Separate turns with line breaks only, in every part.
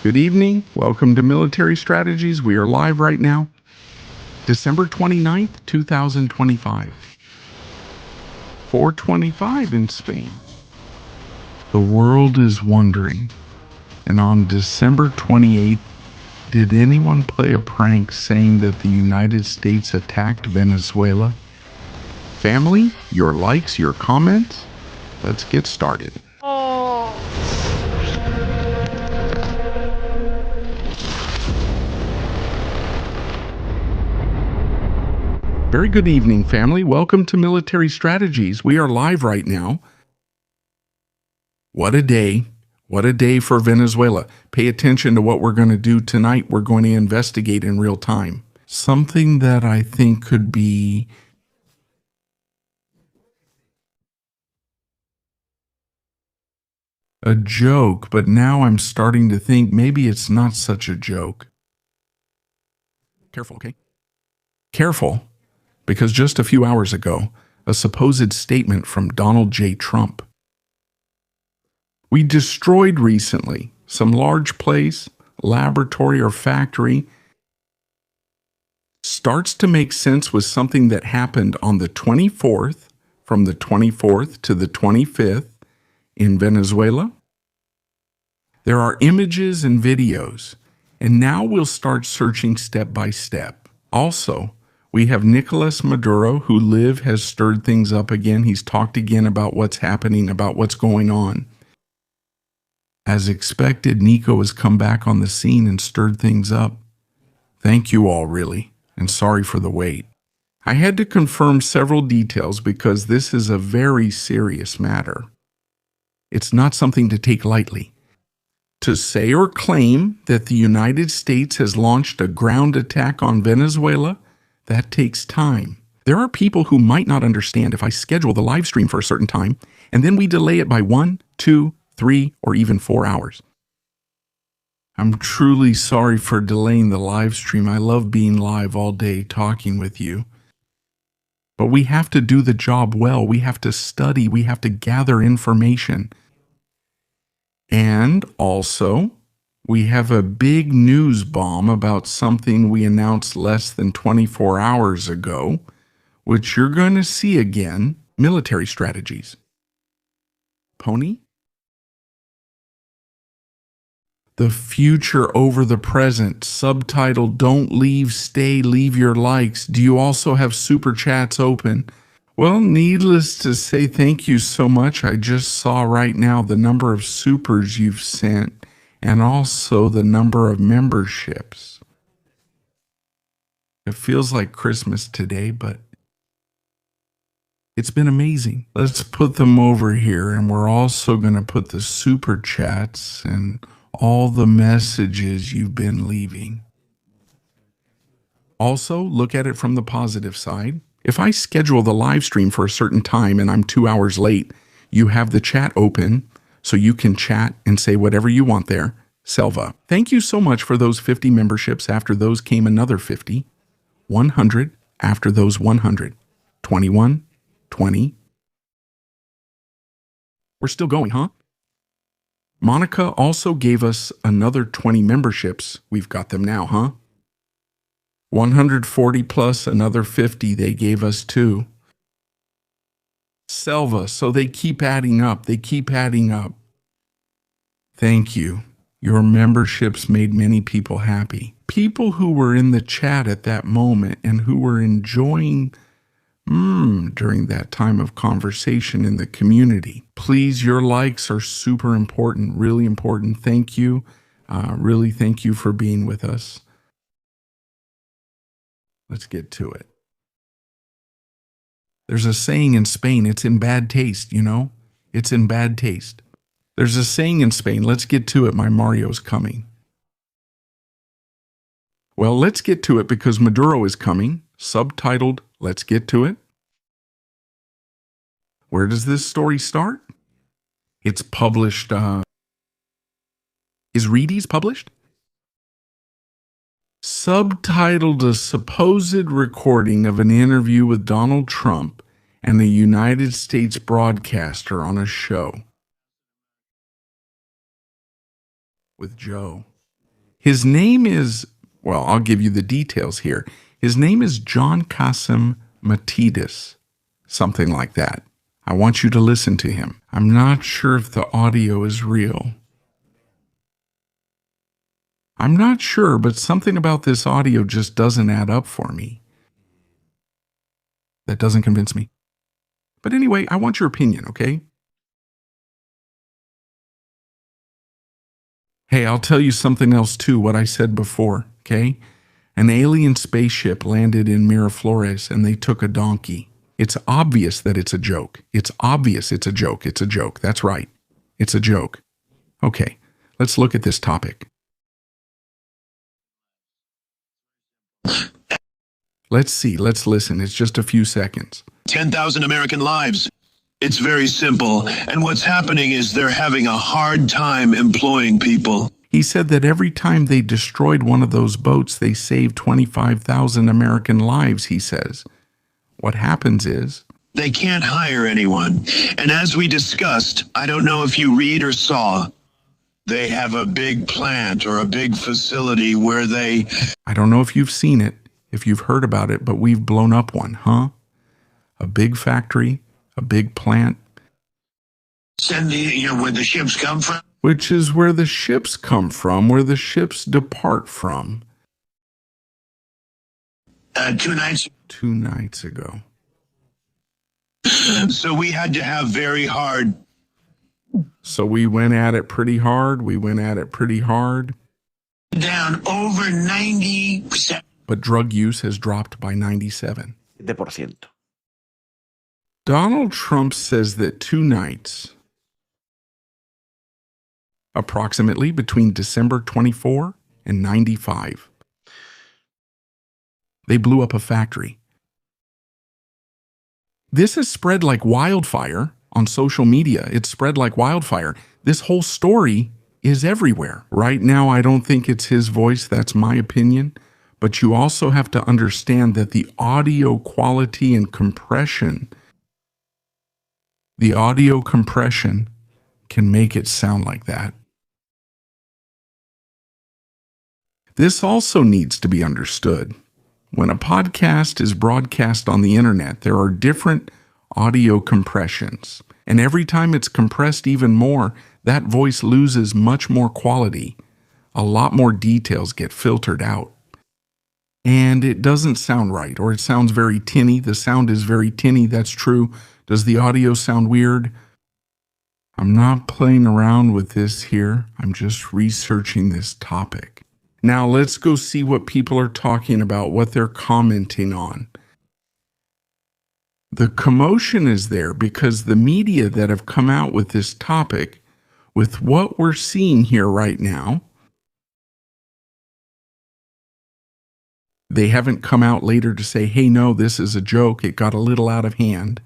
Good evening. Welcome to Military Strategies. We are live right now, December 29th, 2025. 4:25 in Spain. The world is wondering. And on December 28th, did anyone play a prank saying that the United States attacked Venezuela? Family, your likes, your comments? Let's get started. Very good evening, family. Welcome to Military Strategies. We are live right now. What a day. What a day for Venezuela. Pay attention to what we're going to do tonight. We're going to investigate in real time. Something that I think could be a joke, but now I'm starting to think maybe it's not such a joke. Careful, okay? Careful. Because just a few hours ago, a supposed statement from Donald J. Trump. We destroyed recently some large place, laboratory, or factory starts to make sense with something that happened on the 24th, from the 24th to the 25th in Venezuela. There are images and videos, and now we'll start searching step by step. Also, we have Nicolas Maduro, who has stirred things up again. He's talked again about what's happening, about what's going on. As expected, Nico has come back on the scene and stirred things up. Thank you all, really, and sorry for the wait. I had to confirm several details because this is a very serious matter. It's not something to take lightly. To say or claim that the United States has launched a ground attack on Venezuela, that takes time. There are people who might not understand if I schedule the live stream for a certain time, and then we delay it by 1, 2, 3, or even 4 hours. I'm truly sorry for delaying the live stream. I love being live all day talking with you. But we have to do the job well. We have to study. We have to gather information. And also, we have a big news bomb about something we announced less than 24 hours ago, which you're going to see again, military strategies. Pony? The future over the present, subtitled Don't Leave, Stay, Leave Your Likes. Do you also have super chats open? Well, needless to say, thank you so much. I just saw right now the number of supers you've sent and also the number of memberships. It feels like Christmas today, but it's been amazing. Let's put them over here, and we're also going to put the super chats and all the messages you've been leaving. Also, look at it from the positive side. If I schedule the live stream for a certain time and I'm 2 hours late, you have the chat open so you can chat and say whatever you want there. Selva, thank you so much for those 50 memberships. After those came another 50, 100 after those 100, 21, 20. We're still going, huh? Monica also gave us another 20 memberships. We've got them now, huh? 140 plus another 50 they gave us too. Selva, so they keep adding up. They keep adding up. Thank you. Your memberships made many people happy. People who were in the chat at that moment and who were enjoying during that time of conversation in the community. Please, your likes are super important, really important. Thank you. Really thank you for being with us. Let's get to it. There's a saying in Spain, it's in bad taste, you know? It's in bad taste. There's a saying in Spain, let's get to it, my Mario's coming. Well, let's get to it because Maduro is coming, subtitled, Let's Get to It. Where does this story start? It's published, is Reedy's published? Subtitled A Supposed Recording of an Interview with Donald Trump and a United States Broadcaster on a Show with Joe. His name is, well, I'll give you the details here. His name is John Qasim Matidis, something like that. I want you to listen to him. I'm not sure if the audio is real. I'm not sure, but something about this audio just doesn't add up for me. That doesn't convince me. But anyway, I want your opinion, okay? Hey, I'll tell you something else too, what I said before, okay? An alien spaceship landed in Miraflores and they took a donkey. It's obvious that it's a joke. It's obvious it's a joke. It's a joke. That's right. It's a joke. Okay, let's look at this topic. Let's see. Let's listen. It's just a few seconds.
10,000 American lives. It's very simple. And what's happening is they're having a hard time employing people.
He said that every time they destroyed one of those boats, they saved 25,000 American lives, he says. What happens is
they can't hire anyone. And as we discussed, I don't know if you read or saw, they have a big plant or a big facility where they...
I don't know if you've seen it, if you've heard about it, but we've blown up one, huh? A big factory, a big plant.
Send where the ships come from?
Which is where the ships come from, where the ships depart from.
2 nights.
2 nights ago.
So we had to have very hard.
So we went at it pretty hard.
Down over 90%.
But drug use has dropped by 97%.
%.
Donald Trump says that 2 nights, approximately between December 24 and 95, they blew up a factory. This has spread like wildfire on social media. It's spread like wildfire. This whole story is everywhere. Right now, I don't think it's his voice. That's my opinion. But you also have to understand that the audio quality and compression, can make it sound like that. This also needs to be understood. When a podcast is broadcast on the internet, there are different audio compressions. And every time it's compressed even more, that voice loses much more quality. A lot more details get filtered out. And it doesn't sound right, or it sounds very tinny. The sound is very tinny, that's true. Does the audio sound weird? I'm not playing around with this here. I'm just researching this topic. Now let's go see what people are talking about, what they're commenting on. The commotion is there because the media that have come out with this topic, with what we're seeing here right now, they haven't come out later to say, hey, no, this is a joke. It got a little out of hand.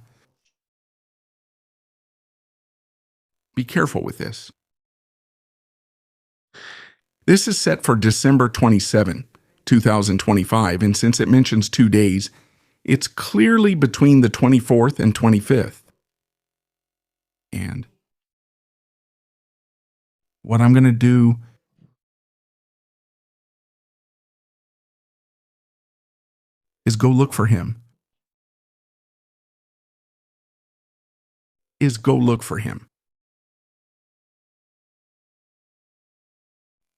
Be careful with this. This is set for December 27, 2025, and since it mentions 2 days, it's clearly between the 24th and 25th. And what I'm going to do is go look for him.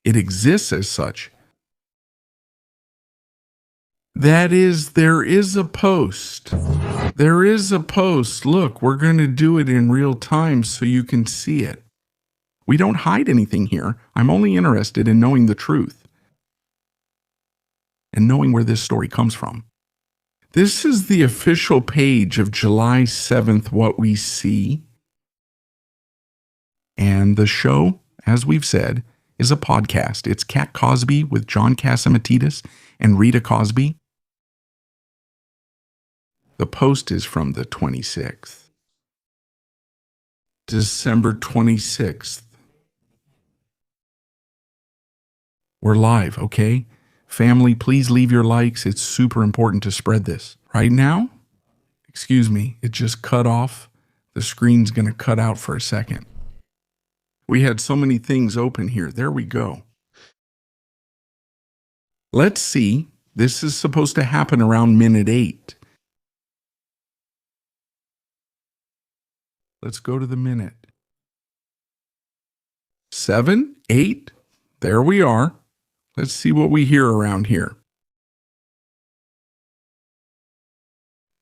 It exists as such. That is, there is a post. Look, we're going to do it in real time so you can see it. We don't hide anything here. I'm only interested in knowing the truth and knowing where this story comes from. This is the official page of July 7th, What We See. And the show, as we've said, is a podcast. It's Cat Cosby with John Cassimatidis and Rita Cosby. The post is from the 26th. December 26th. We're live, okay? Family, please leave your likes. It's super important to spread this. Right now, excuse me, it just cut off. The screen's going to cut out for a second. We had so many things open here. There we go. Let's see. This is supposed to happen around minute 8. Let's go to the minute. 7, 8. There we are. Let's see what we hear around here.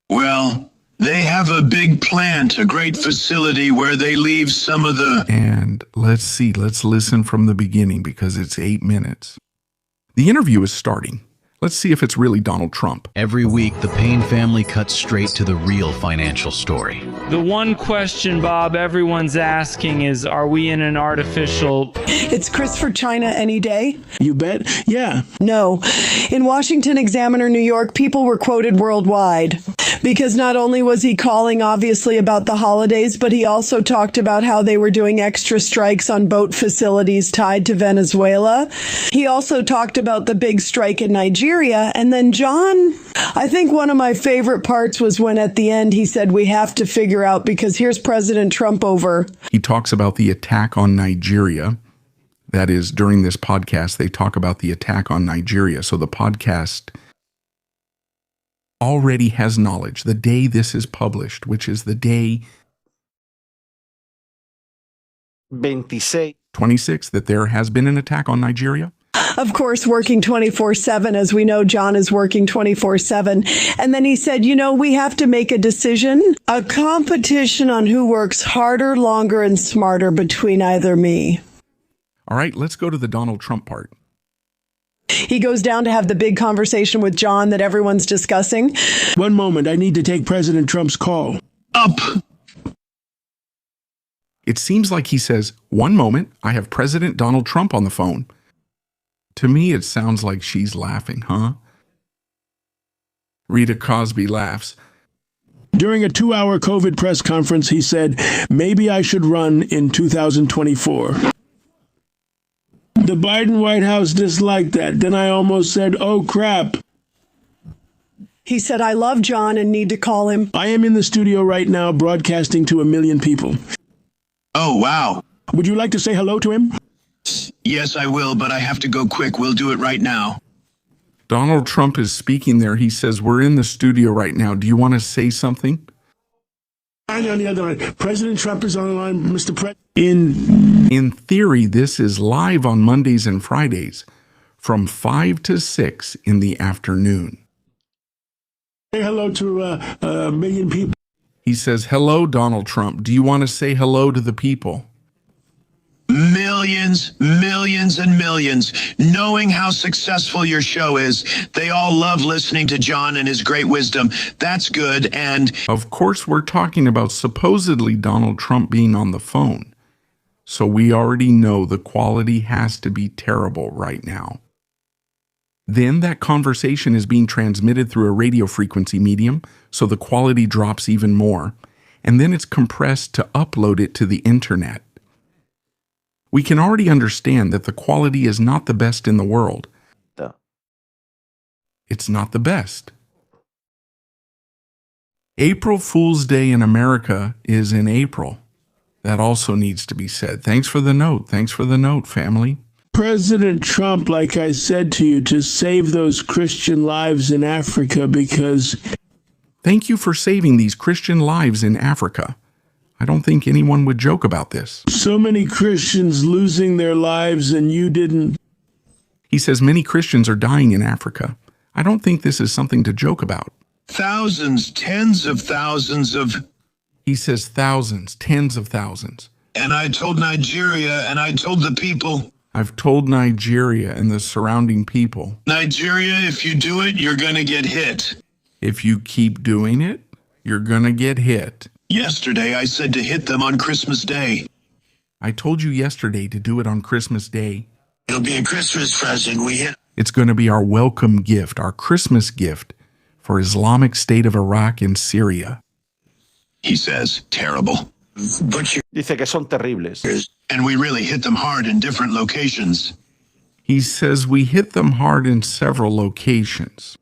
Well, they have a big plant, a great facility where they leave some of the...
And let's see. Let's listen from the beginning because it's 8 minutes. The interview is starting. Let's see if it's really Donald Trump.
Every week, the Payne family cuts straight to the real financial story.
The one question, Bob, everyone's asking is, are we in an artificial...
It's Chris for China any day.
You bet? Yeah.
No. In Washington Examiner, New York, people were quoted worldwide. Because not only was he calling, obviously, about the holidays, but he also talked about how they were doing extra strikes on boat facilities tied to Venezuela. He also talked about the big strike in Nigeria. And then, John, I think one of my favorite parts was when at the end he said we have to figure out, because here's President Trump over.
He talks about the attack on Nigeria. That is, during this podcast, they talk about the attack on Nigeria. So the podcast already has knowledge the day this is published, which is the day 26, that there has been an attack on Nigeria.
Of course, working 24/7. As we know, John is working 24/7. And then he said, we have to make a decision, a competition on who works harder, longer, and smarter between either me.
All right, let's go to the Donald Trump part.
He goes down to have the big conversation with John that everyone's discussing.
One moment, I need to take President Trump's call.
Up.
It seems like he says, "One moment, I have President Donald Trump on the phone." To me, it sounds like she's laughing, huh? Rita Cosby laughs.
During a 2-hour COVID press conference, he said, maybe I should run in 2024. The Biden White House disliked that. Then I almost said, oh, crap.
He said, I love John and need to call him.
I am in the studio right now broadcasting to 1 million people.
Oh, wow.
Would you like to say hello to him?
Yes, I will, but I have to go quick. We'll do it right now.
Donald Trump is speaking there. He says, we're in the studio right now. Do you want to say something?
On the other line. President Trump is on the line, Mr. President.
In theory, this is live on Mondays and Fridays from 5 to 6 in the afternoon.
Say hello to a million people.
He says, hello, Donald Trump. Do you want to say hello to the people?
Millions, millions, and millions, knowing how successful your show is. They all love listening to John and his great wisdom. That's good. And
of course, we're talking about supposedly Donald Trump being on the phone. So we already know the quality has to be terrible right now. Then that conversation is being transmitted through a radio frequency medium, so the quality drops even more. And then it's compressed to upload it to the internet. We can already understand that the quality is not the best in the world. It's not the best. April Fool's Day in America is in April. That also needs to be said. Thanks for the note. Thanks for the note, family.
President Trump, like I said to you, to save those Christian lives in Africa because...
Thank you for saving these Christian lives in Africa. I don't think anyone would joke about this.
So many Christians losing their lives and you didn't.
He says many Christians are dying in Africa. I don't think this is something to joke about.
thousands, tens of thousands of...
He says thousands, tens of thousands.
And I told Nigeria, and I told the people...
I've told Nigeria and the surrounding people.
Nigeria, if you do it, you're gonna get hit.
If you keep doing it, you're gonna get hit.
Yesterday, I said to hit them on Christmas Day.
I told you yesterday to do it on Christmas Day.
It'll be a Christmas present.
It's going to be our welcome gift, our Christmas gift for Islamic State of Iraq and Syria.
He says, terrible.
Dice que son terribles.
And we really hit them hard in different locations.
He says we hit them hard in several locations.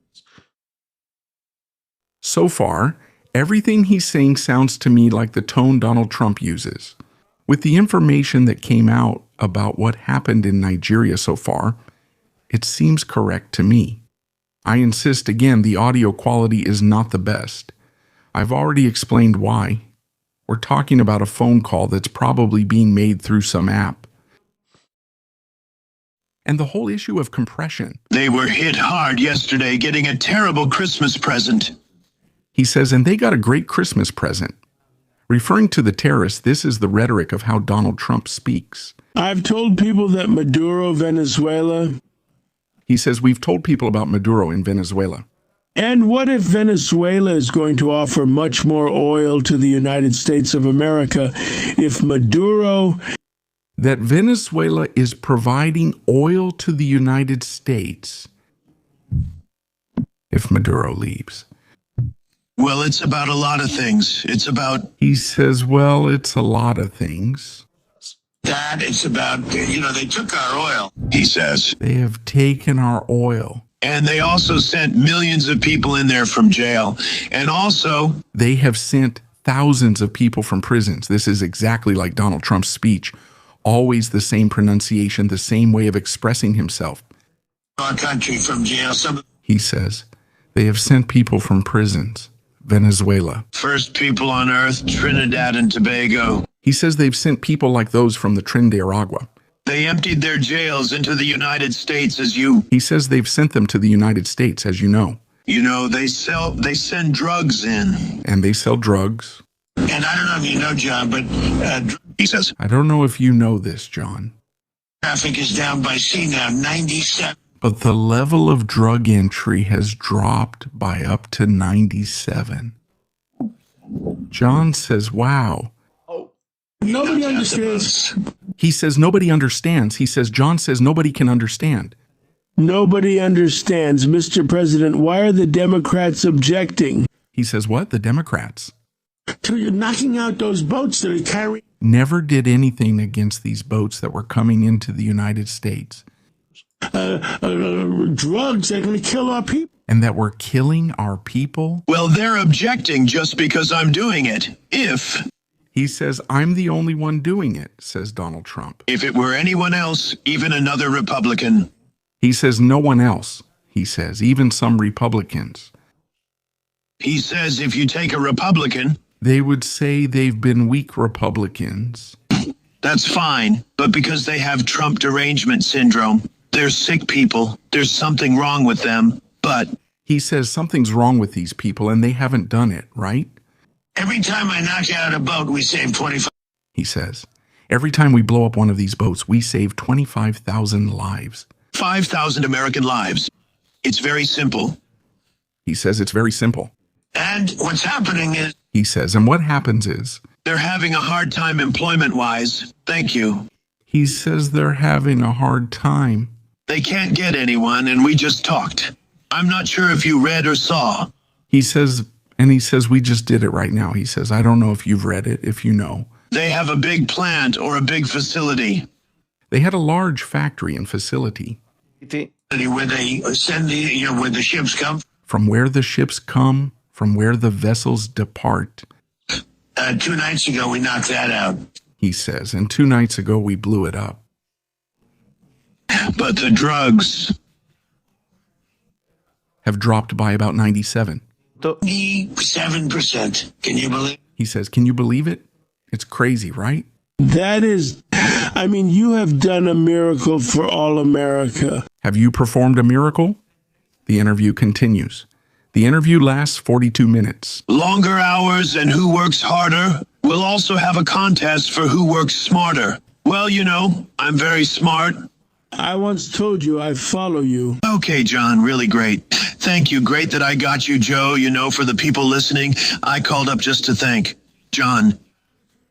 So far, everything he's saying sounds to me like the tone Donald Trump uses. With the information that came out about what happened in Nigeria so far, It seems correct to me. I insist again, the audio quality is not the best. I've already explained why. We're talking about a phone call that's probably being made through some app. And the whole issue of compression.
They were hit hard yesterday getting a terrible Christmas present.
He says, and they got a great Christmas present. Referring to the terrorists, this is the rhetoric of how Donald Trump speaks.
I've told people that Maduro, Venezuela.
He says, we've told people about Maduro in Venezuela.
And what if Venezuela is going to offer much more oil to the United States of America if Maduro...
That Venezuela is providing oil to the United States if Maduro leaves.
Well, it's about a lot of things. It's about...
He says, well, it's a lot of things.
That it's about, they took our oil, he says.
They have taken our oil.
And they also sent millions of people in there from jail. And also...
They have sent thousands of people from prisons. This is exactly like Donald Trump's speech. Always the same pronunciation, the same way of expressing himself.
Our country from jail.
He says, they have sent people from prisons. Venezuela.
First people on earth, Trinidad and Tobago.
He says they've sent people like those from the Trinidad.
They emptied their jails into the United States as you...
He says they've sent them to the United States, as you know.
They send drugs in.
And they sell drugs.
And I don't know if you know, John, but he says...
I don't know if you know this, John.
Traffic is down by sea now, 97.
But the level of drug entry has dropped by up to 97. John says, wow.
Nobody understands.
He says nobody understands. He says, John says nobody can understand.
Nobody understands. Mr. President, why are the Democrats objecting?
He says, what? The Democrats?
You're knocking out those boats that are carrying...
Never did anything against these boats that were coming into the United States.
Drugs that are going to kill our people.
And that were killing our people?
Well, they're objecting just because I'm doing it. If...
He says, I'm the only one doing it, says Donald Trump.
If it were anyone else, even another Republican.
He says, no one else, he says, even some Republicans.
He says if you take a Republican...
They would say they've been weak Republicans.
That's fine, but because they have Trump derangement syndrome, they're sick people, there's something wrong with them, but...
He says something's wrong with these people and they haven't done it, right?
Every time I knock out a boat, we save 25...
He says, every time we blow up one of these boats, we save 25,000 lives.
5,000 American lives. It's very simple.
He says it's very simple.
And what's happening is...
He says, and what happens is...
They're having a hard time employment-wise. Thank you.
He says they're having a hard time.
They can't get anyone, and we just talked. I'm not sure if you read or saw.
He says, and he says, we just did it right now. He says, I don't know if you've read it, if you know.
They have a big plant or a big facility.
They had a large factory and facility.
Where they send where the ships come.
From where the ships come, from where the vessels depart.
2 nights ago, we knocked that out.
He says, and 2 nights ago, we blew it up.
But the drugs...
have dropped by about 97.
97%. Can you believe?
He says, can you believe it? It's crazy, right?
That is, you have done a miracle for all America.
Have you performed a miracle? The interview continues. The interview lasts 42 minutes.
Longer hours and who works harder. We'll also have a contest for who works smarter. Well, I'm very smart.
I once told you I follow you.
Okay, John, really great. Thank you. Great that I got you, Joe. For the people listening, I called up just to thank John.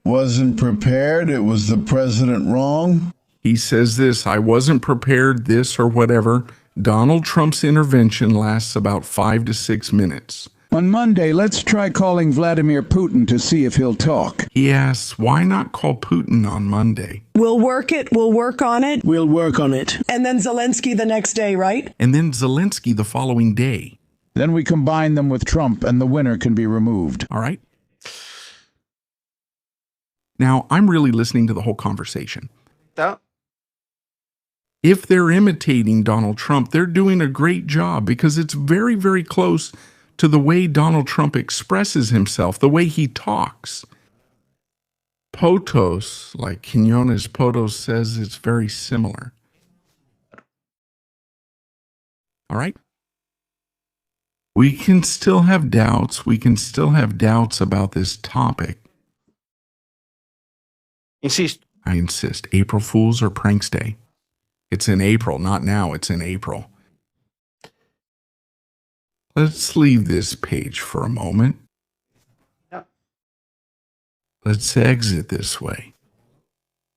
Wasn't prepared. It was the president wrong.
He says this, I wasn't prepared, this or whatever. Donald Trump's intervention lasts about 5 to 6 minutes.
On Monday, let's try calling Vladimir Putin to see if he'll talk.
He asks, why not call Putin on Monday?
We'll work it. We'll work on it.
We'll work on it.
And then Zelensky the next day, right?
And then Zelensky the following day.
Then we combine them with Trump and the winner can be removed.
All right. Now, I'm really listening to the whole conversation. If they're imitating Donald Trump, they're doing a great job because it's very, very close to the way Donald Trump expresses himself, the way he talks. Potos, like Quiñones Potos says, it's very similar. All right? We can still have doubts. We can still have doubts about this topic.
Insisto.
I insist. April Fools or Pranks Day? It's in April, not now. It's in April. Let's leave this page for a moment. Let's exit this way.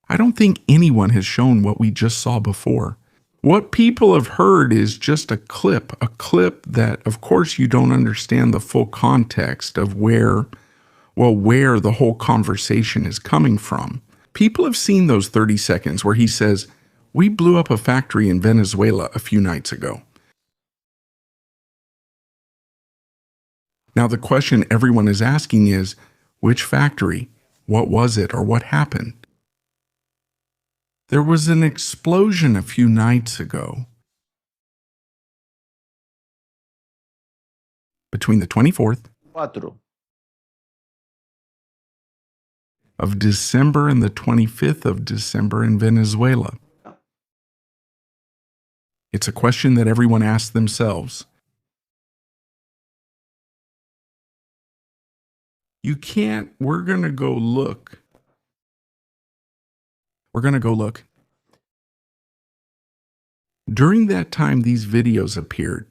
I don't think anyone has shown what we just saw before. What people have heard is just a clip that, of course, you don't understand the full context of where the whole conversation is coming from. People have seen those 30 seconds where he says, "We blew up a factory in Venezuela a few nights ago." Now, the question everyone is asking is, which factory? What was it or what happened? There was an explosion a few nights ago. Between the 24th of December and the 25th of December in Venezuela. It's a question that everyone asks themselves. We're going to go look. During that time, these videos appeared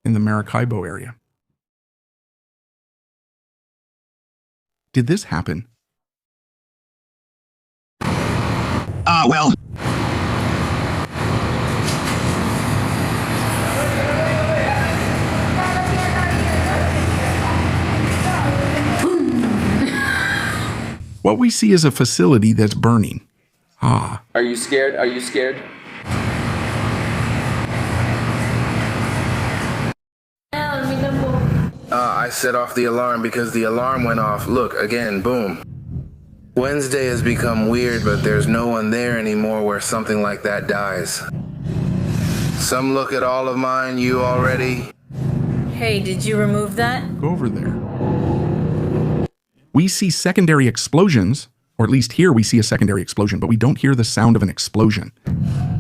in the Maracaibo area. Did this happen?
Well.
What we see is a facility that's burning.
Are you scared? Are you scared?
I set off the alarm because the alarm went off. Look, again, boom. Wednesday has become weird, but there's no one there anymore where something like that dies. Some look at all of mine, you already?
Hey, did you remove that?
Go over there. We see secondary explosions, or at least here we see a secondary explosion, but we don't hear the sound of an explosion.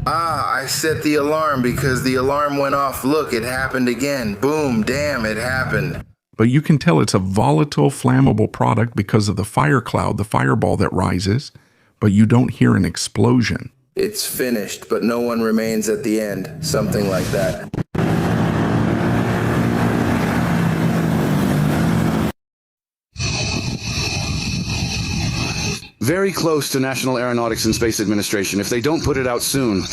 I set the alarm because the alarm went off. Look, it happened again. Boom, damn, it happened.
But you can tell it's a volatile, flammable product because of the fire cloud, the fireball that rises, but you don't hear an explosion.
It's finished, but no one remains at the end. Something like that.
Very close to National Aeronautics and Space Administration. If they don't put it out soon.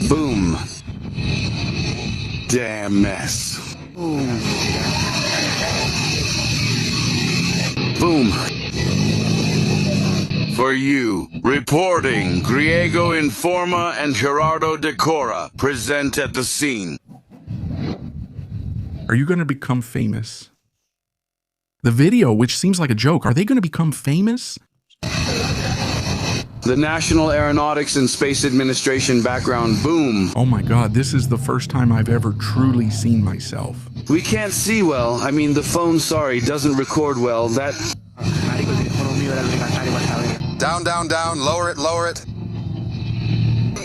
Boom. Damn mess. Boom. For you, reporting, Griego Informa and Gerardo Decora present at the scene.
Are you going to become famous? The video, which seems like a joke, are they going to become famous?
The National Aeronautics and Space Administration background, boom.
Oh my God, this is the first time I've ever truly seen myself.
We can't see well. I mean, the phone, sorry, doesn't record well. That...
Down, down, down. Lower it, lower it.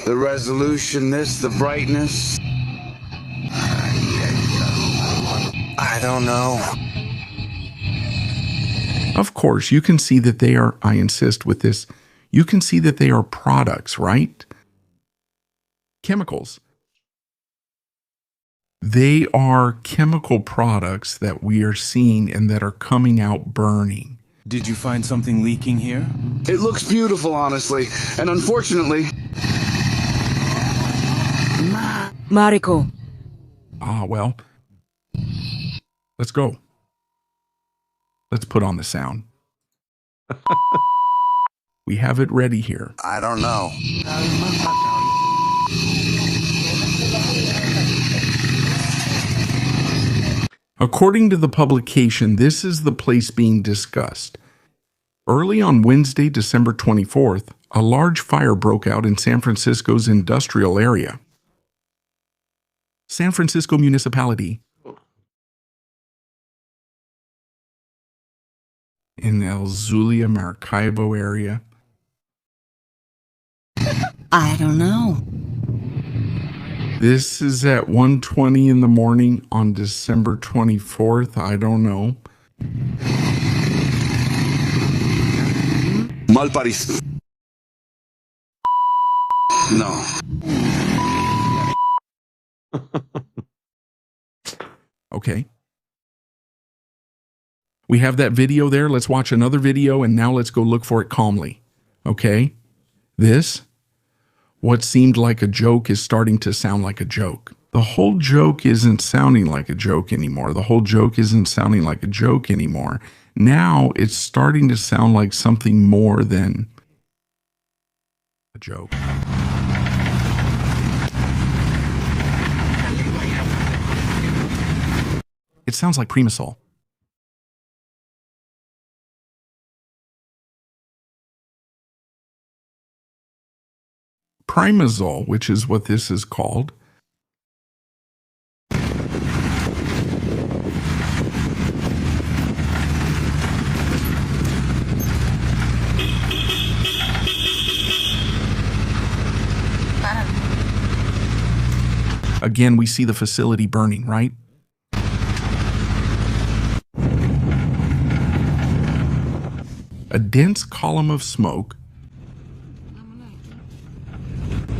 The resolution, the brightness.
I don't know.
Of course, you can see that they are, I insist with this, you can see that they are products, right? Chemicals. They are chemical products that we are seeing and that are coming out burning.
Did you find something leaking here?
It looks beautiful, honestly, and unfortunately...
Mariko.
Well... Let's go. Let's put on the sound. We have it ready here.
I don't know.
According to the publication, this is the place being discussed. Early on Wednesday, December 24th, a large fire broke out in San Francisco's industrial area. San Francisco Municipality in El Zulia, Maracaibo area.
I don't know.
This is at 1:20 in the morning on December 24th. I don't know.
Mal París. No.
Okay. We have that video there. Let's watch another video, and now let's go look for it calmly. Okay? This, what seemed like a joke, is starting to sound like a joke. The whole joke isn't sounding like a joke anymore. The whole joke isn't sounding like a joke anymore. Now it's starting to sound like something more than a joke. It sounds like Primasol. Primazole, which is what this is called. Again, we see the facility burning, right? A dense column of smoke.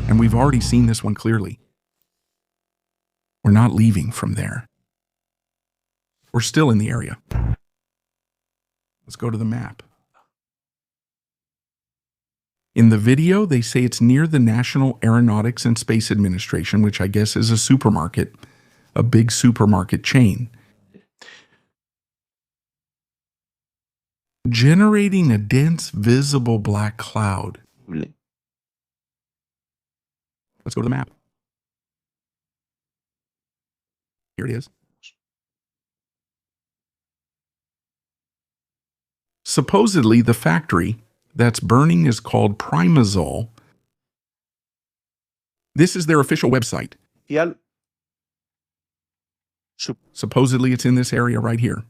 And we've already seen this one clearly. We're not leaving from there. We're still in the area. Let's go to the map. In the video, they say it's near the National Aeronautics and Space Administration, which I guess is a supermarket, a big supermarket chain. Generating a dense, visible black cloud. Let's go to the map. Here it is. Supposedly, the factory that's burning is called Primazole. This is their official website. Supposedly, it's in this area right here.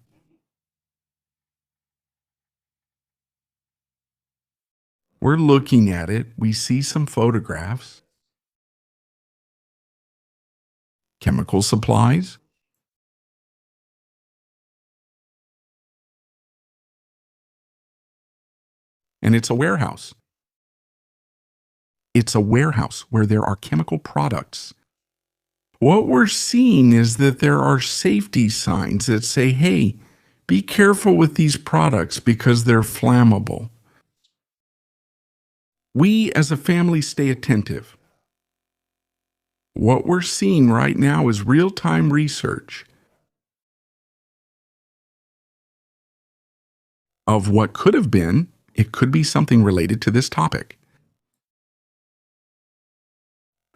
We're looking at it. We see some photographs. Chemical supplies. And it's a warehouse. It's a warehouse where there are chemical products. What we're seeing is that there are safety signs that say, hey, be careful with these products because they're flammable. We as a family stay attentive. What we're seeing right now is real-time research of what could have been. It could be something related to this topic.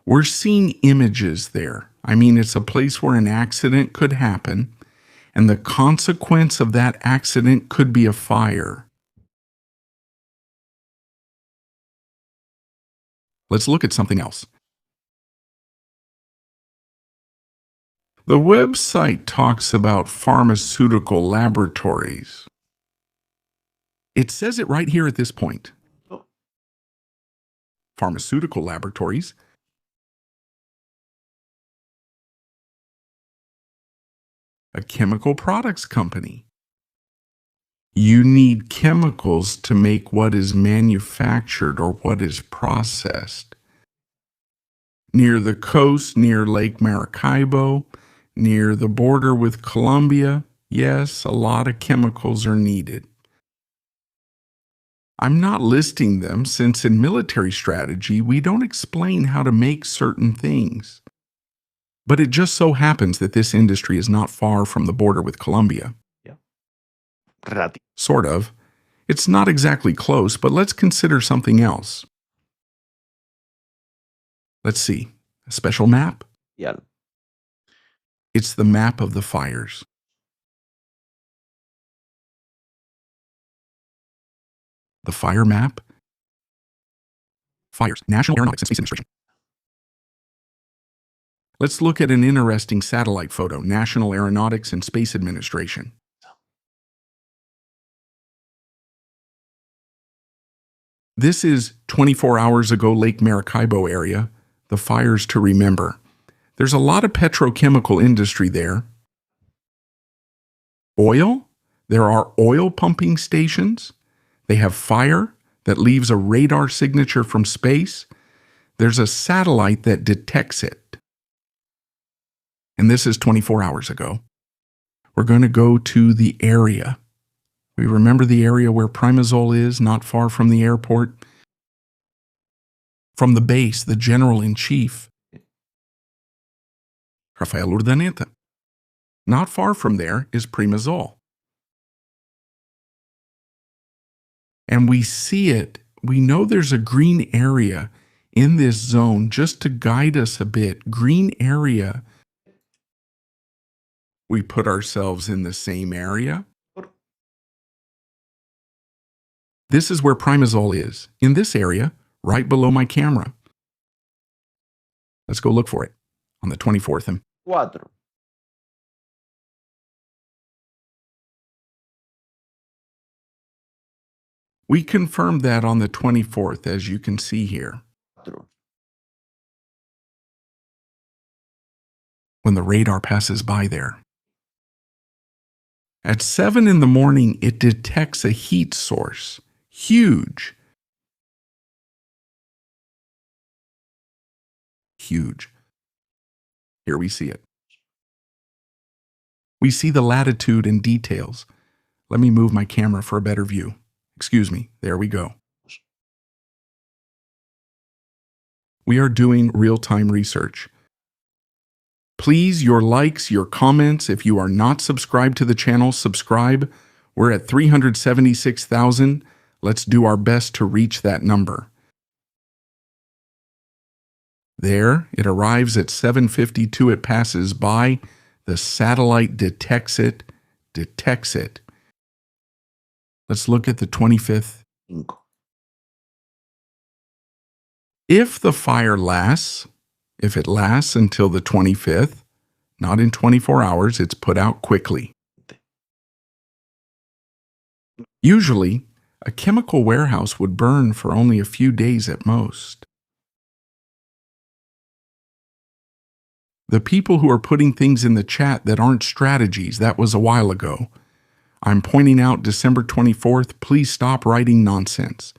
We're seeing images there. I mean, it's a place where an accident could happen, and the consequence of that accident could be a fire. Let's look at something else. The website talks about pharmaceutical laboratories. It says it right here at this point. Pharmaceutical laboratories. A chemical products company. You need chemicals to make what is manufactured or what is processed. Near the coast, near Lake Maracaibo, near the border with Colombia, yes, a lot of chemicals are needed. I'm not listing them since in military strategy, we don't explain how to make certain things. But it just so happens that this industry is not far from the border with Colombia. Sort of. It's not exactly close, but let's consider something else. Let's see. A special map?
Yeah.
It's the map of the fires. The fire map. Fires, National Aeronautics and Space Administration. Let's look at an interesting satellite photo, National Aeronautics and Space Administration. This is 24 hours ago, Lake Maracaibo area, the fires to remember. There's a lot of petrochemical industry there. Oil, there are oil pumping stations. They have fire that leaves a radar signature from space. There's a satellite that detects it. And this is 24 hours ago. We're going to go to the area. We remember the area where Primazole is, not far from the airport. From the base, the general-in-chief, Rafael Urdaneta. Not far from there is Primazole. And we see it. We know there's a green area in this zone just to guide us a bit. Green area. We put ourselves in the same area. This is where Primazole is, in this area, right below my camera. Let's go look for it on the 24th.
4.
We confirmed that on the 24th, as you can see here. When the radar passes by there. At 7 in the morning, it detects a heat source. Huge. Huge. Here we see it. We see the latitude and details. Let me move my camera for a better view. Excuse me, there we go. We are doing real-time research. Please, your likes, your comments. If you are not subscribed to the channel, subscribe. We're at 376,000. Let's do our best to reach that number. There, it arrives at 7:52. It passes by. The satellite detects it. Let's look at the 25th. If the fire lasts, if it lasts until the 25th, not in 24 hours, it's put out quickly. Usually, a chemical warehouse would burn for only a few days at most. The people who are putting things in the chat that aren't strategies, that was a while ago. I'm pointing out December 24th, please stop writing nonsense.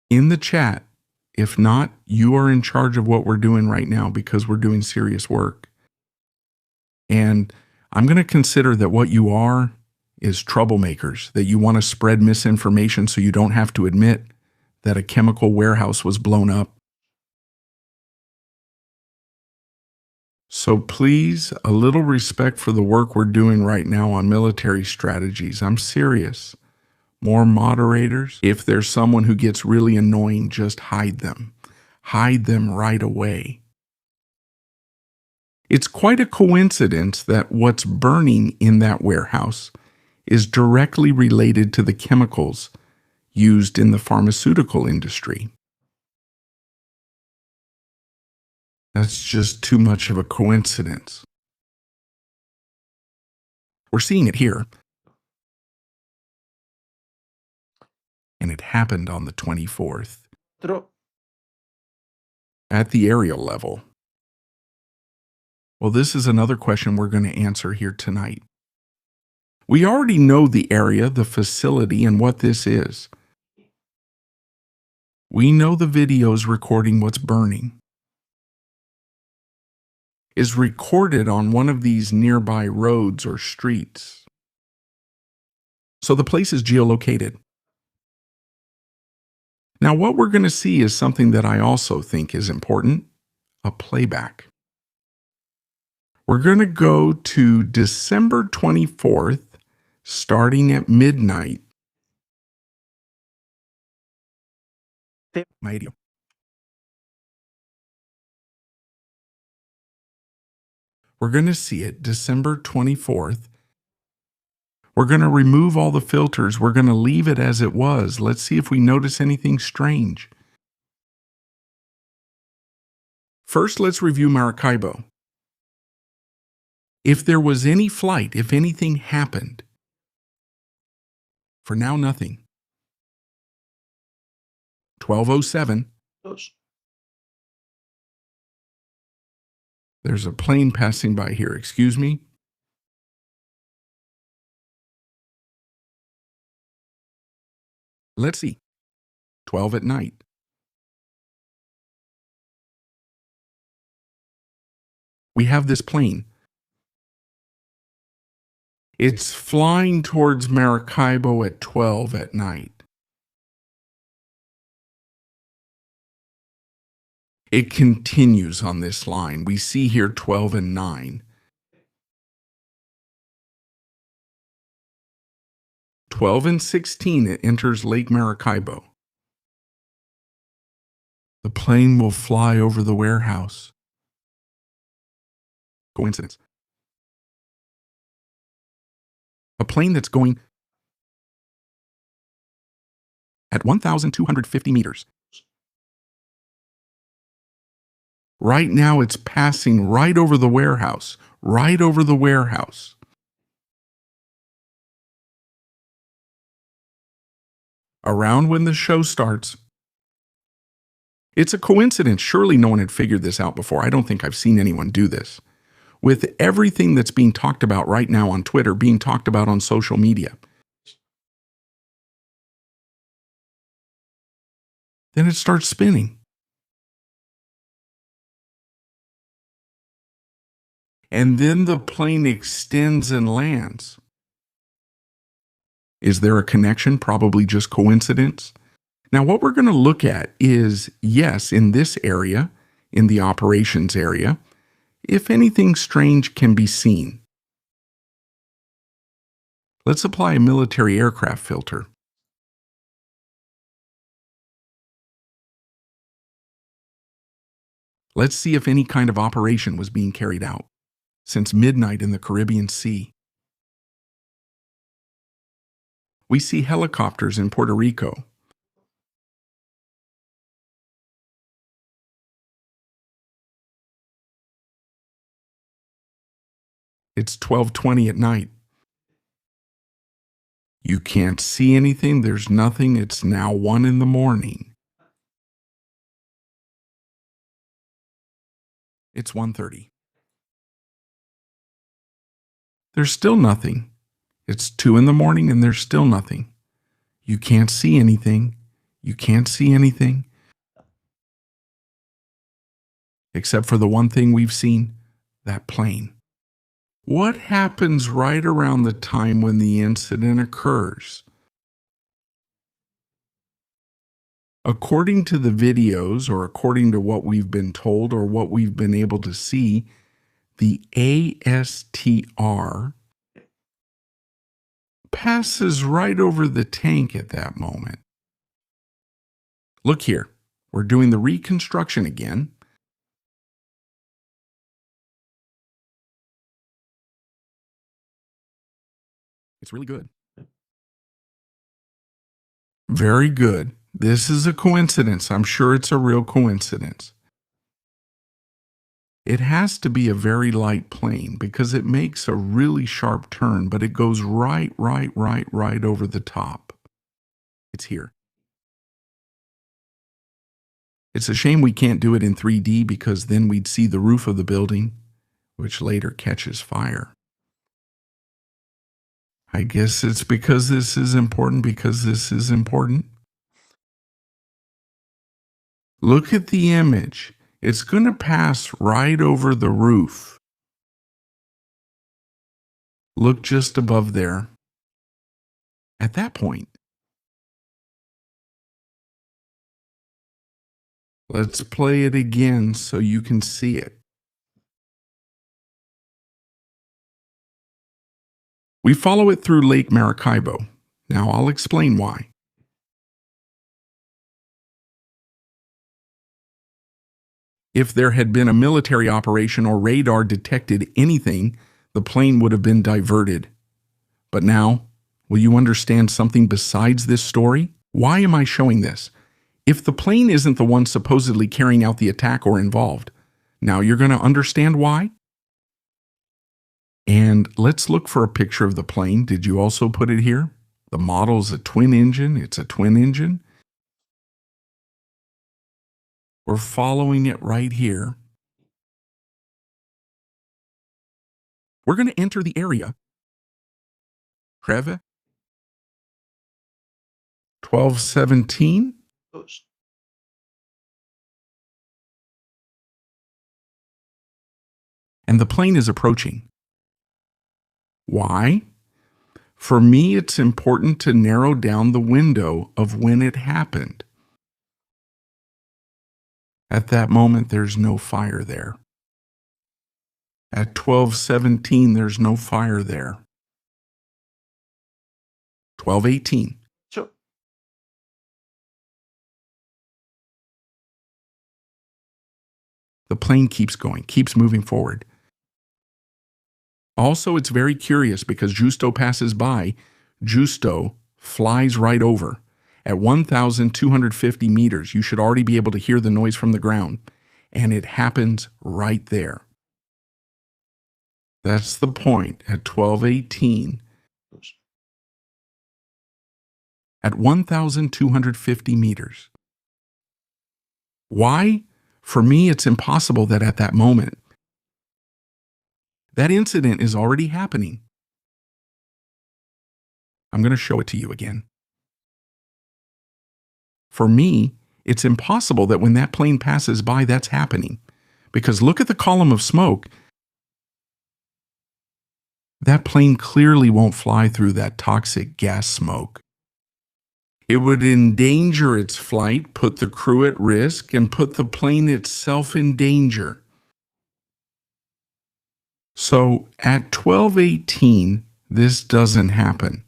In the chat, if not, you are in charge of what we're doing right now because we're doing serious work. And I'm going to consider that what you are is troublemakers, that you want to spread misinformation so you don't have to admit that a chemical warehouse was blown up. So please, a little respect for the work we're doing right now on military strategies. I'm serious. More moderators. If there's someone who gets really annoying, just hide them. Hide them right away. It's quite a coincidence that what's burning in that warehouse is directly related to the chemicals used in the pharmaceutical industry. That's just too much of a coincidence. We're seeing it here. And it happened on the 24th. At the aerial level. Well, this is another question we're going to answer here tonight. We already know the area, the facility, and what this is. We know the videos recording what's burning is recorded on one of these nearby roads or streets. So the place is geolocated. Now, what we're going to see is something that I also think is important, a playback. We're going to go to December 24th, starting at midnight. We're going to see it December 24th. We're going to remove all the filters. We're going to leave it as it was. Let's see if we notice anything strange. First, let's review Maracaibo. If there was any flight, if anything happened, for now, nothing. 12:07. There's a plane passing by here. Excuse me. Let's see. 12 at night. We have this plane. It's flying towards Maracaibo at 12 at night. It continues on this line. We see here 12 and 9. 12 and 16, it enters Lake Maracaibo. The plane will fly over the warehouse. Coincidence. A plane that's going at 1,250 meters. Right now it's passing right over the warehouse, right over the warehouse. Around when the show starts. It's a coincidence. Surely no one had figured this out before. I don't think I've seen anyone do this. With everything that's being talked about right now on Twitter, being talked about on social media. Then it starts spinning. And then the plane extends and lands. Is there a connection? Probably just coincidence. Now, what we're going to look at is, yes, in this area, in the operations area, if anything strange can be seen. Let's apply a military aircraft filter. Let's see if any kind of operation was being carried out since midnight in the Caribbean Sea. We see helicopters in Puerto Rico. It's 12:20 at night. You can't see anything. There's nothing. It's now 1 in the morning. It's 1:30. There's still nothing. It's 2 in the morning and there's still nothing. You can't see anything. You can't see anything. Except for the one thing we've seen, that plane. What happens right around the time when the incident occurs? According to the videos, or according to what we've been told or what we've been able to see, the ASTR passes right over the tank at that moment. Look here, we're doing the reconstruction again. It's really good. Very good. This is a coincidence. I'm sure it's a real coincidence. It has to be a very light plane because it makes a really sharp turn, but it goes right over the top. It's here. It's a shame we can't do it in 3D because then we'd see the roof of the building, which later catches fire. I guess it's because this is important, Look at the image. It's going to pass right over the roof. Look just above there. At that point, let's play it again so you can see it. We follow it through Lake Maracaibo. Now I'll explain why. If there had been a military operation or radar detected anything, the plane would have been diverted. But now, will you understand something besides this story? Why am I showing this? If the plane isn't the one supposedly carrying out the attack or involved, now you're going to understand why? And let's look for a picture of the plane. Did you also put it here? The model's a twin engine. It's a twin engine. We're following it right here. We're going to enter the area. Kreve 1217. And the plane is approaching. Why? For me, it's important to narrow down the window of when it happened. At that moment, there's no fire there. At 12:17, there's no fire there. 12:18.
Sure.
The plane keeps going, keeps moving forward. Also, it's very curious because Justo passes by. Justo flies right over. At 1,250 meters, you should already be able to hear the noise from the ground. And it happens right there. That's the point at 12:18. At 1,250 meters. Why? For me, it's impossible that at that moment, that incident is already happening. I'm going to show it to you again. For me, it's impossible that when that plane passes by, that's happening. Because look at the column of smoke. That plane clearly won't fly through that toxic gas smoke. It would endanger its flight, put the crew at risk, and put the plane itself in danger. So at 12:18, this doesn't happen.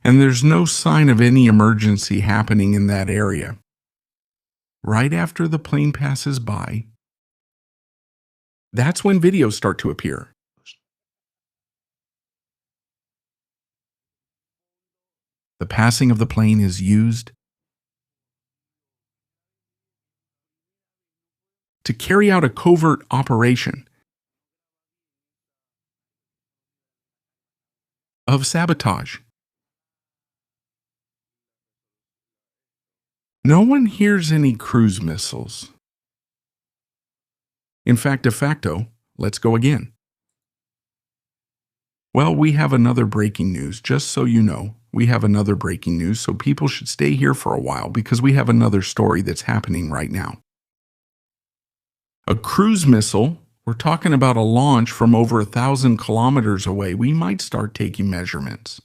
And there's no sign of any emergency happening in that area. Right after the plane passes by, that's when videos start to appear. The passing of the plane is used to carry out a covert operation of sabotage. No one hears any cruise missiles. In fact, de facto, let's go again. Well, we have another breaking news, just so you know. We have another breaking news, so people should stay here for a while because we have another story that's happening right now. A cruise missile, we're talking about a launch from over 1,000 kilometers away. We might start taking measurements.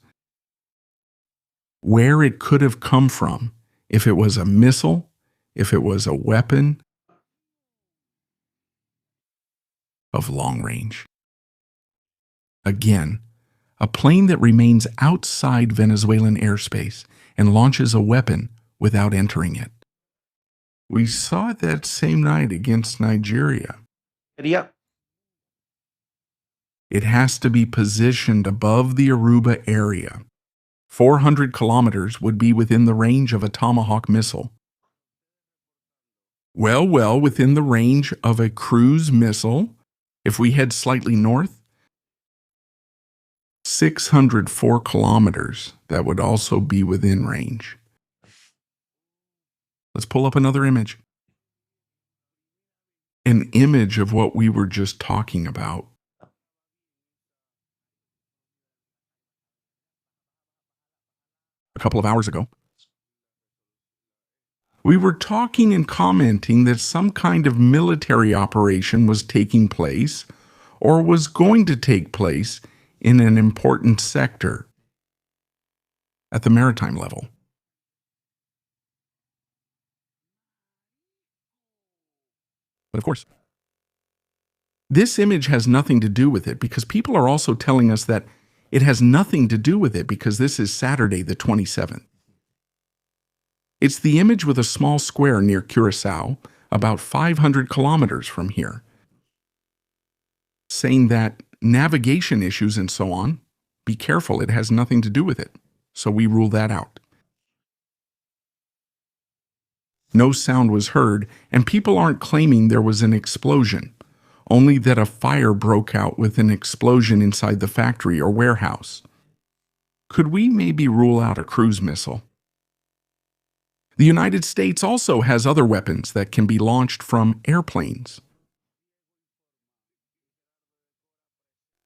Where it could have come from, if it was a missile, if it was a weapon of long range. Again, a plane that remains outside Venezuelan airspace and launches a weapon without entering it. We saw it that same night against Nigeria.
Yeah.
It has to be positioned above the Aruba area. 400 kilometers would be within the range of a Tomahawk missile. Well, within the range of a cruise missile, if we head slightly north, 604 kilometers, that would also be within range. Let's pull up another image. An image of what we were just talking about. A couple of hours ago, we were talking and commenting that some kind of military operation was taking place or was going to take place in an important sector at the maritime level. But of course, this image has nothing to do with it because people are also telling us that it has nothing to do with it because this is Saturday the 27th. It's the image with a small square near Curacao, about 500 kilometers from here, saying that navigation issues and so on be careful, it has nothing to do with it. So we rule that out. No sound was heard, and people aren't claiming there was an explosion, only that a fire broke out with an explosion inside the factory or warehouse. Could we maybe rule out a cruise missile? The United States also has other weapons that can be launched from airplanes.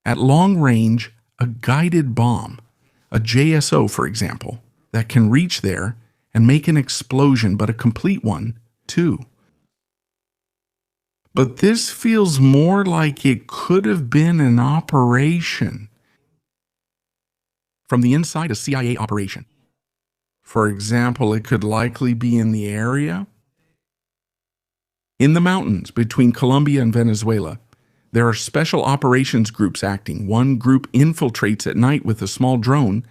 At long range, a guided bomb, a JSO for example, that can reach there and make an explosion, but a complete one, too. But this feels more like it could have been an operation. From the inside, a CIA operation. For example, it could likely be in the area. In the mountains between Colombia and Venezuela, there are special operations groups acting. One group infiltrates at night with a small drone.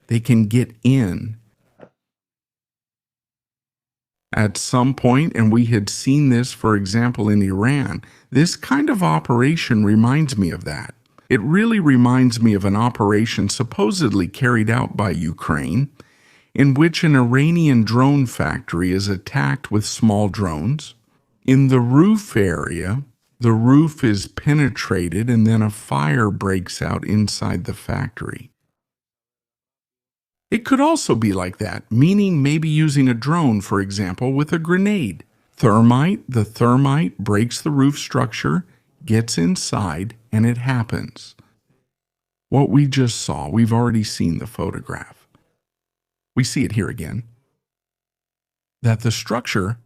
They can get in. At some point, and we had seen this, for example, in Iran, this kind of operation reminds me of that. It really reminds me of an operation supposedly carried out by Ukraine, in which an Iranian drone factory is attacked with small drones. In the roof area, the roof is penetrated and then a fire breaks out inside the factory. It could also be like that, meaning maybe using a drone, for example, with a grenade. The thermite breaks the roof structure, gets inside, and it happens. What we just saw, we've already seen the photograph. We see it here again. That the structure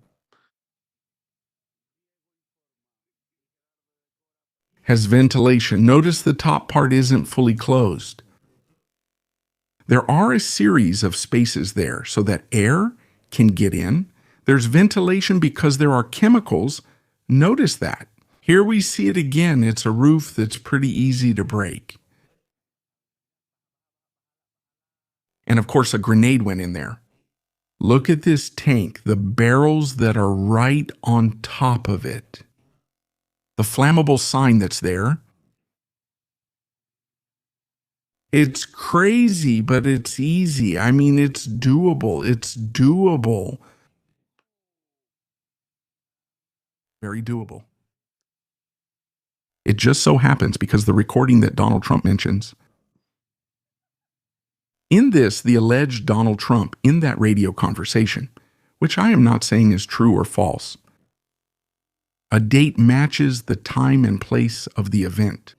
has ventilation. Notice the top part isn't fully closed. There are a series of spaces there so that air can get in. There's ventilation because there are chemicals. Notice that. Here we see it again. It's a roof that's pretty easy to break. And of course, a grenade went in there. Look at this tank, the barrels that are right on top of it. The flammable sign that's there. It's crazy, but it's easy. I mean, it's doable. It's doable. Very doable. It just so happens because the recording that Donald Trump mentions, in this, the alleged Donald Trump in that radio conversation, which I am not saying is true or false, a date matches the time and place of the event.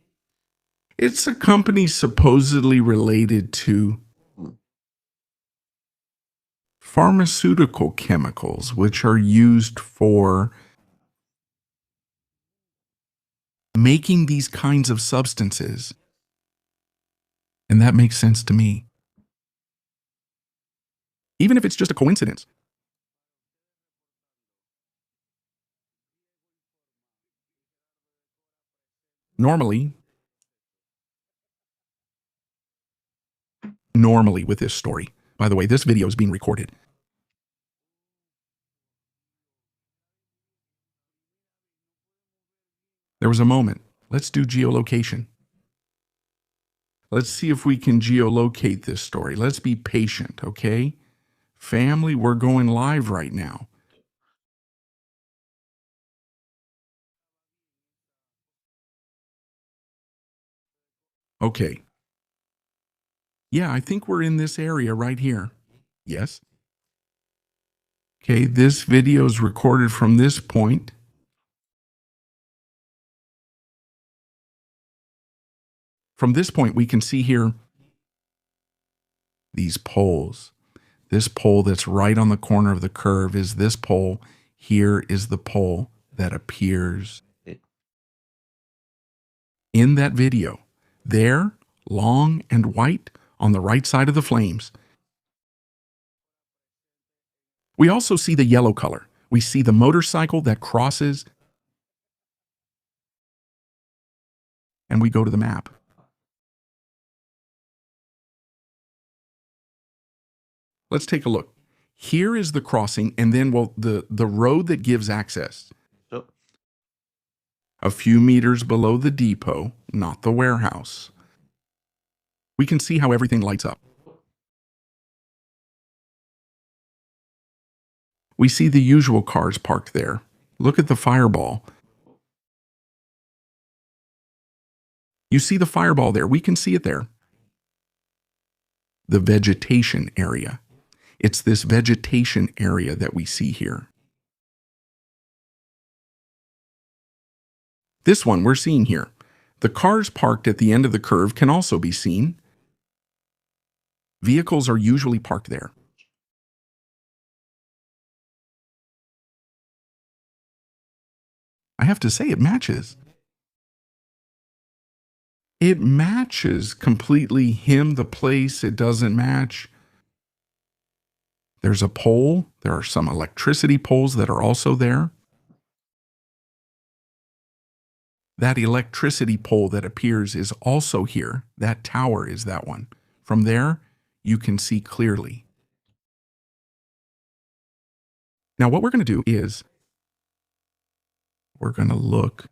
It's a company supposedly related to pharmaceutical chemicals, which are used for making these kinds of substances. And that makes sense to me. Even if it's just a coincidence. Normally with this story, by the way, this video is being recorded. There was a moment. Let's do geolocation. Let's see if we can geolocate this story. Let's be patient, okay? Family, we're going live right now. Okay. Yeah, I think we're in this area right here. Yes. Okay, this video is recorded from this point. From this point, we can see here these poles. This pole that's right on the corner of the curve is this pole. Here is the pole that appears in that video. There, long and white, on the right side of the flames. We also see the yellow color. We see the motorcycle that crosses. And we go to the map. Let's take a look. Here is the crossing, and then, well, the road that gives access. A few meters below the depot, not the warehouse. We can see how everything lights up. We see the usual cars parked there. Look at the fireball. You see the fireball there. We can see it there. The vegetation area. It's this vegetation area that we see here. This one we're seeing here. The cars parked at the end of the curve can also be seen. Vehicles are usually parked there. I have to say, it matches. It matches completely him, the place. It doesn't match. There's a pole. There are some electricity poles that are also there. That electricity pole that appears is also here. That tower is that one. From there, you can see clearly. Now, what we're going to do is we're going to look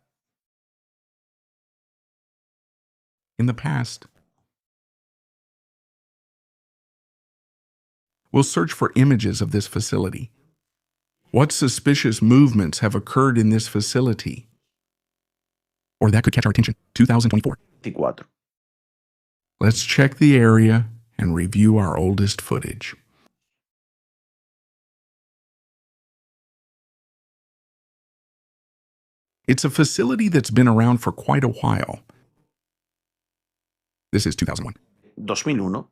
in the past. We'll search for images of this facility. What suspicious movements have occurred in this facility? Or that could catch our attention. 2024.
24.
Let's check the area and review our oldest footage. It's a facility that's been around for quite a while. This is 2001.
2001.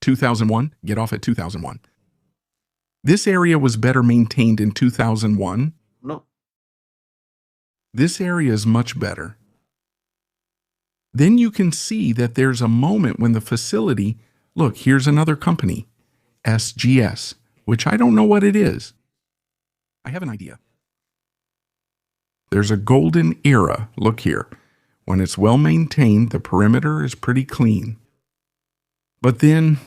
2001, get off at 2001. This area was better maintained in 2001.
No.
This area is much better. Then you can see that there's a moment when the facility, look, here's another company, SGS, which I don't know what it is. I have an idea. There's a golden era, look here. When it's well maintained, the perimeter is pretty clean. But then,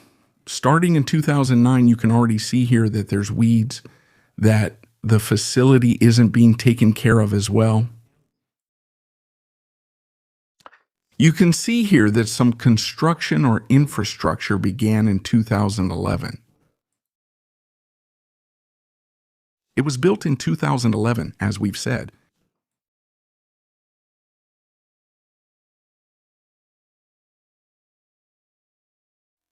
starting in 2009, you can already see here that there's weeds, that the facility isn't being taken care of as well. You can see here that some construction or infrastructure began in 2011. It was built in 2011, as we've said.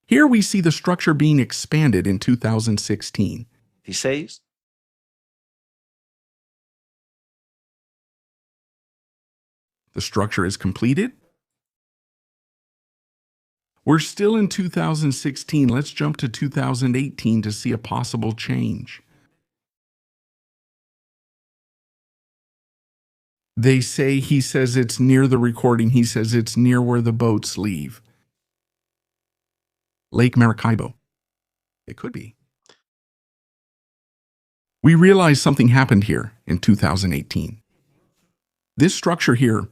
Here we see the structure being expanded in 2016.
16.
The structure is completed. We're still in 2016. Let's jump to 2018 to see a possible change. He says it's near the recording. He says it's near where the boats leave. Lake Maracaibo. It could be. We realize something happened here in 2018. This structure here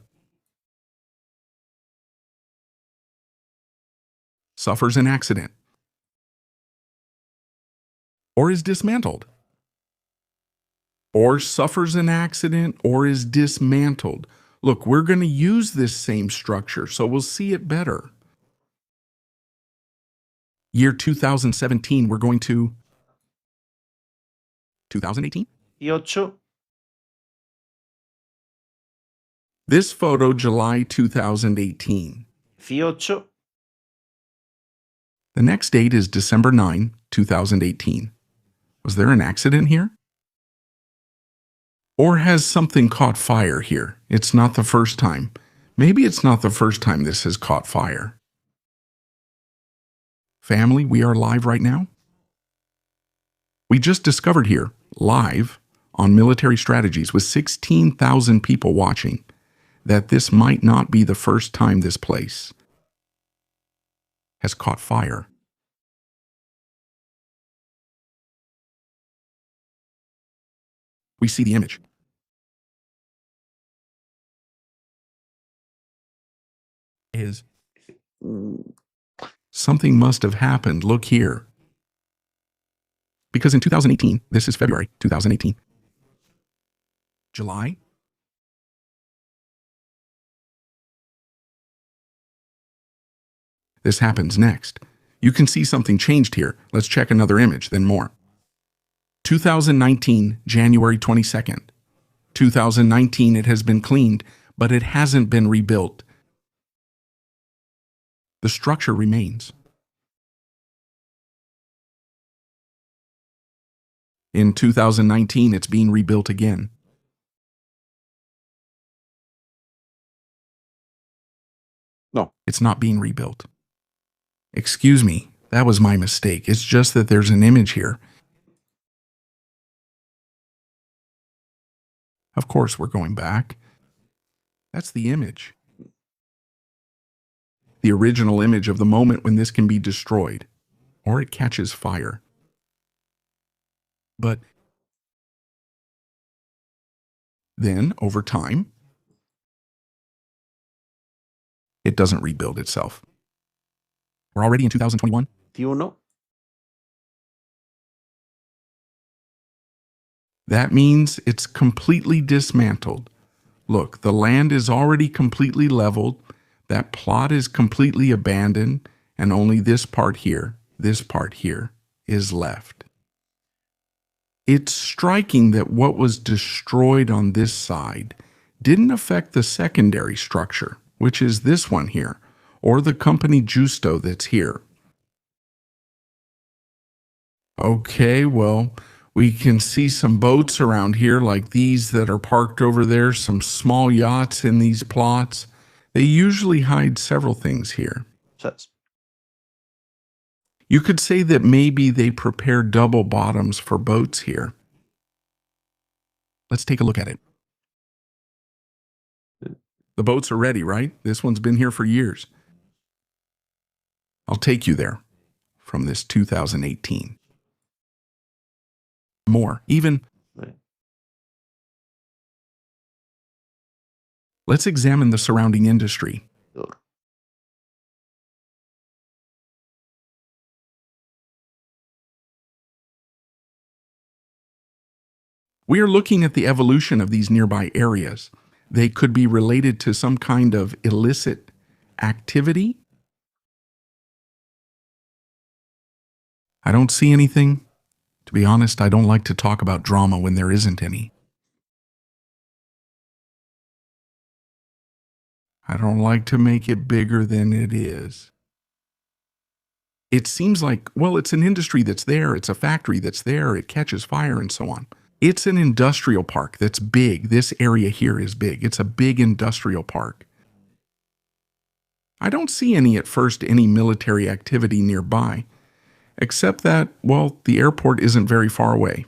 suffers an accident or is dismantled, or suffers an accident or is dismantled. Look, we're going to use this same structure, so we'll see it better. Year 2017, we're going to 2018.
18.
This photo, July 2018.
18.
The next date is December 9, 2018. Was there an accident here? Or has something caught fire here? It's not the first time. Maybe it's not the first time this has caught fire. Family, we are live right now. We just discovered here, live, on Military Strategies with 16,000 people watching, that this might not be the first time this place has caught fire. We see the image. Something must have happened. Look here. Because in 2018, this is February 2018. July. This happens next. You can see something changed here. Let's check another image, then more. 2019, January 22nd. 2019, it has been cleaned, but it hasn't been rebuilt. The structure remains. In 2019, it's being rebuilt again.
No.
It's not being rebuilt. Excuse me, that was my mistake. It's just that there's an image here. Of course, we're going back. That's the image. The original image of the moment when this can be destroyed, or it catches fire. But then, over time, it doesn't rebuild itself. We're already in 2021. That means it's completely dismantled. Look, the land is already completely leveled, that plot is completely abandoned, and only this part here is left. It's striking that what was destroyed on this side didn't affect the secondary structure, which is this one here, or the company Justo that's here. Okay, well, we can see some boats around here like these that are parked over there, some small yachts in these plots. They usually hide several things here. You could say that maybe they prepare double bottoms for boats here. Let's take a look at it. The boats are ready, right? This one's been here for years. I'll take you there from this 2018. More, even. Let's examine the surrounding industry. We are looking at the evolution of these nearby areas. They could be related to some kind of illicit activity. I don't see anything. To be honest, I don't like to talk about drama when there isn't any. I don't like to make it bigger than it is. It seems like, well, it's an industry that's there, it's a factory that's there, it catches fire and so on. It's an industrial park that's big. This area here is big. It's a big industrial park. I don't see at first any military activity nearby, except that, well, the airport isn't very far away.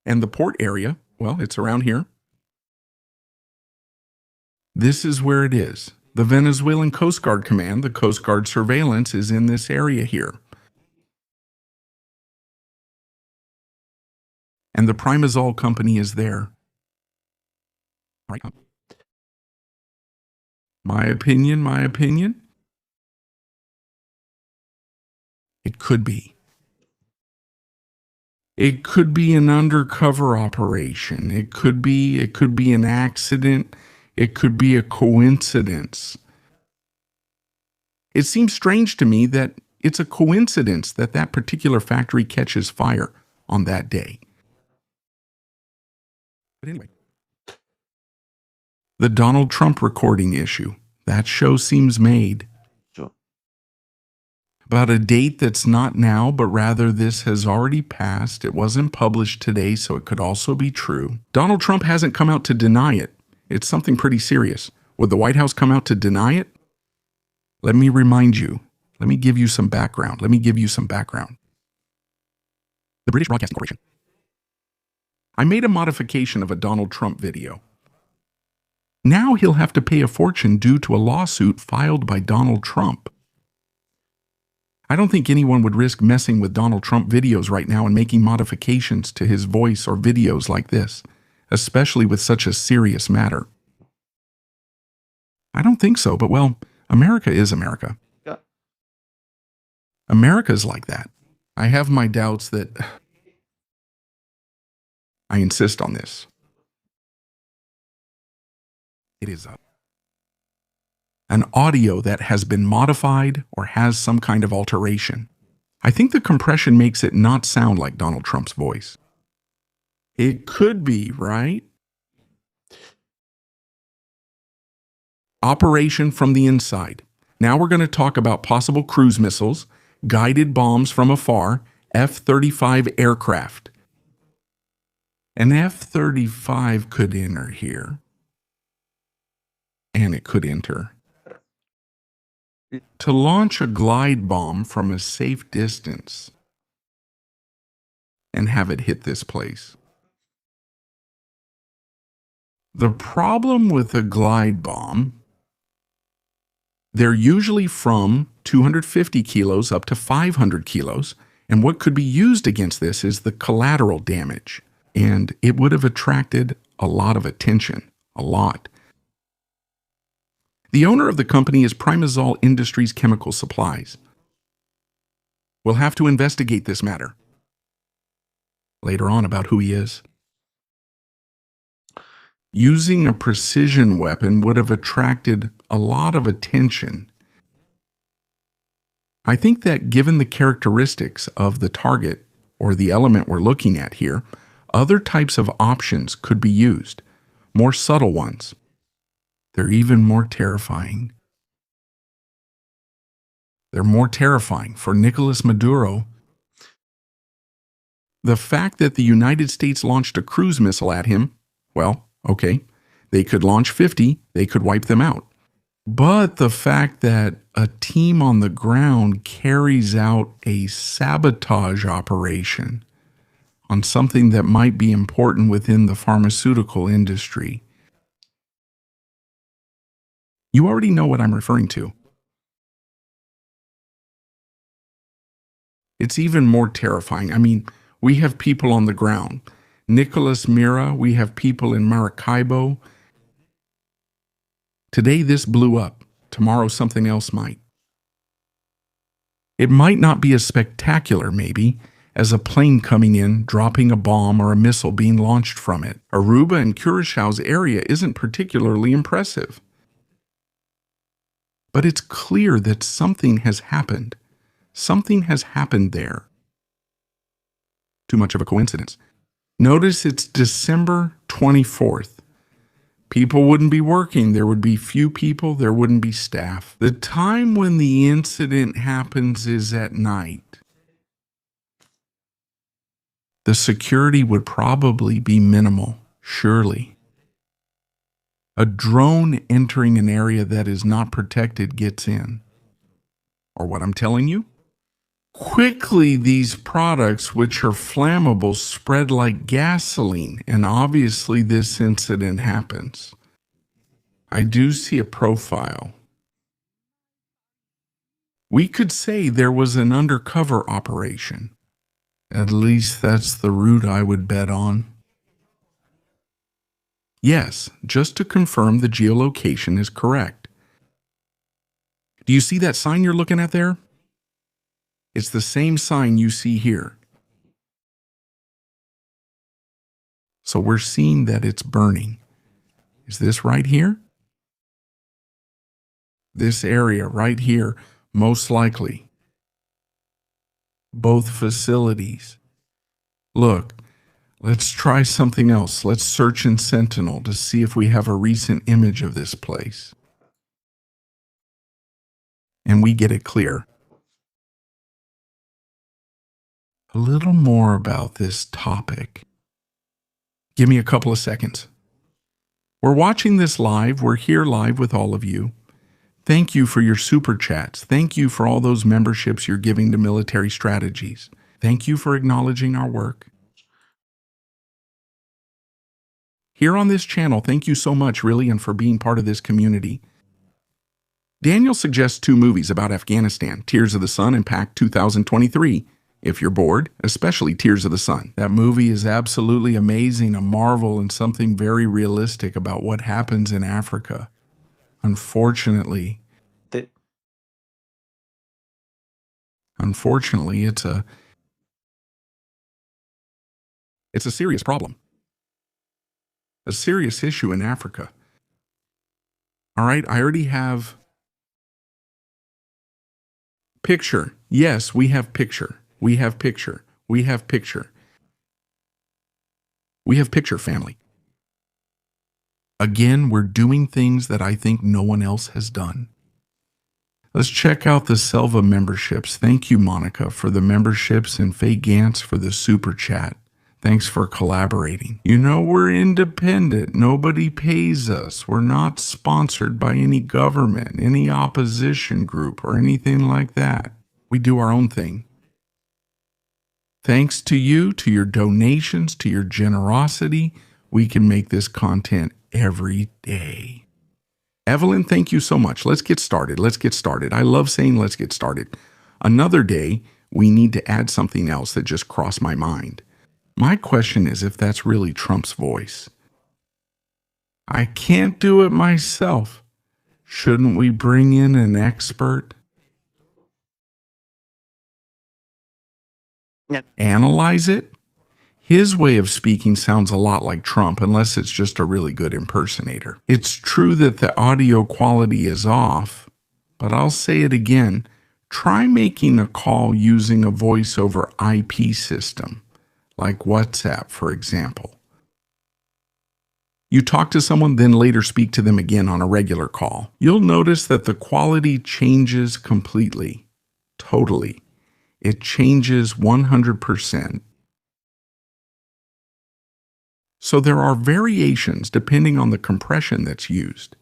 And the port area, well, it's around here. This is where it is. The Venezuelan Coast Guard Command, the Coast Guard surveillance is in this area here. And the Primazol company is there. Right. My opinion? It could be. It could be an undercover operation. It could be an accident. It could be a coincidence. It seems strange to me that it's a coincidence that that particular factory catches fire on that day. But anyway, the Donald Trump recording issue. That show seems made.
Sure.
About a date that's not now, but rather this has already passed. It wasn't published today, so it could also be true. Donald Trump hasn't come out to deny it. It's something pretty serious. Would the White House come out to deny it? Let me remind you. Let me give you some background. The British Broadcasting Corporation. I made a modification of a Donald Trump video. Now he'll have to pay a fortune due to a lawsuit filed by Donald Trump. I don't think anyone would risk messing with Donald Trump videos right now and making modifications to his voice or videos like this, especially with such a serious matter. I don't think so, but well, America is America.
Yeah.
America's like that. I have my doubts that... I insist on this. It is an audio that has been modified or has some kind of alteration. I think the compression makes it not sound like Donald Trump's voice. It could be, right? Operation from the inside. Now we're going to talk about possible cruise missiles, guided bombs from afar, F-35 aircraft. An F-35 could enter here. And it could enter. To launch a glide bomb from a safe distance and have it hit this place. The problem with a glide bomb, they're usually from 250 kilos up to 500 kilos, and what could be used against this is the collateral damage, and it would have attracted a lot of attention, a lot. The owner of the company is Primazol Industries Chemical Supplies. We'll have to investigate this matter later on about who he is. Using a precision weapon would have attracted a lot of attention. I think that given the characteristics of the target or the element we're looking at here, other types of options could be used, more subtle ones. They're even more terrifying. They're more terrifying for Nicolas Maduro. The fact that the United States launched a cruise missile at him, well, okay, they could launch 50, they could wipe them out. But the fact that a team on the ground carries out a sabotage operation on something that might be important within the pharmaceutical industry, you already know what I'm referring to. It's even more terrifying. I mean, we have people on the ground. Nicolas Mira, we have people in Maracaibo. Today this blew up. Tomorrow something else might. It might not be as spectacular, maybe, as a plane coming in, dropping a bomb or a missile being launched from it. Aruba and Curaçao's area isn't particularly impressive. But it's clear that something has happened. Something has happened there. Too much of a coincidence. Notice it's December 24th. People wouldn't be working. There would be few people. There wouldn't be staff. The time when the incident happens is at night. The security would probably be minimal, surely. A drone entering an area that is not protected gets in. Or what I'm telling you? Quickly, these products, which are flammable, spread like gasoline, and obviously this incident happens. I do see a profile. We could say there was an undercover operation. At least that's the route I would bet on. Yes, just to confirm the geolocation is correct. Do you see that sign you're looking at there? It's the same sign you see here. So we're seeing that it's burning. Is this right here? This area right here, most likely. Both facilities. Look, let's try something else. Let's search in Sentinel to see if we have a recent image of this place. And we get it clear. A little more about this topic. Give me a couple of seconds. We're watching this live. We're here live with all of you. Thank you for your super chats. Thank you for all those memberships you're giving to Military Strategies. Thank you for acknowledging our work. Here on this channel, thank you so much, really, and for being part of this community. Daniel suggests 2 movies about Afghanistan, Tears of the Sun and Pact 2023. If you're bored, especially Tears of the Sun. That movie is absolutely amazing, a marvel, and something very realistic about what happens in Africa. Unfortunately, it's a serious problem. A serious issue in Africa. All right, I already have picture. Yes, we have picture. We have picture. We have picture. We have picture, family. Again, we're doing things that I think no one else has done. Let's check out the Selva memberships. Thank you, Monica, for the memberships, and Faye Gantz for the super chat. Thanks for collaborating. You know, we're independent. Nobody pays us. We're not sponsored by any government, any opposition group, or anything like that. We do our own thing. Thanks to you, to your donations, to your generosity, we can make this content every day. Evelyn, thank you so much. Let's get started. Let's get started. I love saying let's get started. Another day, we need to add something else that just crossed my mind. My question is if that's really Trump's voice. I can't do it myself. Shouldn't we bring in an expert? Analyze it? His way of speaking sounds a lot like Trump, unless it's just a really good impersonator. It's true that the audio quality is off, but I'll say it again. Try making a call using a voice over IP system, like WhatsApp, for example. You talk to someone, then later speak to them again on a regular call. You'll notice that the quality changes completely, totally. It changes 100%. So there are variations depending on the compression that's used.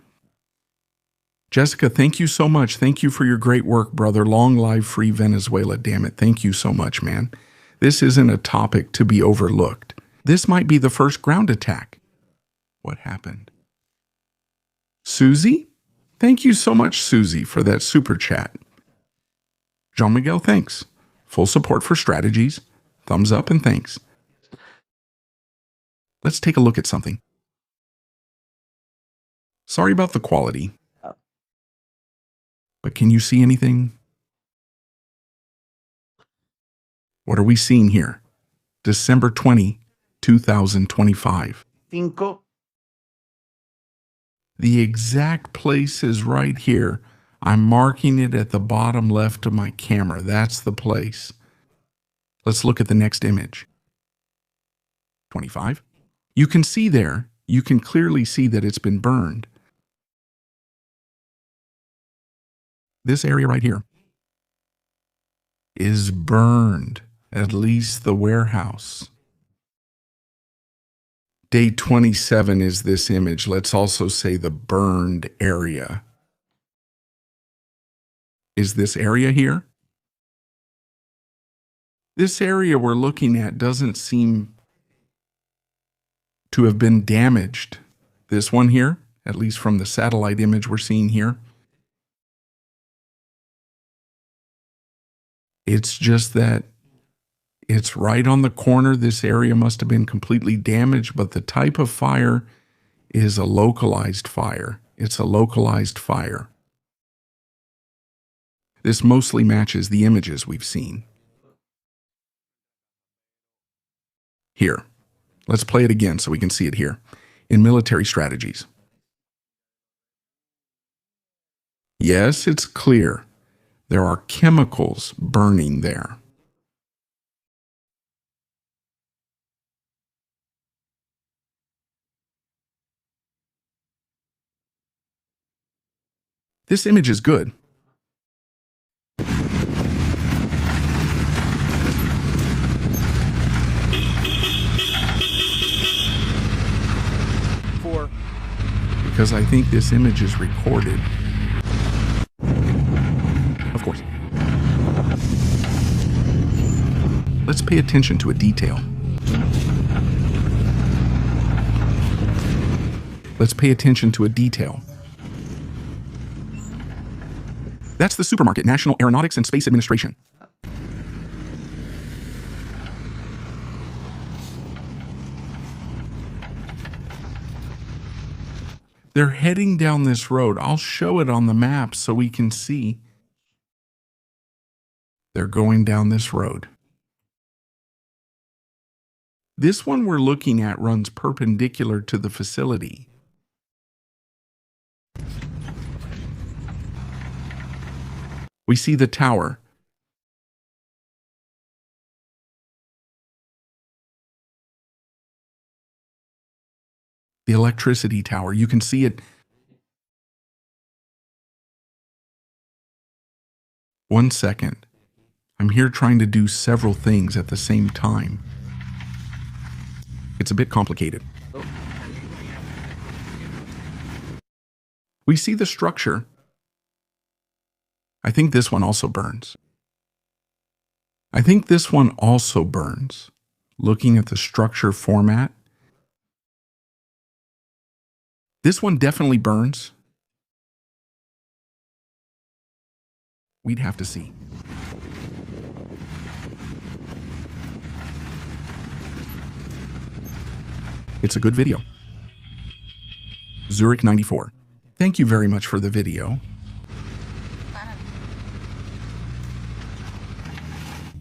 Jessica, thank you so much. Thank you for your great work, brother. Long live free Venezuela, damn it. Thank you so much, man. This isn't a topic to be overlooked. This might be the first ground attack. What happened? Susie? Thank you so much, Susie, for that super chat. Jean Miguel, thanks. Full support for strategies. Thumbs up and thanks. Let's take a look at something. Sorry about the quality. But can you see anything? What are we seeing here? December 20, 2025. The exact place is right here. I'm marking it at the bottom left of my camera. That's the place. Let's look at the next image. 25. You can see there, you can clearly see that it's been burned. This area right here is burned, at least the warehouse. Day 27 is this image. Let's also say the burned area. Is this area here? This area we're looking at doesn't seem to have been damaged. This one here, at least from the satellite image we're seeing here. It's just that it's right on the corner. This area must have been completely damaged, but the type of fire is a localized fire. It's a localized fire. This mostly matches the images we've seen. Here. Let's play it again so we can see it here. In military strategies. Yes, it's clear. There are chemicals burning there. This image is good. Because I think this image is recorded. Of course. Let's pay attention to a detail. Let's pay attention to a detail. That's the supermarket, National Aeronautics and Space Administration. They're heading down this road. I'll show it on the map so we can see. They're going down this road. This one we're looking at runs perpendicular to the facility. We see the tower. The electricity tower. You can see it. 1 second. I'm here trying to do several things at the same time. It's a bit complicated. We see the structure. I think this one also burns. I think this one also burns. Looking at the structure format. This one definitely burns. We'd have to see. It's a good video. Zurich 94. Thank you very much for the video.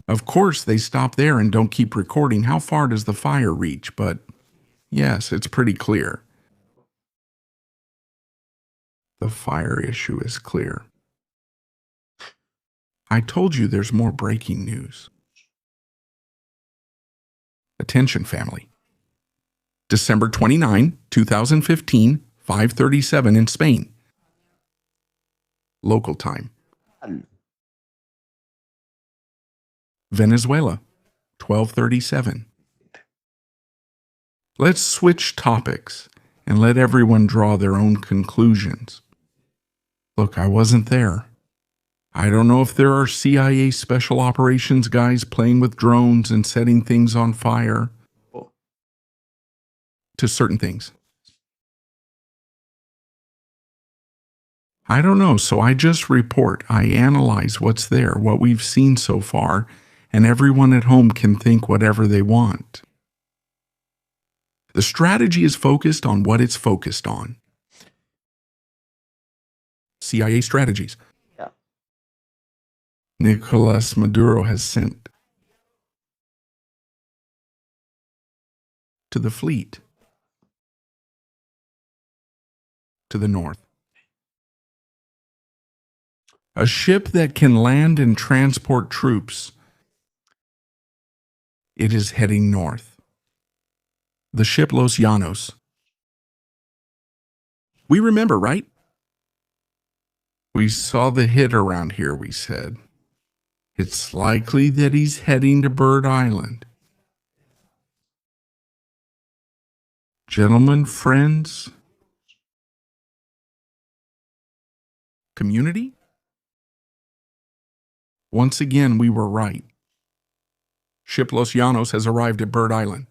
Of course, they stop there and don't keep recording. How far does the fire reach? But yes, it's pretty clear. The fire issue is clear. I told you there's more breaking news. Attention, family. December 29, 2015, 5:37 in Spain. Local time. Venezuela, 12:37. Let's switch topics and let everyone draw their own conclusions. Look, I wasn't there. I don't know if there are CIA special operations guys playing with drones and setting things on fire. To certain things. I don't know, so I just report. I analyze what's there, what we've seen so far, and everyone at home can think whatever they want. The strategy is focused on what it's focused on. CIA strategies.
Yeah.
Nicolas Maduro has sent to the fleet to the north. A ship that can land and transport troops. It is heading north. The ship Los Llanos. We remember, right? We saw the hit around here, we said. It's likely that he's heading to Bird Island. Gentlemen, friends, community? Once again, we were right. Ship Los Llanos has arrived at Bird Island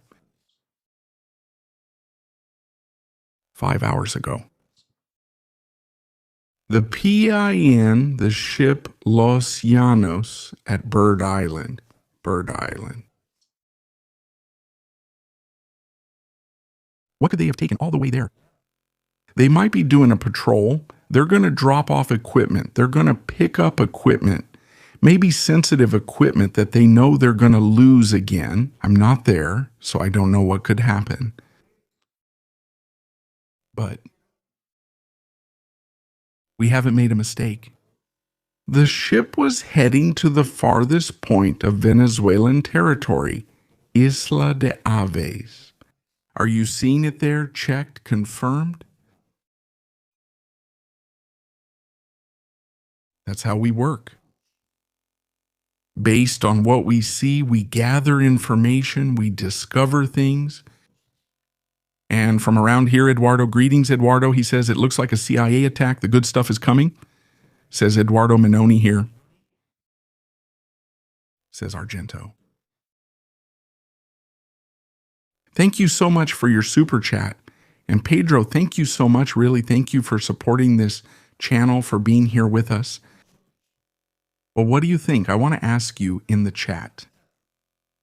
5 hours ago. The PIN, the ship Los Llanos at Bird Island. Bird Island. What could they have taken all the way there? They might be doing a patrol. They're going to drop off equipment. They're going to pick up equipment. Maybe sensitive equipment that they know they're going to lose again. I'm not there, so I don't know what could happen. But we haven't made a mistake. The ship was heading to the farthest point of Venezuelan territory, Isla de Aves. Are you seeing it there? Checked, confirmed? That's how we work. Based on what we see, we gather information, we discover things. And from around here, Eduardo, greetings, Eduardo. He says, it looks like a CIA attack. The good stuff is coming. Says Eduardo Minoni here. Says Argento. Thank you so much for your super chat. And Pedro, thank you so much. Really, thank you for supporting this channel, for being here with us. Well, what do you think? I want to ask you in the chat.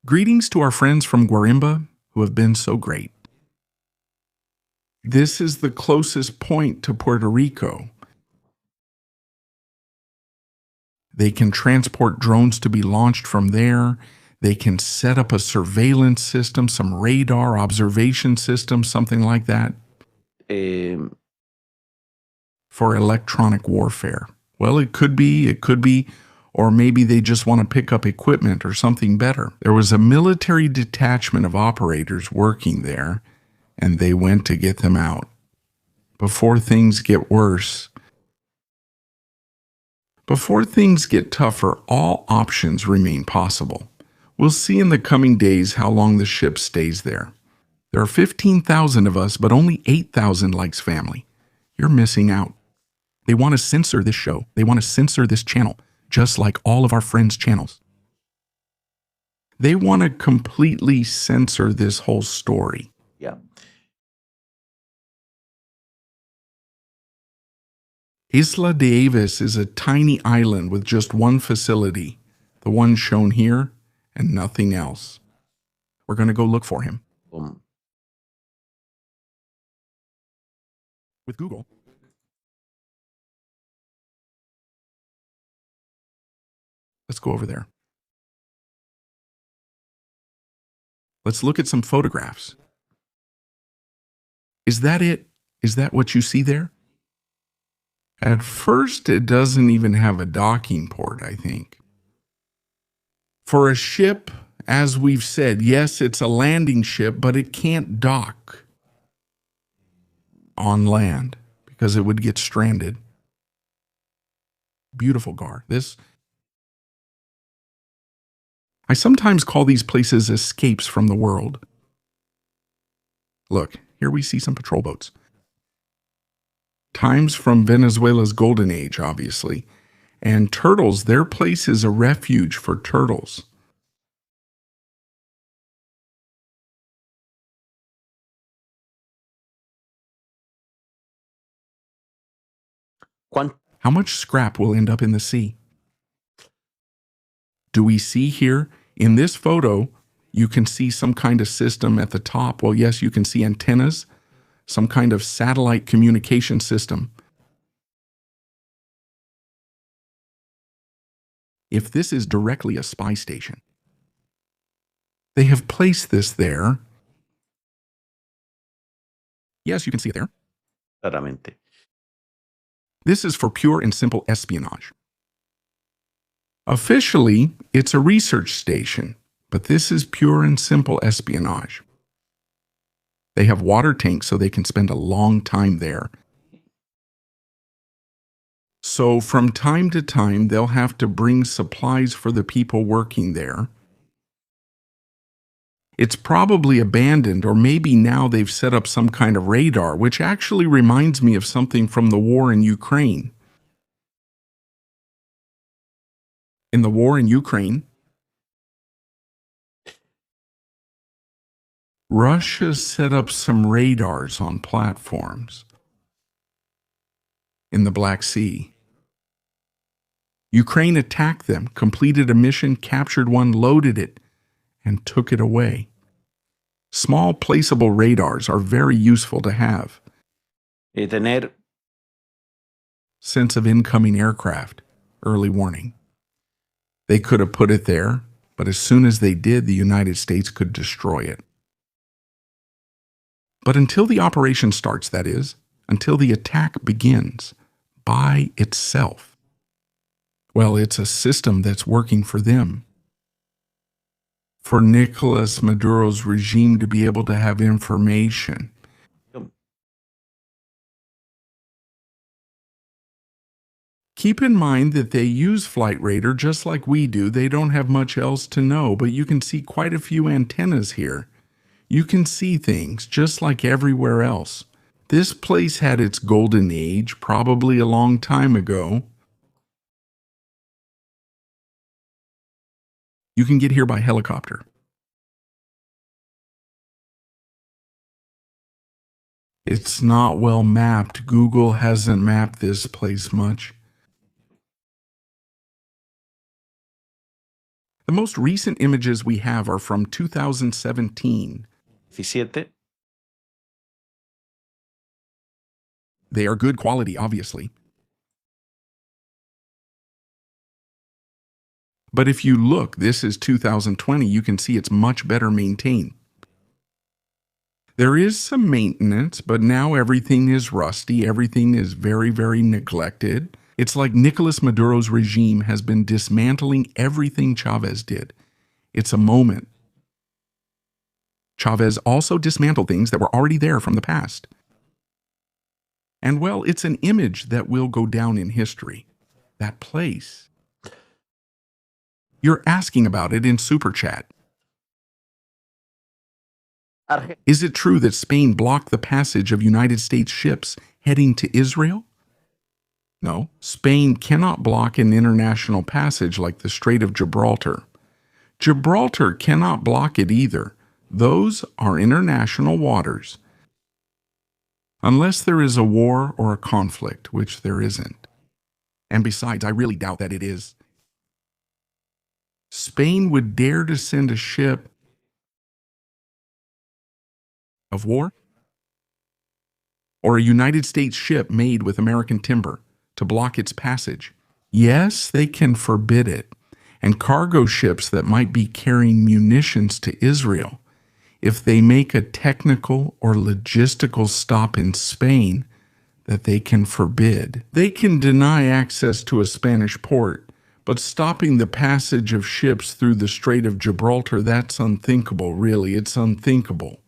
Greetings to our friends from Guarimba who have been so great. This is the closest point to Puerto Rico. They can transport drones to be launched from there. They can set up a surveillance system, some radar observation system, something like that. For electronic warfare. Well, it could be, or maybe they just want to pick up equipment or something better. There was a military detachment of operators working there, and they went to get them out. Before things get worse, before things get tougher, all options remain possible. We'll see in the coming days how long the ship stays there. There are 15,000 of us, but only 8,000 likes family. You're missing out. They want to censor this show. They want to censor this channel, just like all of our friends' channels. They want to completely censor this whole story.
Yeah.
Isla de Avis is a tiny island with just one facility, the one shown here, and nothing else. We're going to go look for him. With Google. Let's go over there. Let's look at some photographs. Is that it? Is that what you see there? At first, it doesn't even have a docking port, I think. For a ship, as we've said, yes, it's a landing ship, but it can't dock on land because it would get stranded. Beautiful, Gar. I sometimes call these places escapes from the world. Look, here we see some patrol boats. Times from Venezuela's golden age, obviously. And turtles, their place is a refuge for turtles. How much scrap will end up in the sea? Do we see here, in this photo, you can see some kind of system at the top. Well, yes, you can see antennas, some kind of satellite communication system. If this is directly a spy station, they have placed this there. Yes, you can see it there.
Claramente.
This is for pure and simple espionage. Officially, it's a research station, but this is pure and simple espionage. They have water tanks so they can spend a long time there. So from time to time, they'll have to bring supplies for the people working there. It's probably abandoned, or maybe now they've set up some kind of radar, which actually reminds me of something from the war in Ukraine. In the war in Ukraine, Russia set up some radars on platforms in the Black Sea. Ukraine attacked them, completed a mission, captured one, loaded it, and took it away. Small placeable radars are very useful to have.
Y tener
sense of incoming aircraft, early warning. They could have put it there, but as soon as they did, the United States could destroy it. But until the operation starts, that is, until the attack begins by itself, well, it's a system that's working for them. For Nicolas Maduro's regime to be able to have information. Keep in mind that they use Flight Radar just like we do. They don't have much else to know, but you can see quite a few antennas here. You can see things just like everywhere else. This place had its golden age probably a long time ago. You can get here by helicopter. It's not well mapped. Google hasn't mapped this place much. The most recent images we have are from 2017.
17.
They are good quality, obviously. But if you look, this is 2020, you can see it's much better maintained. There is some maintenance, but now everything is rusty. Everything is very, very neglected. It's like Nicolas Maduro's regime has been dismantling everything Chavez did. It's a moment. Chavez also dismantled things that were already there from the past. And well, it's an image that will go down in history. That place. You're asking about it in Super Chat. Is it true that Spain blocked the passage of United States ships heading to Israel? No, Spain cannot block an international passage like the Strait of Gibraltar. Gibraltar cannot block it either. Those are international waters. Unless there is a war or a conflict, which there isn't. And besides, I really doubt that it is. Spain would dare to send a ship of war? Or a United States ship made with American timber to block its passage? Yes, they can forbid it. And cargo ships that might be carrying munitions to Israel, if they make a technical or logistical stop in Spain, that they can forbid. They can deny access to a Spanish port, but stopping the passage of ships through the Strait of Gibraltar, that's unthinkable, really. It's unthinkable.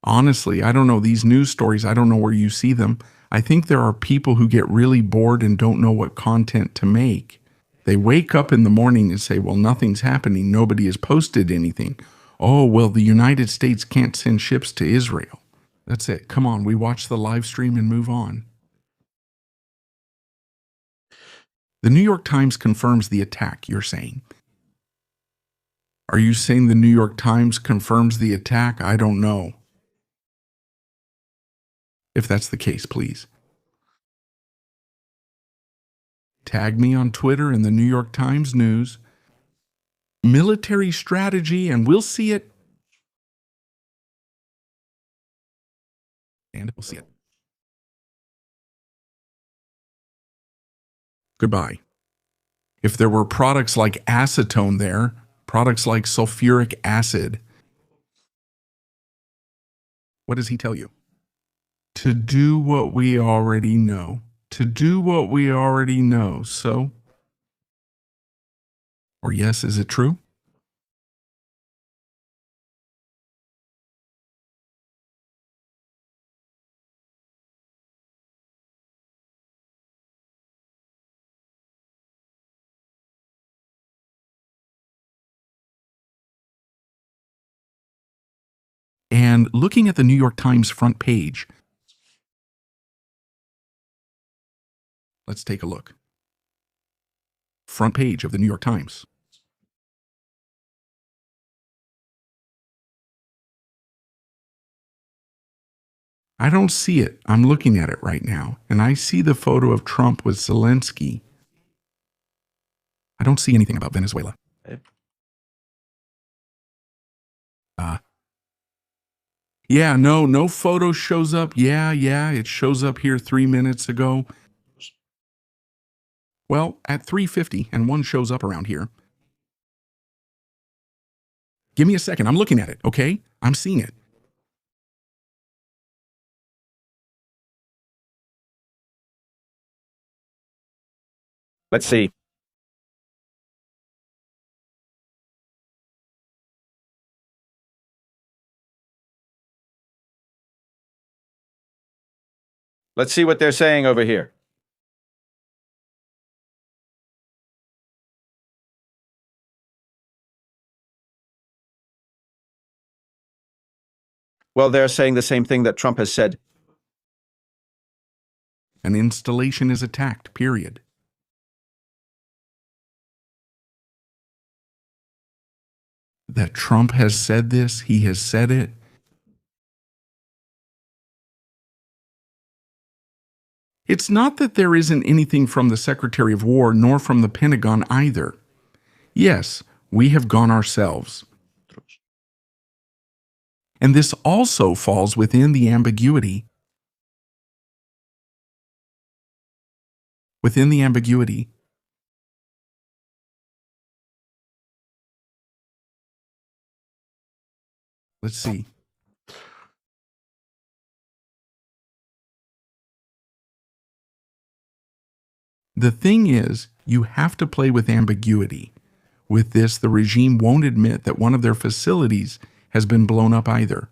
Honestly, I don't know these news stories. I don't know where you see them. I think there are people who get really bored and don't know what content to make. They wake up in the morning and say, well, nothing's happening. Nobody has posted anything. Oh, well, the United States can't send ships to Israel. That's it. Come on, we watch the live stream and move on. The New York Times confirms the attack, you're saying. Are you saying the New York Times confirms the attack? I don't know. If that's the case, please. Tag me on Twitter in the New York Times news. Military strategy, and we'll see it. And we'll see it. Goodbye. If there were products like acetone there, products like sulfuric acid, what does he tell you? To do what we already know. To do what we already know. So, or yes, is it true? And looking at the New York Times front page, let's take a look. Front page of the New York Times. I don't see it. I'm looking at it right now, and I see the photo of Trump with Zelensky. I don't see anything about Venezuela. Yeah, no photo shows up. Yeah, it shows up here 3 minutes ago. Well, at 3:50, and one shows up around here. Give me a second. I'm looking at it, okay? I'm seeing it.
Let's see. Let's see what they're saying over here. Well, they're saying the same thing that Trump has said.
An installation is attacked, period. That Trump has said this, he has said it. It's not that there isn't anything from the Secretary of War nor from the Pentagon either. Yes, we have gone ourselves. And this also falls within the ambiguity. Within the ambiguity. Let's see. The thing is, you have to play with ambiguity. With this, the regime won't admit that one of their facilities has been blown up either.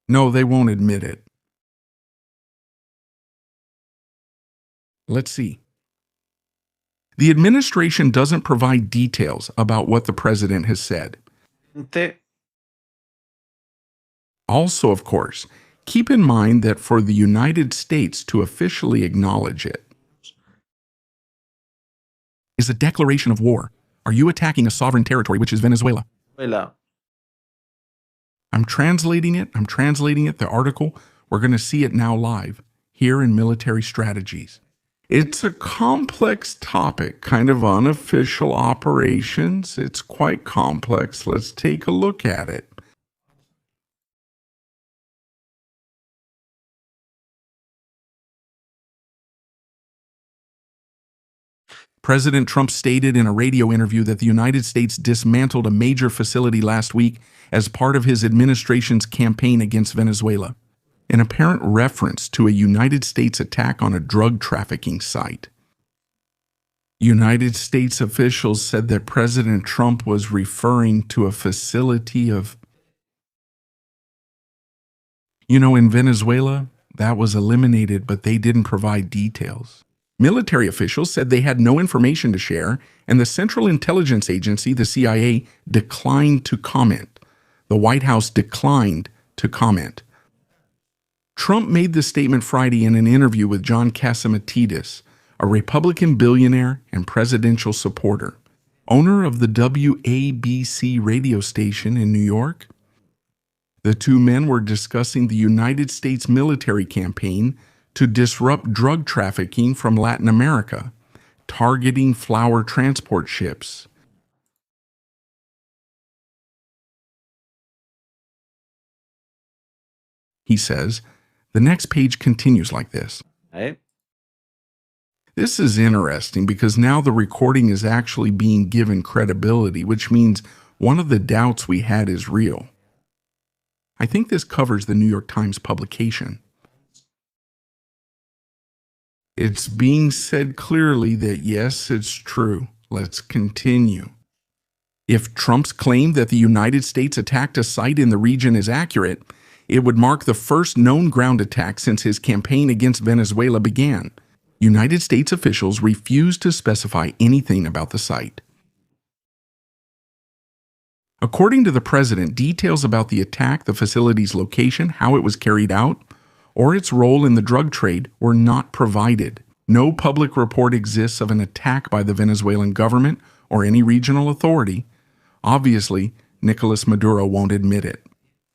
No, they won't admit it. Let's see. The administration doesn't provide details about what the president has said. Also, of course, keep in mind that for the United States to officially acknowledge it is a declaration of war. Are you attacking a sovereign territory, which is Venezuela? I'm translating it, the article. We're going to see it now live here in Military Strategies. It's a complex topic, kind of unofficial operations. It's quite complex. Let's take a look at it. President Trump stated in a radio interview that the United States dismantled a major facility last week as part of his administration's campaign against Venezuela, an apparent reference to a United States attack on a drug trafficking site. United States officials said that President Trump was referring to a facility of... in Venezuela, that was eliminated, but they didn't provide details. Military officials said they had no information to share, and the Central Intelligence Agency, the CIA, declined to comment. The White House declined to comment. Trump made the statement Friday in an interview with John Catsimatidis, a Republican billionaire and presidential supporter, owner of the WABC radio station in New York. The two men were discussing the United States military campaign to disrupt drug trafficking from Latin America, targeting flower transport ships. He says, the next page continues like this.
Hey.
This is interesting because now the recording is actually being given credibility, which means one of the doubts we had is real. I think this covers the New York Times publication. It's being said clearly that yes, it's true. Let's continue. If Trump's claim that the United States attacked a site in the region is accurate, it would mark the first known ground attack since his campaign against Venezuela began. United States officials refused to specify anything about the site. According to the president, details about the attack, the facility's location, how it was carried out, or its role in the drug trade were not provided. No public report exists of an attack by the Venezuelan government or any regional authority. Obviously, Nicolas Maduro won't admit it.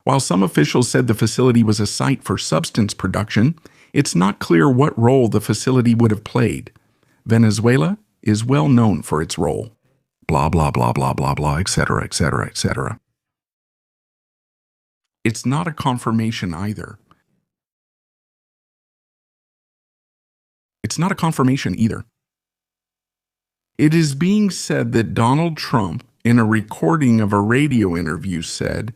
While some officials said the facility was a site for substance production, it's not clear what role the facility would have played. Venezuela is well known for its role. Blah, blah, blah, blah, blah, blah, etc., etc., etc. It's not a confirmation either. It's not a confirmation either. It is being said that Donald Trump, in a recording of a radio interview, said,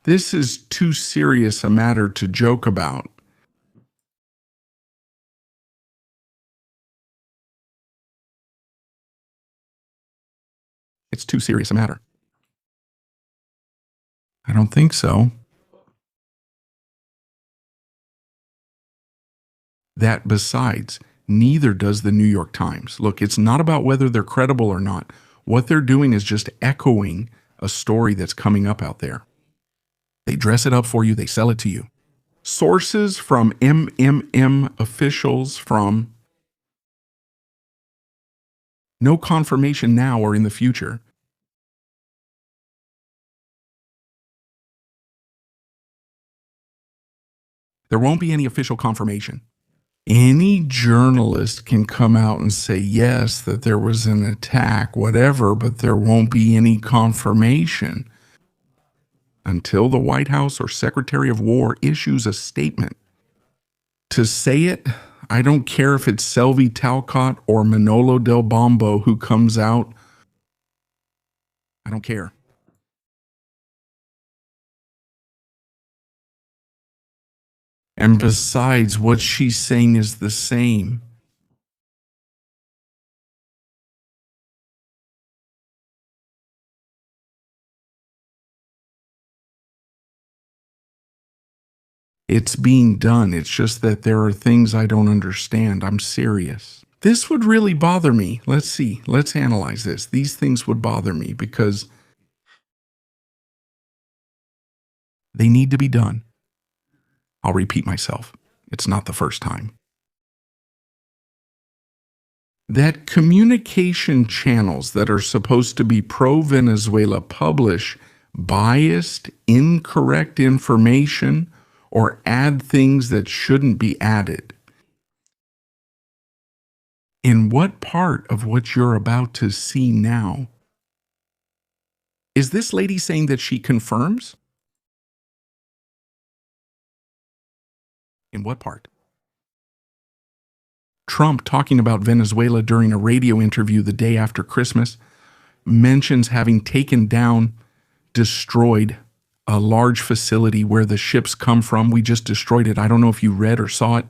"This is too serious a matter to joke about." It's too serious a matter. I don't think so. That besides, neither does the New York Times. Look, it's not about whether they're credible or not. What they're doing is just echoing a story that's coming up out there. They dress it up for you, they sell it to you. Sources from MMM officials from no confirmation now or in the future. There won't be any official confirmation. Any journalist can come out and say, yes, that there was an attack, whatever, but there won't be any confirmation until the White House or Secretary of War issues a statement. To say it, I don't care if it's Selvi Talcott or Manolo Del Bombo who comes out. I don't care. And besides, what she's saying is the same. It's being done. It's just that there are things I don't understand. I'm serious. This would really bother me. Let's see. Let's analyze this. These things would bother me because they need to be done. I'll repeat myself. It's not the first time. That communication channels that are supposed to be pro-Venezuela publish biased, incorrect information or add things that shouldn't be added. In what part of what you're about to see now? Is this lady saying that she confirms? In what part? Trump, talking about Venezuela during a radio interview the day after Christmas, mentions having taken down, destroyed a large facility where the ships come from. We just destroyed it. I don't know if you read or saw it.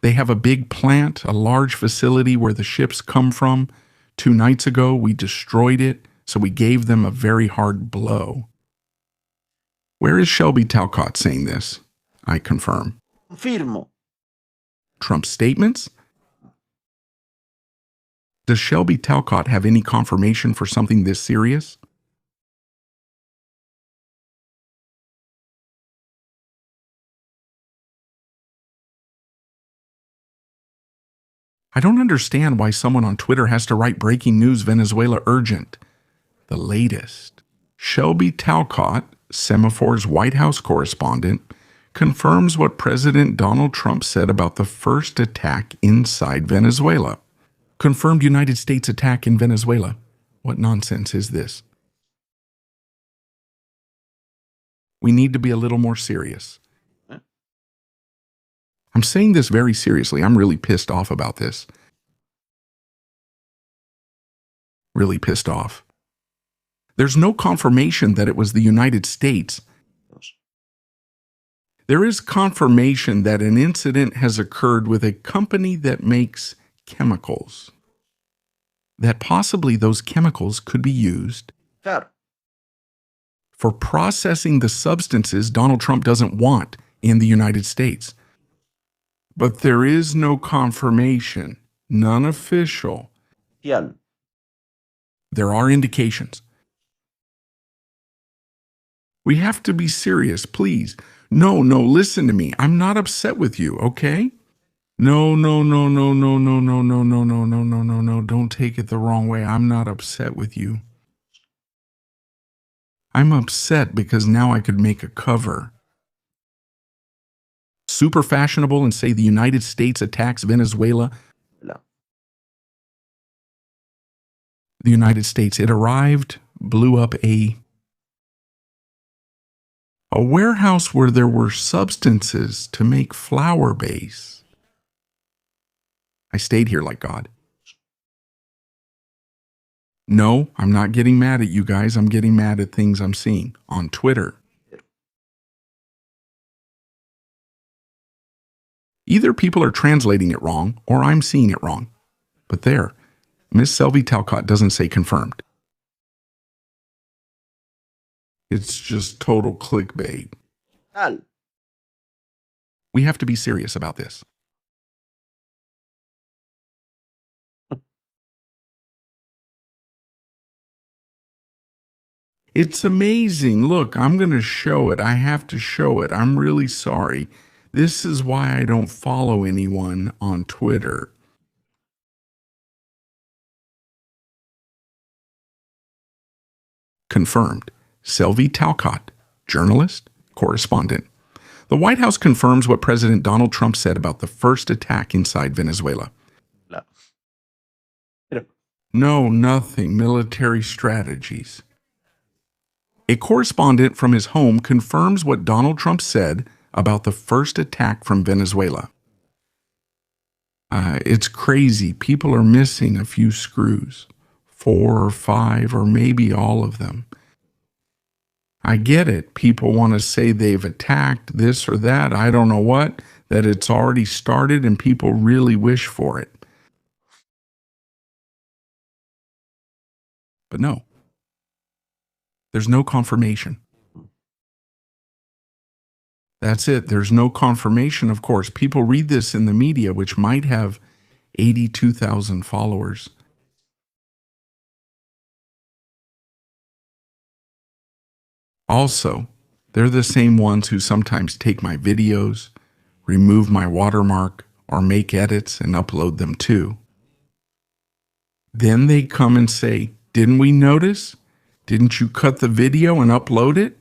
They have a big plant, a large facility where the ships come from. 2 nights ago, we destroyed it, so we gave them a very hard blow. Where is Shelby Talcott saying this? I confirm.
Confirmo.
Trump's statements? Does Shelby Talcott have any confirmation for something this serious? I don't understand why someone on Twitter has to write breaking news Venezuela urgent. The latest. Shelby Talcott, Semaphore's White House correspondent, confirms what President Donald Trump said about the first attack inside Venezuela. Confirmed United States attack in Venezuela. What nonsense is this? We need to be a little more serious. I'm saying this very seriously. I'm really pissed off about this. Really pissed off. There's no confirmation that it was the United States. There is confirmation that an incident has occurred with a company that makes chemicals. That possibly those chemicals could be used for processing the substances Donald Trump doesn't want in the United States. But there is no confirmation, none official.
There
are indications. We have to be serious, please. No, listen to me. I'm not upset with you, okay? No. Don't take it the wrong way. I'm not upset with you. I'm upset because now I could make a cover. Super fashionable and say the United States attacks Venezuela.
No.
The United States, it arrived, blew up a warehouse where there were substances to make flour base. I stayed here like God. No, I'm not getting mad at you guys. I'm getting mad at things I'm seeing on Twitter. Either people are translating it wrong or I'm seeing it wrong. But there, Miss Shelby Talcott doesn't say confirmed. It's just total clickbait. We have to be serious about this. It's amazing. Look, I'm going to show it. I have to show it. I'm really sorry. This is why I don't follow anyone on Twitter. Confirmed. Shelby Talcott, journalist, correspondent. The White House confirms what President Donald Trump said about the first attack inside Venezuela. No, nothing. Military strategies. A correspondent from his home confirms what Donald Trump said about the first attack from Venezuela. It's crazy. People are missing a few screws. 4 or 5 or maybe all of them. I get it. People want to say they've attacked this or that. I don't know what. that it's already started and people really wish for it. But no, there's no confirmation. That's it. There's no confirmation, of course. People read this in the media, which might have 82,000 followers. Also, they're the same ones who sometimes take my videos, remove my watermark, or make edits and upload them too. Then they come and say, "Didn't we notice? Didn't you cut the video and upload it?"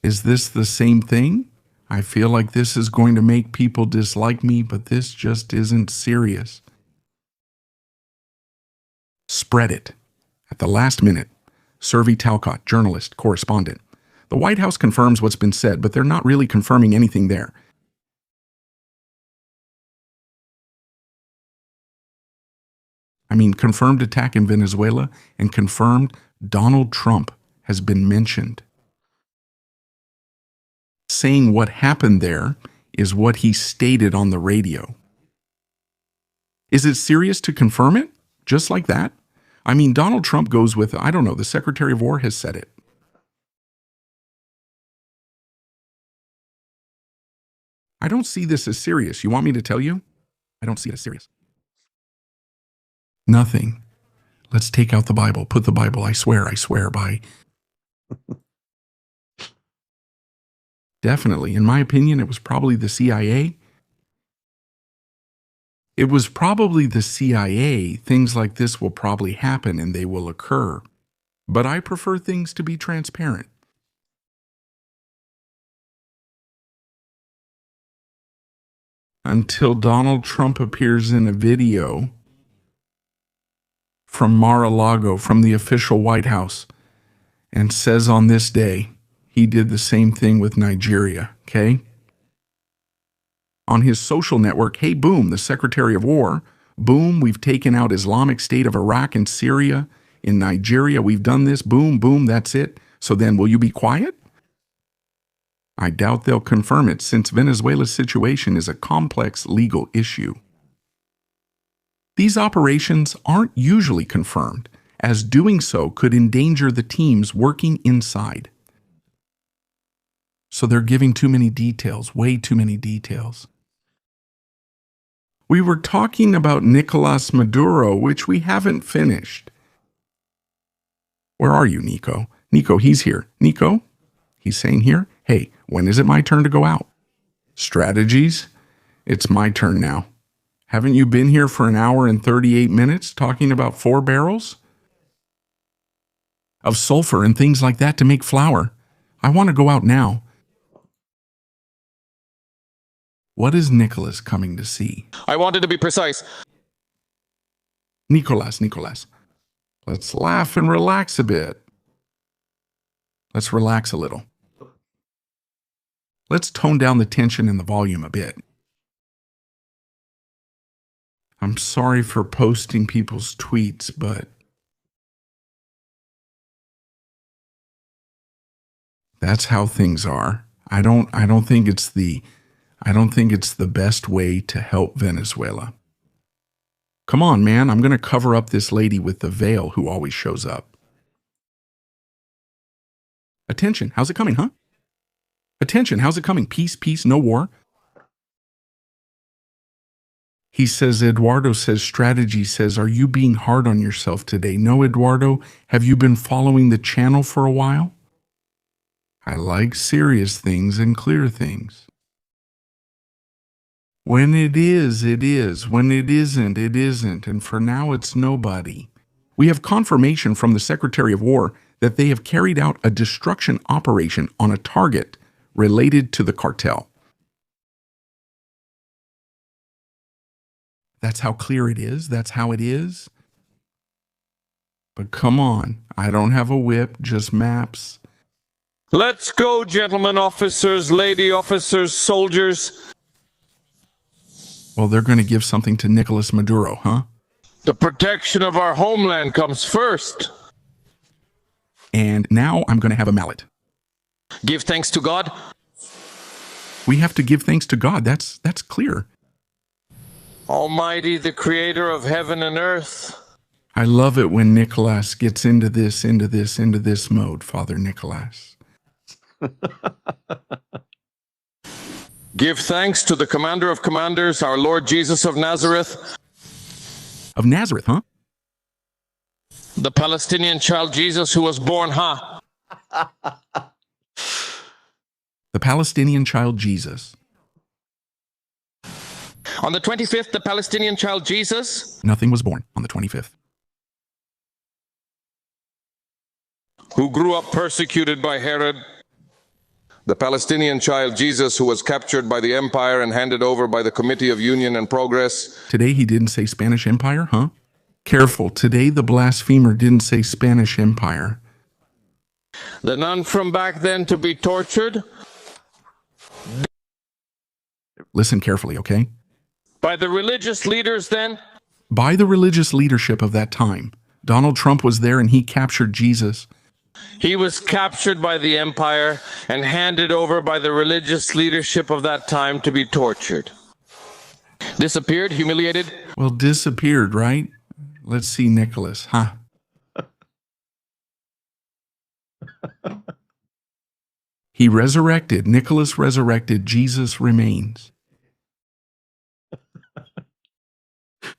Is this the same thing? I feel like this is going to make people dislike me, but this just isn't serious. Spread it. At the last minute, Survey Talcott, journalist, correspondent. The White House confirms what's been said, but they're not really confirming anything there. I mean, confirmed attack in Venezuela and confirmed Donald Trump has been mentioned. Saying what happened there is what he stated on the radio. Is it serious to confirm it? Just like that? I mean, Donald Trump goes with, I don't know, the Secretary of War has said it. I don't see this as serious. You want me to tell you? I don't see it as serious. Nothing. Let's take out the Bible. Put the Bible, I swear by. Definitely. In my opinion, it was probably the CIA. It was probably the CIA. Things like this will probably happen and they will occur. But I prefer things to be transparent. Until Donald Trump appears in a video from Mar-a-Lago, from the official White House, and says on this day, he did the same thing with Nigeria, okay? On his social network, hey, boom, the Secretary of War, boom, we've taken out Islamic State of Iraq and Syria. In Nigeria, we've done this, boom, boom, that's it. So then will you be quiet? I doubt they'll confirm it, since Venezuela's situation is a complex legal issue. These operations aren't usually confirmed, as doing so could endanger the teams working inside. So they're giving too many details, way too many details. We were talking about Nicolas Maduro, which we haven't finished. Where are you, Nico? Nico, he's here. Nico? He's saying here, hey, when is it my turn to go out? Strategies? It's my turn now. Haven't you been here for an hour and 38 minutes talking about 4 barrels of sulfur and things like that to make flour? I want to go out now. What is Nicholas coming to see?
I wanted to be precise.
Nicolas. Let's laugh and relax a bit. Let's relax a little. Let's tone down the tension and the volume a bit. I'm sorry for posting people's tweets, but that's how things are. I don't think it's the best way to help Venezuela. Come on, man, I'm going to cover up this lady with the veil who always shows up. Attention, how's it coming, huh? Attention, how's it coming? Peace, peace, no war. He says, Eduardo says, strategy says, are you being hard on yourself today? No, Eduardo, have you been following the channel for a while? I like serious things and clear things. When it is, it is. When it isn't, it isn't. And for now, it's nobody. We have confirmation from the Secretary of War that they have carried out a destruction operation on a target related to the cartel. That's how clear it is. That's how it is. But come on, I don't have a whip, just maps.
Let's go, gentlemen officers, lady officers, soldiers.
Well, they're going to give something to Nicolas Maduro, huh?
The protection of our homeland comes first.
And now I'm going to have a mallet.
Give thanks to God.
We have to give thanks to God. That's clear.
Almighty, the creator of heaven and earth.
I love it when Nicholas gets into this mode, Father Nicholas.
Give thanks to the commander of commanders, our Lord Jesus of Nazareth.
Of Nazareth, huh?
The Palestinian child Jesus who was born, huh?
The Palestinian child Jesus.
On the 25th, the Palestinian child Jesus.
Nothing was born on the 25th.
Who grew up persecuted by Herod. The Palestinian child Jesus who was captured by the empire and handed over by the Committee of Union and Progress.
Today he didn't say Spanish Empire, huh? Careful, today the blasphemer didn't say Spanish Empire.
The nun from back then to be tortured.
Listen carefully, okay?
By the religious leaders then.
By the religious leadership of that time. Donald Trump was there and he captured Jesus.
He was captured by the empire and handed over by the religious leadership of that time to be tortured. Disappeared, humiliated.
Well, disappeared, right? Let's see Nicholas, huh? He resurrected. Nicholas resurrected. Jesus remains.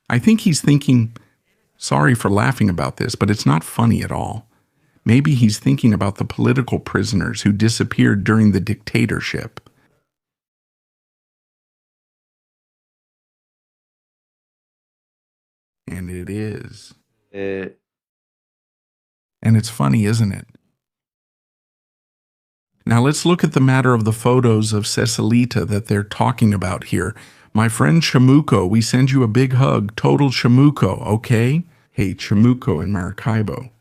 I think he's thinking, sorry for laughing about this, but it's not funny at all. Maybe he's thinking about the political prisoners who disappeared during the dictatorship. And it is. And it's funny, isn't it? Now let's look at the matter of the photos of Cecilita that they're talking about here. My friend Chamuco, we send you a big hug. Total Chamuco, okay? Hey, Chamuco in Maracaibo.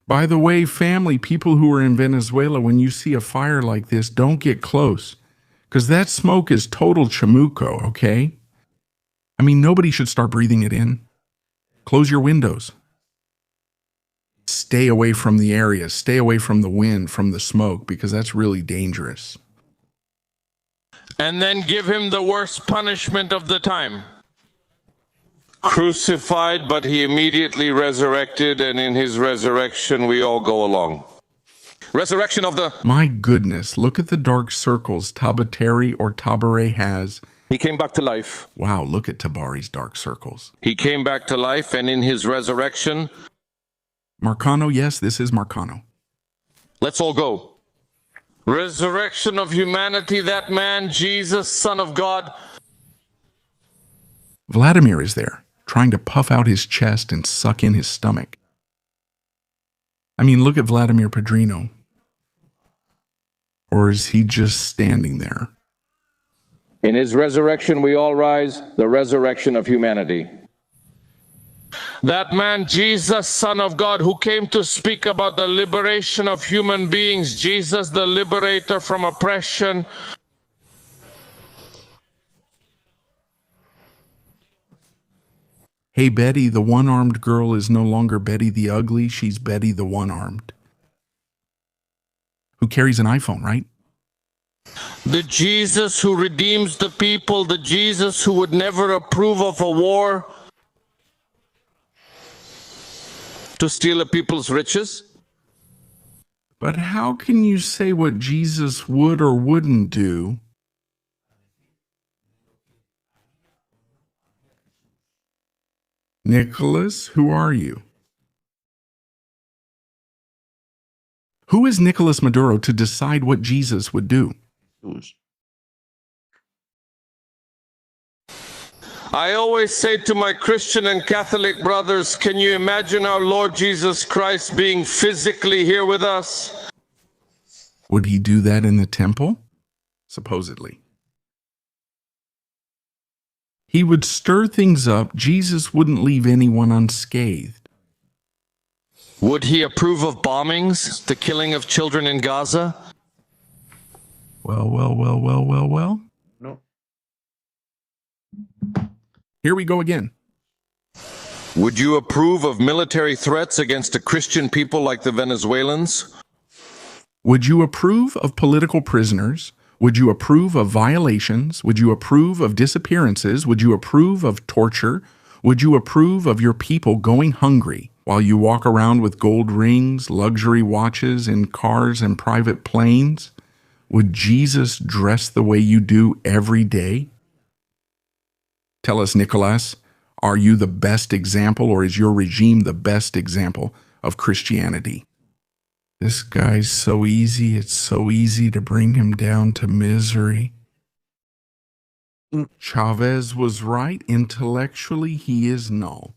By the way, family, people who are in Venezuela, when you see a fire like this, don't get close. Because that smoke is total Chamuco, okay? I mean, nobody should start breathing it in. Close your windows. Stay away from the area. Stay away from the wind, from the smoke, because that's really dangerous.
And then give him the worst punishment of the time. Crucified, but he immediately resurrected, and in his resurrection we all go along. Resurrection of the...
My goodness, look at the dark circles Tabateri or Tabare has.
He came back to life.
Wow, look at Tabari's dark circles.
He came back to life, and in his resurrection...
Marcano, yes, this is Marcano.
Let's all go. Resurrection of humanity, that man, Jesus, Son of God.
Vladimir is there, trying to puff out his chest and suck in his stomach. I mean, look at Vladimir Padrino. Or is he just standing there?
In his resurrection we all rise, the resurrection of humanity. That man, Jesus, Son of God, who came to speak about the liberation of human beings, Jesus, the liberator from oppression.
Hey, Betty, the one-armed girl is no longer Betty the ugly, she's Betty the one-armed. Who carries an iPhone, right?
The Jesus who redeems the people, the Jesus who would never approve of a war to steal a people's riches.
But how can you say what Jesus would or wouldn't do? Nicholas, who are you? Who is Nicolas Maduro to decide what Jesus would do?
I always say to my Christian and Catholic brothers, can you imagine our Lord Jesus Christ being physically here with us?
Would he do that in the temple? Supposedly. He would stir things up. Jesus wouldn't leave anyone unscathed.
Would he approve of bombings, the killing of children in Gaza?
Well.
No.
Here we go again.
Would you approve of military threats against a Christian people like the Venezuelans?
Would you approve of political prisoners? Would you approve of violations? Would you approve of disappearances? Would you approve of torture? Would you approve of your people going hungry while you walk around with gold rings, luxury watches, in cars and private planes? Would Jesus dress the way you do every day? Tell us, Nicholas, are you the best example, or is your regime the best example of Christianity? This guy's so easy, it's so easy to bring him down to misery. Chavez was right. Intellectually, he is null.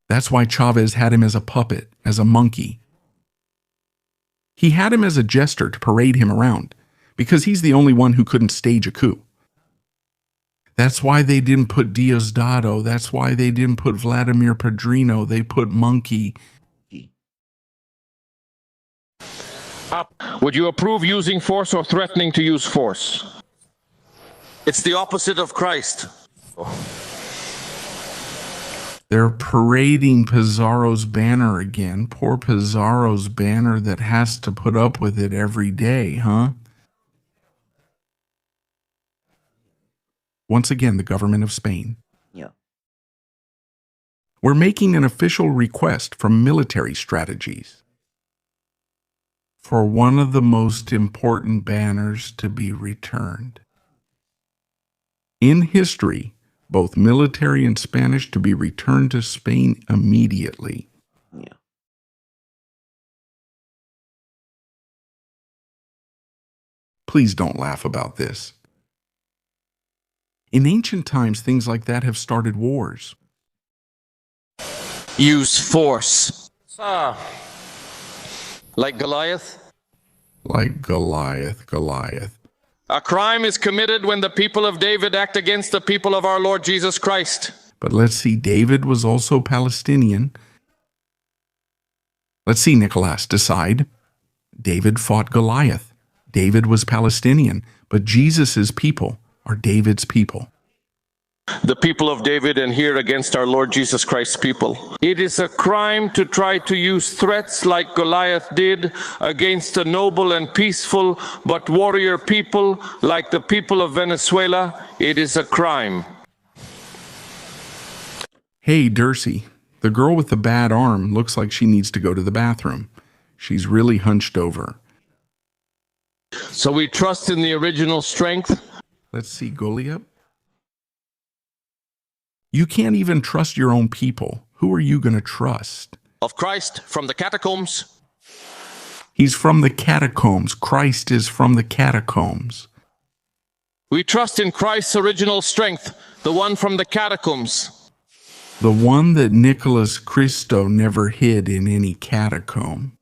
That's why Chavez had him as a puppet, as a monkey. He had him as a jester to parade him around, because he's the only one who couldn't stage a coup. That's why they didn't put Diosdado. That's why they didn't put Vladimir Padrino. They put Monkey.
Would you approve using force or threatening to use force? It's the opposite of Christ.
They're parading Pizarro's banner again. Poor Pizarro's banner that has to put up with it every day, huh? Once again, the government of Spain.
Yeah.
We're making an official request from military strategies for one of the most important banners to be returned. In history, both military and Spanish to be returned to Spain immediately.
Yeah.
Please don't laugh about this. In ancient times, things like that have started wars.
Use force. Like Goliath?
Like Goliath.
A crime is committed when the people of David act against the people of our Lord Jesus Christ.
But let's see, David was also Palestinian. Let's see, Nicholas, decide. David fought Goliath. David was Palestinian, but Jesus' people are David's people.
The people of David and here against our Lord Jesus Christ's people. It is a crime to try to use threats like Goliath did against a noble and peaceful but warrior people like the people of Venezuela. It is a crime.
Hey, Dursey, the girl with the bad arm looks like she needs to go to the bathroom. She's really hunched over.
So we trust in the original strength.
Let's see, Goliath. You can't even trust your own people. Who are you going to trust?
Of Christ from the catacombs.
He's from the catacombs. Christ is from the catacombs.
We trust in Christ's original strength, the one from the catacombs.
The one that Nicolas Christo never hid in any catacomb.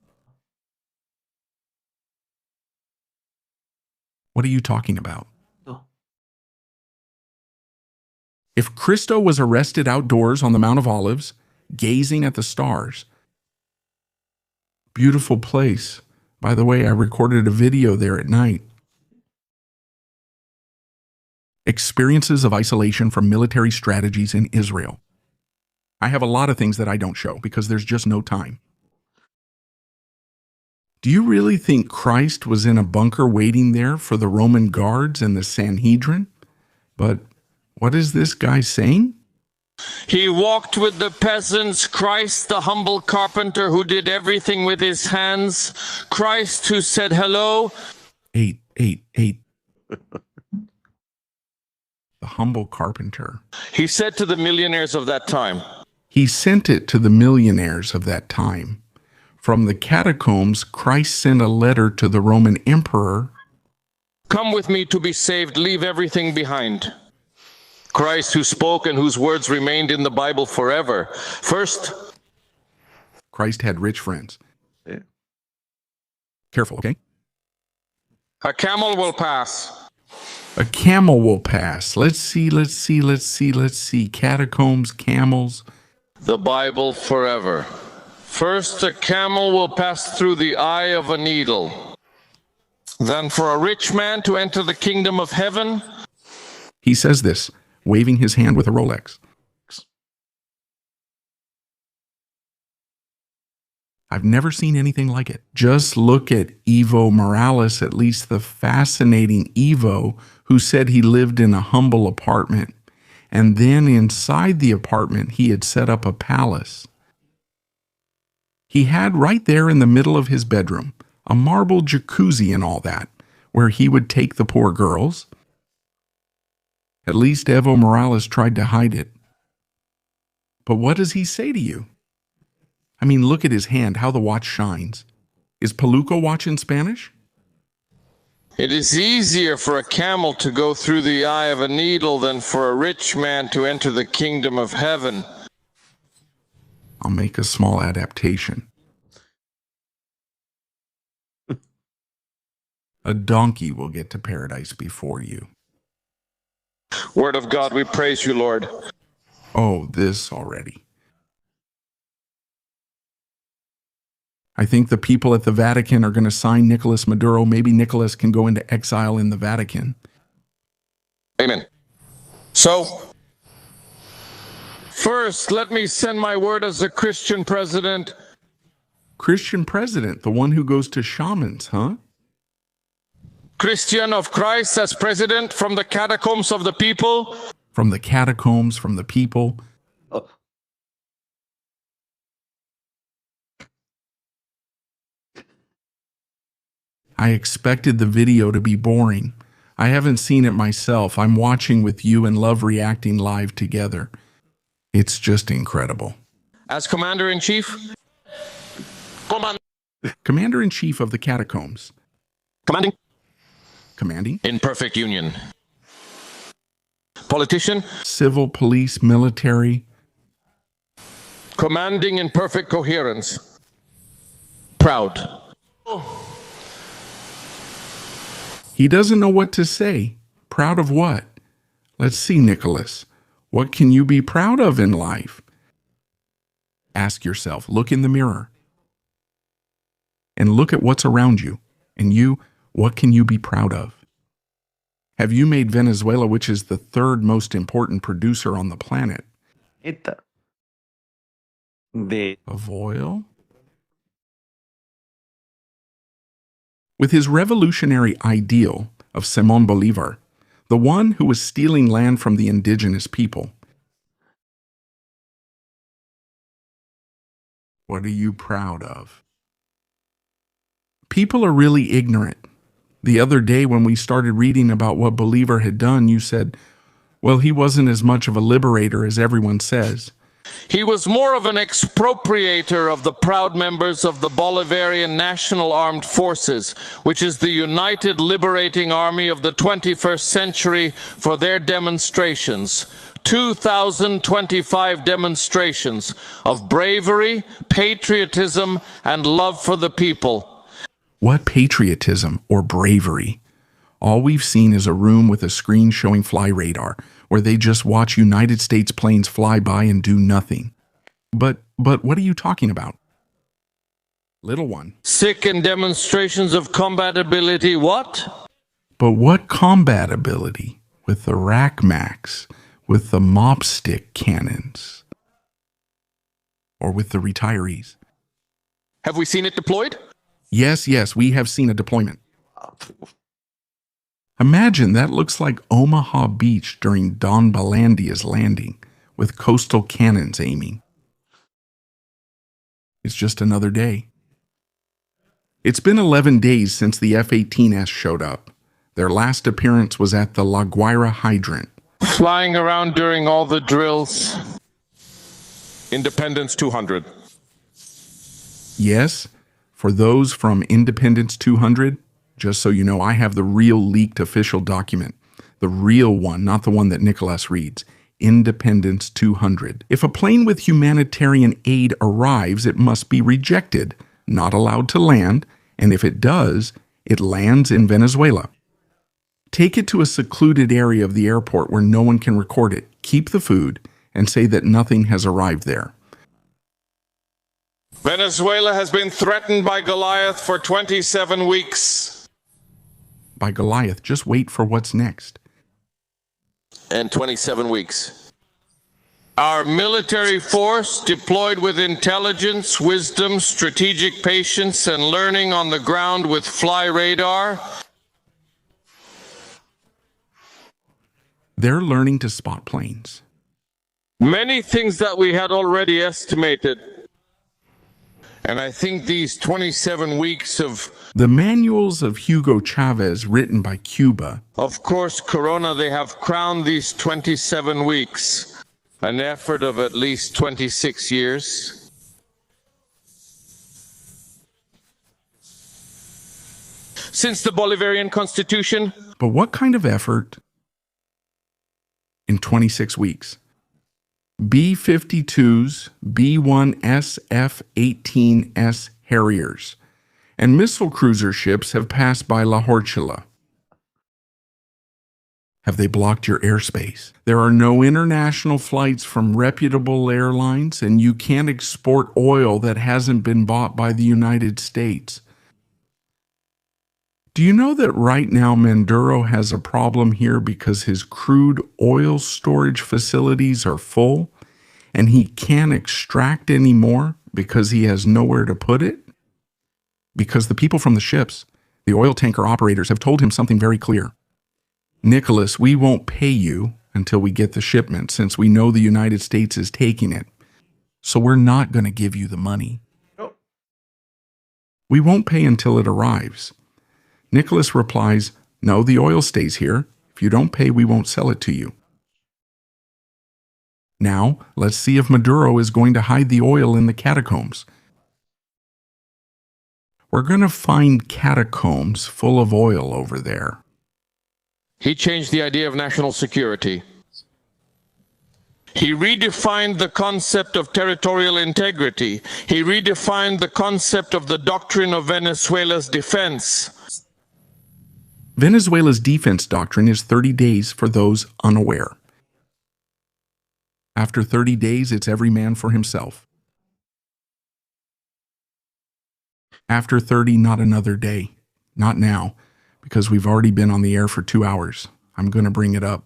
What are you talking about? If Christo was arrested outdoors on the Mount of Olives, gazing at the stars, beautiful place. By the way, I recorded a video there at night. Experiences of isolation from military strategies in Israel. I have a lot of things that I don't show because there's just no time. Do you really think Christ was in a bunker waiting there for the Roman guards and the Sanhedrin? But what is this guy saying?
He walked with the peasants, Christ the humble carpenter who did everything with his hands, Christ who said hello.
8. The humble carpenter.
He said to the millionaires of that time.
He sent it to the millionaires of that time. From the catacombs, Christ sent a letter to the Roman emperor.
Come with me to be saved, leave everything behind. Christ who spoke and whose words remained in the Bible forever. First,
Christ had rich friends.
Yeah.
Careful, okay?
A camel will pass.
A camel will pass. Let's see. Catacombs, camels.
The Bible forever. First, a camel will pass through the eye of a needle. Then for a rich man to enter the kingdom of heaven,
He says this, waving his hand with a Rolex. I've never seen anything like it. Just look at Evo Morales, at least the fascinating Evo, who said he lived in a humble apartment. And then inside the apartment, he had set up a palace. He had right there in the middle of his bedroom a marble jacuzzi and all that, where he would take the poor girls. At least Evo Morales tried to hide it. But what does he say to you? I mean, look at his hand, how the watch shines. Is Peluco watch in Spanish?
It is easier for a camel to go through the eye of a needle than for a rich man to enter the kingdom of heaven.
I'll make a small adaptation. A donkey will get to paradise before you.
Word of God, we praise you, Lord.
Oh, this already. I think the people at the Vatican are going to sign Nicolas Maduro. Maybe Nicolas can go into exile in the Vatican.
Amen. So, first, let me send my word as a Christian president.
Christian president, the one who goes to shamans, huh?
Christian of Christ as president from the catacombs of the people.
From the catacombs, from the people. I expected the video to be boring. I haven't seen it myself. I'm watching with you and love reacting live together. It's just incredible.
As Commander-in-Chief.
Commander-in-Chief of the Catacombs.
Commanding.
Commanding.
In perfect union. Politician.
Civil, police, military.
Commanding in perfect coherence. Proud.
He doesn't know what to say. Proud of what? Let's see, Nicholas. What can you be proud of in life? Ask yourself. Look in the mirror. And look at what's around you. And you, what can you be proud of? Have you made Venezuela, which is the third most important producer on the planet, of oil? With his revolutionary ideal of Simón Bolívar, the one who was stealing land from the indigenous people. What are you proud of? People are really ignorant. The other day when we started reading about what Bolívar had done, you said, well, he wasn't as much of a liberator as everyone says.
He was more of an expropriator of the proud members of the Bolivarian National Armed Forces, which is the united liberating army of the 21st century, for their demonstrations. 2,025 demonstrations of bravery, patriotism, and love for the people.
What patriotism or bravery? All we've seen is a room with a screen showing fly radar, where they just watch United States planes fly by and do nothing. But what are you talking about? Little one.
Sick in demonstrations of combatability, what?
But what combatability? With the rack-macs, with the mop stick cannons, or with the retirees?
Have we seen it deployed?
Yes, we have seen a deployment. Imagine that looks like Omaha Beach during Don Balandia's landing, with coastal cannons aiming. It's just another day. It's been 11 days since the F-18S showed up. Their last appearance was at the La Guaira hydrant.
Flying around during all the drills. Independence 200.
Yes, for those from Independence 200, just so you know, I have the real leaked official document. The real one, not the one that Nicholas reads. Independence 200. If a plane with humanitarian aid arrives, it must be rejected, not allowed to land, and if it does, it lands in Venezuela. Take it to a secluded area of the airport where no one can record it. Keep the food and say that nothing has arrived there.
Venezuela has been threatened by Goliath for 27 weeks.
By Goliath, just wait for what's next.
and 27 weeks. Our military force, deployed with intelligence, wisdom, strategic patience, and learning on the ground with fly radar.
They're learning to spot planes.
Many things that we had already estimated. And I think these 27 weeks of...
The manuals of Hugo Chavez written by Cuba.
Of course, Corona, they have crowned these 27 weeks. An effort of at least 26 years. Since the Bolivarian Constitution.
But what kind of effort in 26 weeks? B-52s, B-1S F-18S Harriers, and missile cruiser ships have passed by La Horchila. Have they blocked your airspace? There are no international flights from reputable airlines, and you can't export oil that hasn't been bought by the United States. Do you know that right now Maduro has a problem here because his crude oil storage facilities are full and he can't extract any more because he has nowhere to put it? Because the people from the ships, the oil tanker operators, have told him something very clear. Nicholas, we won't pay you until we get the shipment since we know the United States is taking it. So we're not going to give you the money.
No.
We won't pay until it arrives. Nicholas replies, no, the oil stays here. If you don't pay, we won't sell it to you. Now, let's see if Maduro is going to hide the oil in the catacombs. We're going to find catacombs full of oil over there.
He changed the idea of national security. He redefined the concept of territorial integrity. He redefined the concept of the doctrine of Venezuela's defense.
Venezuela's defense doctrine is 30 days for those unaware. After 30 days, it's every man for himself. After 30, not another day. Not now, because we've already been on the air for 2 hours. I'm going to bring it up.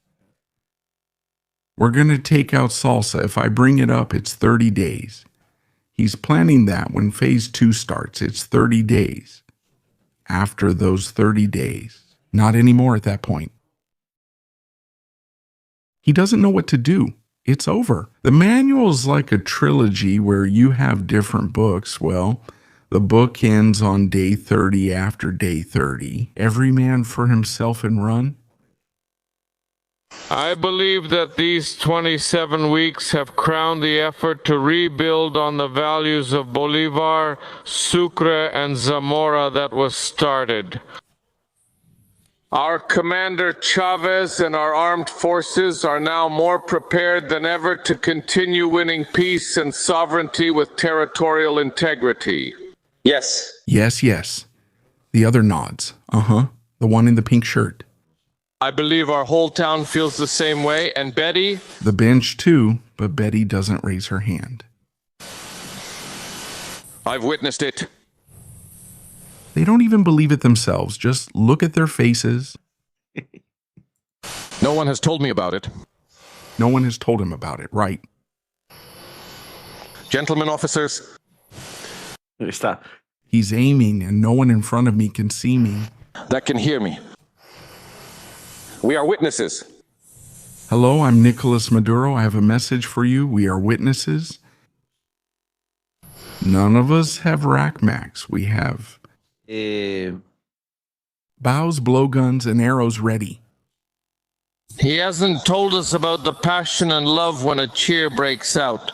We're going to take out salsa. If I bring it up, it's 30 days. He's planning that when phase 2 starts. It's 30 days. After those 30 days. Not anymore at that point. He doesn't know what to do. It's over. The manual's like a trilogy where you have different books. Well, the book ends on day 30 after day 30. Every man for himself and run.
I believe that these 27 weeks have crowned the effort to rebuild on the values of Bolivar, Sucre, and Zamora that was started. Our commander Chavez and our armed forces are now more prepared than ever to continue winning peace and sovereignty with territorial integrity.
Yes.
Yes, yes. The other nods. The one in the pink shirt.
I believe our whole town feels the same way, and Betty?
The bench too, but Betty doesn't raise her hand.
I've witnessed it.
They don't even believe it themselves. Just look at their faces.
No one has told me about it.
No one has told him about it, right?
Gentlemen officers.
Está.
He's aiming and no one in front of me can see me.
That can hear me. We are witnesses.
Hello, I'm Nicolas Maduro. I have a message for you. We are witnesses. None of us have rackmacks. We have bows, blowguns, and arrows ready.
He hasn't told us about the passion and love when a cheer breaks out.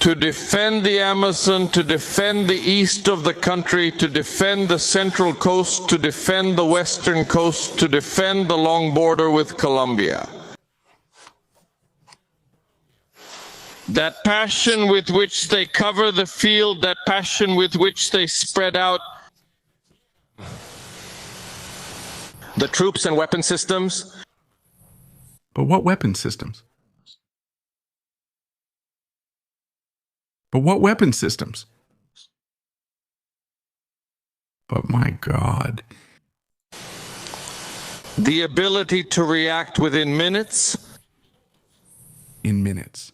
To defend the Amazon, to defend the east of the country, to defend the central coast, to defend the western coast, to defend the long border with Colombia. That passion with which they cover the field, that passion with which they spread out the troops and weapon systems.
But what weapon systems? But what weapon systems? But my God.
The ability to react within minutes.
In minutes.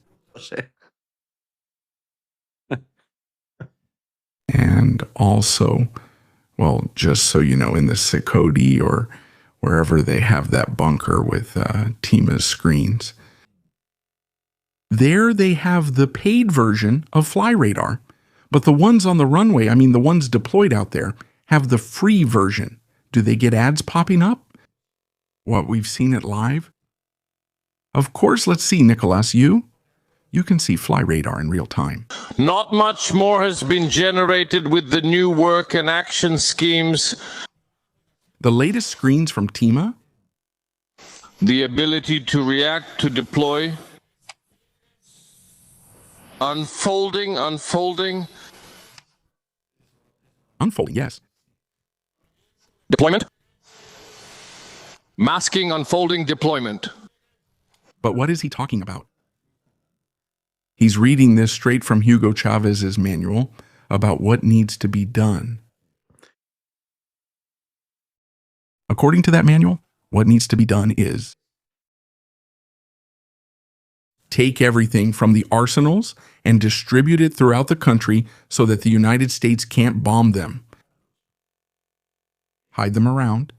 And also, well, just so you know, in the Sikoti or wherever they have that bunker with Tima's screens, there they have the paid version of Fly Radar. But the ones on the runway, I mean the ones deployed out there, have the free version. Do they get ads popping up? What, we've seen it live? Of course, let's see, Nicholas, you can see Fly Radar in real time.
Not much more has been generated with the new work and action schemes.
The latest screens from Tima?
The ability to react, to deploy. Unfolding.
Unfolding, yes.
Deployment. Masking, unfolding, deployment.
But what is he talking about? He's reading this straight from Hugo Chavez's manual about what needs to be done. According to that manual, what needs to be done is take everything from the arsenals and distribute it throughout the country so that the United States can't bomb them. Hide them around.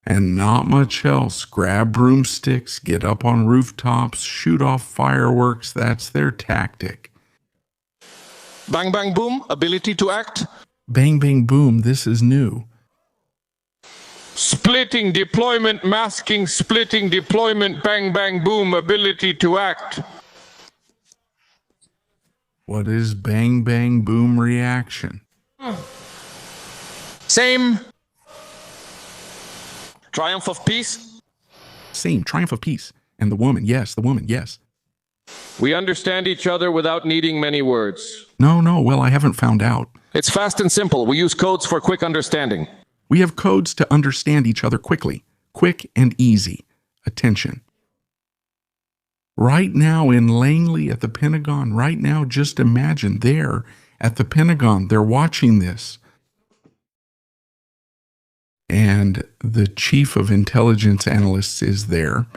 And not much else. Grab broomsticks, get up on rooftops, shoot off fireworks. That's their tactic.
Bang, bang, boom, ability to act.
Bang, bang, boom, this is new.
Splitting, deployment, masking, splitting, deployment, bang, bang, boom, ability to act.
What is bang, bang, boom reaction?
Same. Triumph of peace?
Same, triumph of peace. And the woman, yes, the woman, yes.
We understand each other without needing many words.
No, well, I haven't found out.
It's fast and simple. We use codes for quick understanding.
We have codes to understand each other quickly. Quick and easy. Attention. Right now in Langley at the Pentagon, right now, just imagine there at the Pentagon, they're watching this. And the chief of intelligence analysts is there.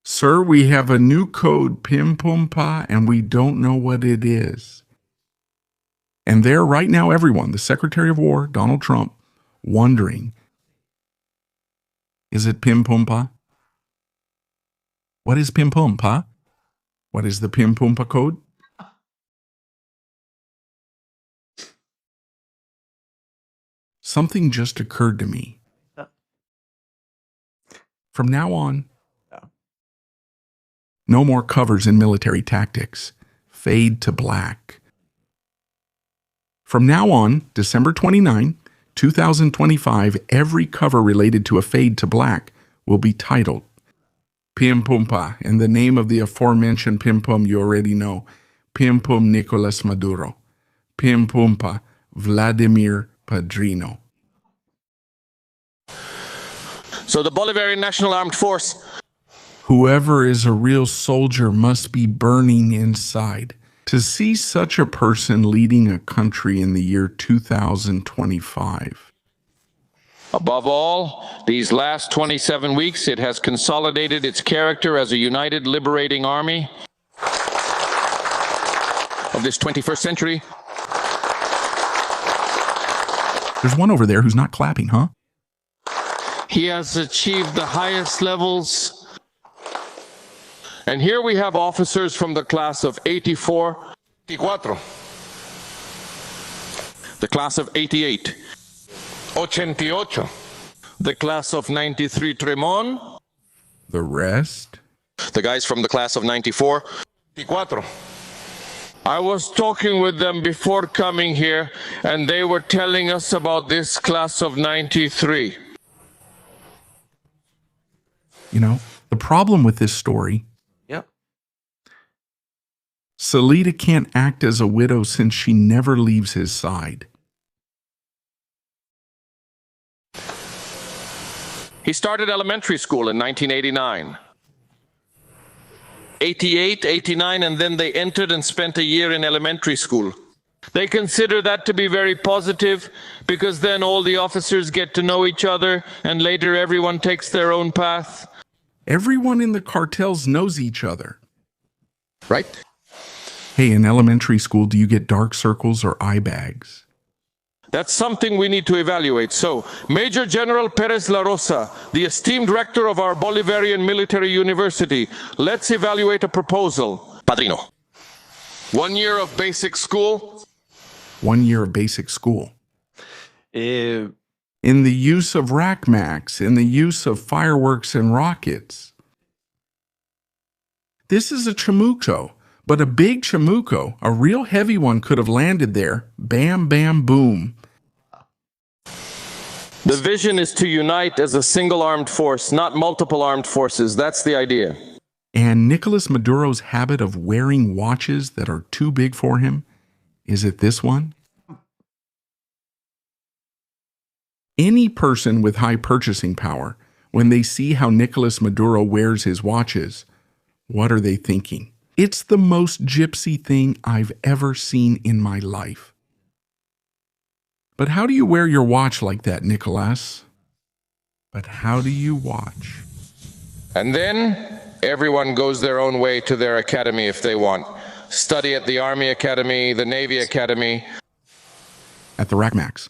Sir, we have a new code, Pim Pum Pa, and we don't know what it is. And there right now, everyone, the Secretary of War, Donald Trump, wondering, is it Pim Pum Pa? What is Pim Pum Pa? What is the Pim Pum Pa code? Something just occurred to me. From now on, no more covers in military tactics. Fade to black. From now on, December 29, 2025, every cover related to a fade to black will be titled Pim Pum Pa, and the name of the aforementioned Pim Pum you already know, Pim Pum Nicolas Maduro, Pim Pum Pa Vladimir Padrino.
So the Bolivarian National Armed Force.
Whoever is a real soldier must be burning inside. To see such a person leading a country in the year 2025.
Above all, these last 27 weeks, it has consolidated its character as a united liberating army of this 21st century.
There's one over there who's not clapping, huh?
He has achieved the highest levels. And here we have officers from the class of 84, 84, the class of 88, 88, the class of 93, Tremon.
The rest?
The guys from the class of 94, 94. I was talking with them before coming here, and they were telling us about this class of 93.
You know, the problem with this story, Salida can't act as a widow since she never leaves his side.
He started elementary school in 1989. 88, 89, and then they entered and spent a year in elementary school. They consider that to be very positive because then all the officers get to know each other and later everyone takes their own path.
Everyone in the cartels knows each other.
Right?
Hey, in elementary school, do you get dark circles or eye bags?
That's something we need to evaluate. So, Major General Perez La Rosa, the esteemed rector of our Bolivarian Military University, let's evaluate a proposal.
Padrino.
1 year of basic school.
1 year of basic school. In the use of rackmacks, in the use of fireworks and rockets. This is a chamuco, but a big chamuco, a real heavy one, could have landed there. Bam, bam, boom.
The vision is to unite as a single armed force, not multiple armed forces. That's the idea.
And Nicolas Maduro's habit of wearing watches that are too big for him, is it this one? Any person with high purchasing power, when they see how Nicolas Maduro wears his watches, what are they thinking? It's the most gypsy thing I've ever seen in my life. But how do you wear your watch like that, Nicolas? But how do you watch?
And then everyone goes their own way to their academy if they want. Study at the Army Academy, the Navy Academy.
At the rackmacks.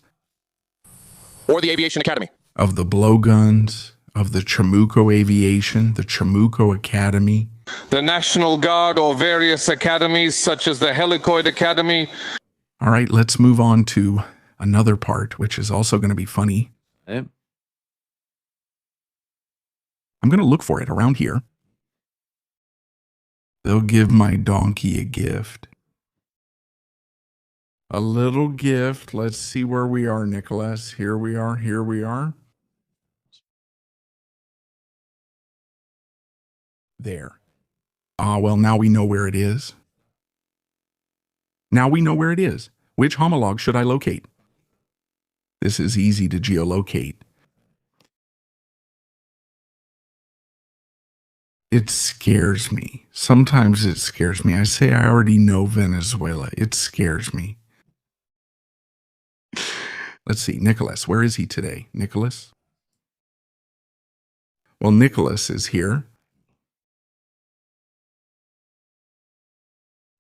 Or the Aviation Academy.
Of the blowguns, of the Chamuco Aviation, the Chamuco Academy.
The National Guard or various academies such as the Helicoid Academy.
All right, let's move on to another part, which is also going to be funny. I'm going to look for it around here. They'll give my donkey a gift. A little gift. Let's see where we are, Nicholas. Here we are. Here we are. There. Ah, well, now we know where it is. Now we know where it is. Which homolog should I locate? This is easy to geolocate. It scares me. Sometimes it scares me. I say I already know Venezuela. It scares me. Let's see. Nicholas, where is he today? Nicholas? Well, Nicholas is here.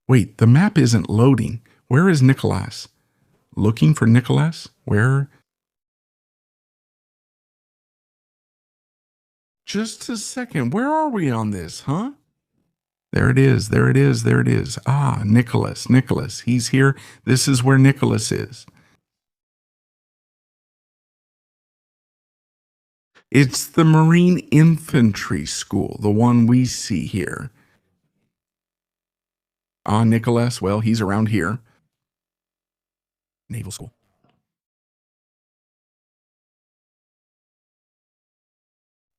Wait, the map isn't loading. Where is Nicholas? Looking for Nicholas? Where? Just a second. Where are we on this, huh? There it is. There it is. There it is. Ah, Nicholas. Nicholas. He's here. This is where Nicholas is. It's the Marine Infantry School, the one we see here. Ah, Nicholas. Well, he's around here. Naval School.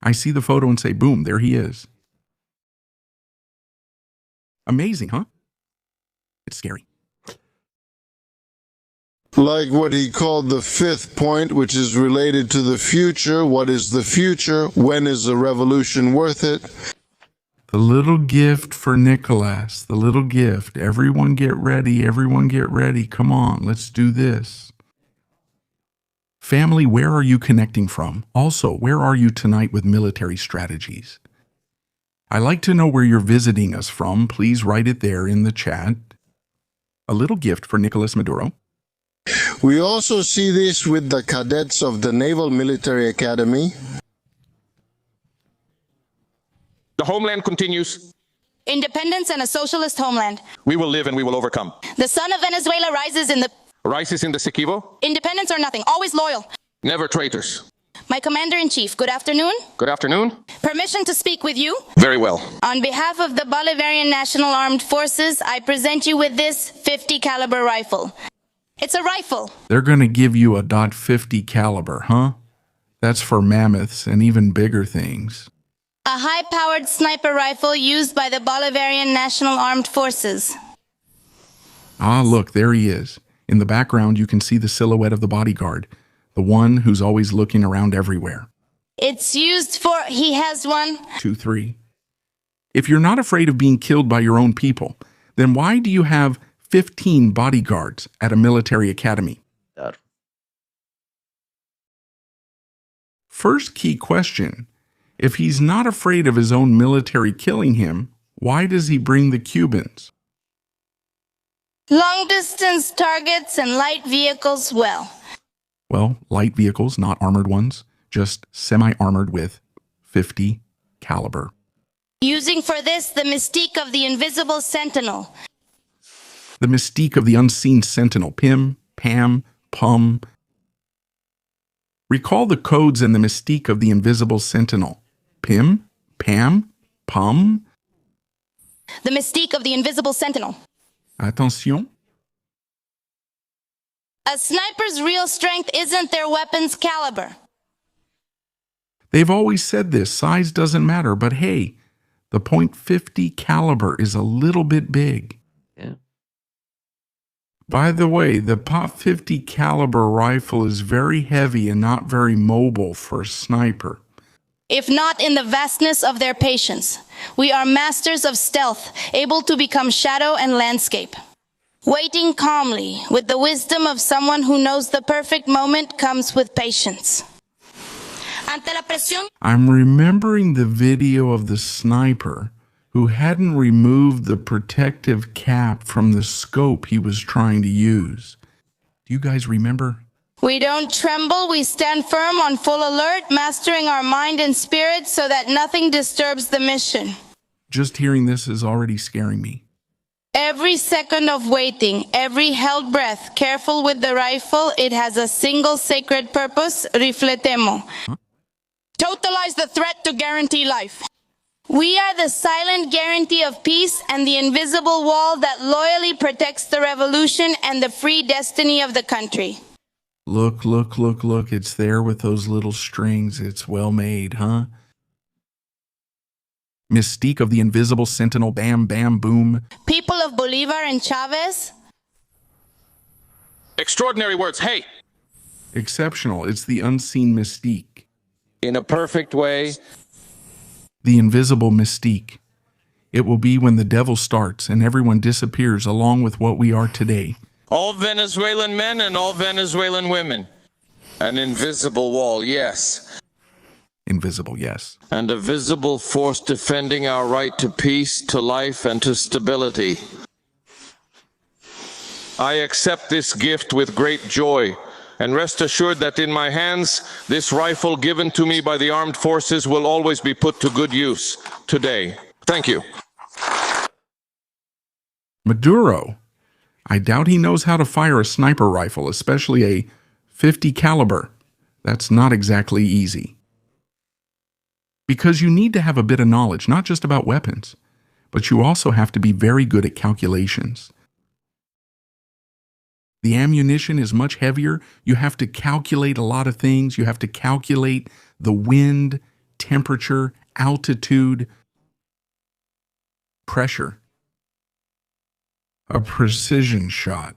I see the photo and say, boom, there he is. Amazing, huh? It's scary.
Like what he called the fifth point, which is related to the future. What is the future? When is the revolution worth it?
The little gift for Nicholas. The little gift. Everyone get ready. Everyone get ready. Come on, let's do this. Family, where are you connecting from? Also, where are you tonight with military strategies? I like to know where you're visiting us from. Please write it there in the chat. A little gift for Nicolas Maduro.
We also see this with the cadets of the Naval Military Academy.
The homeland continues.
Independence and a socialist homeland.
We will live and we will overcome.
The sun of Venezuela rises in the...
Rises in the Sequivo.
Independence or nothing, always loyal.
Never traitors.
My commander-in-chief, good afternoon.
Good afternoon.
Permission to speak with you?
Very well.
On behalf of the Bolivarian National Armed Forces, I present you with this .50 caliber rifle. It's a rifle.
They're going to give you a .50 caliber, huh? That's for mammoths and even bigger things.
A high-powered sniper rifle used by the Bolivarian National Armed Forces.
Ah, look, there he is. In the background, you can see the silhouette of the bodyguard, the one who's always looking around everywhere.
It's used for... He has one.
2, 3. If you're not afraid of being killed by your own people, then why do you have 15 bodyguards at a military academy. First key question, if he's not afraid of his own military killing him, why does he bring the Cubans?
Long-distance targets and light vehicles, well.
Well, light vehicles, not armored ones, just semi-armored with 50 caliber.
Using for this the mystique of the invisible sentinel.
The mystique of the unseen sentinel, PIM, PAM, PUM. Recall the codes and the mystique of the invisible sentinel. PIM, PAM, PUM.
The mystique of the invisible sentinel.
Attention.
A sniper's real strength isn't their weapon's caliber.
They've always said this, size doesn't matter, but hey, the .50 caliber is a little bit big.
Yeah.
By the way, the .50 caliber rifle is very heavy and not very mobile for a sniper.
If not in the vastness of their patience, we are masters of stealth, able to become shadow and landscape. Waiting calmly, with the wisdom of someone who knows the perfect moment comes with patience. Ante la presión.
I'm remembering the video of the sniper who hadn't removed the protective cap from the scope he was trying to use. Do you guys remember?
We don't tremble, we stand firm on full alert, mastering our mind and spirit so that nothing disturbs the mission.
Just hearing this is already scaring me.
Every second of waiting, every held breath, careful with the rifle, it has a single sacred purpose, refletemo.
Huh?
Totalize the threat to guarantee life. We are the silent guarantee of peace and the invisible wall that loyally protects the revolution and the free destiny of the country.
Look, look, look, look, it's there with those little strings. It's well made, huh? Mystique of the invisible sentinel, bam, bam, boom.
People of Bolivar and Chavez.
Extraordinary words. Hey!
Exceptional. It's the unseen mystique.
In a perfect way.
The invisible mystique. It will be when the devil starts and everyone disappears along with what we are today.
All Venezuelan men and all Venezuelan women. An invisible wall, yes.
Invisible, yes.
And a visible force defending our right to peace, to life, and to stability. I accept this gift with great joy, and rest assured that in my hands, this rifle given to me by the armed forces will always be put to good use today. Thank you.
Maduro. I doubt he knows how to fire a sniper rifle, especially a .50 caliber. That's not exactly easy. Because you need to have a bit of knowledge, not just about weapons, but you also have to be very good at calculations. The ammunition is much heavier. You have to calculate a lot of things. You have to calculate the wind, temperature, altitude, pressure. A precision shot.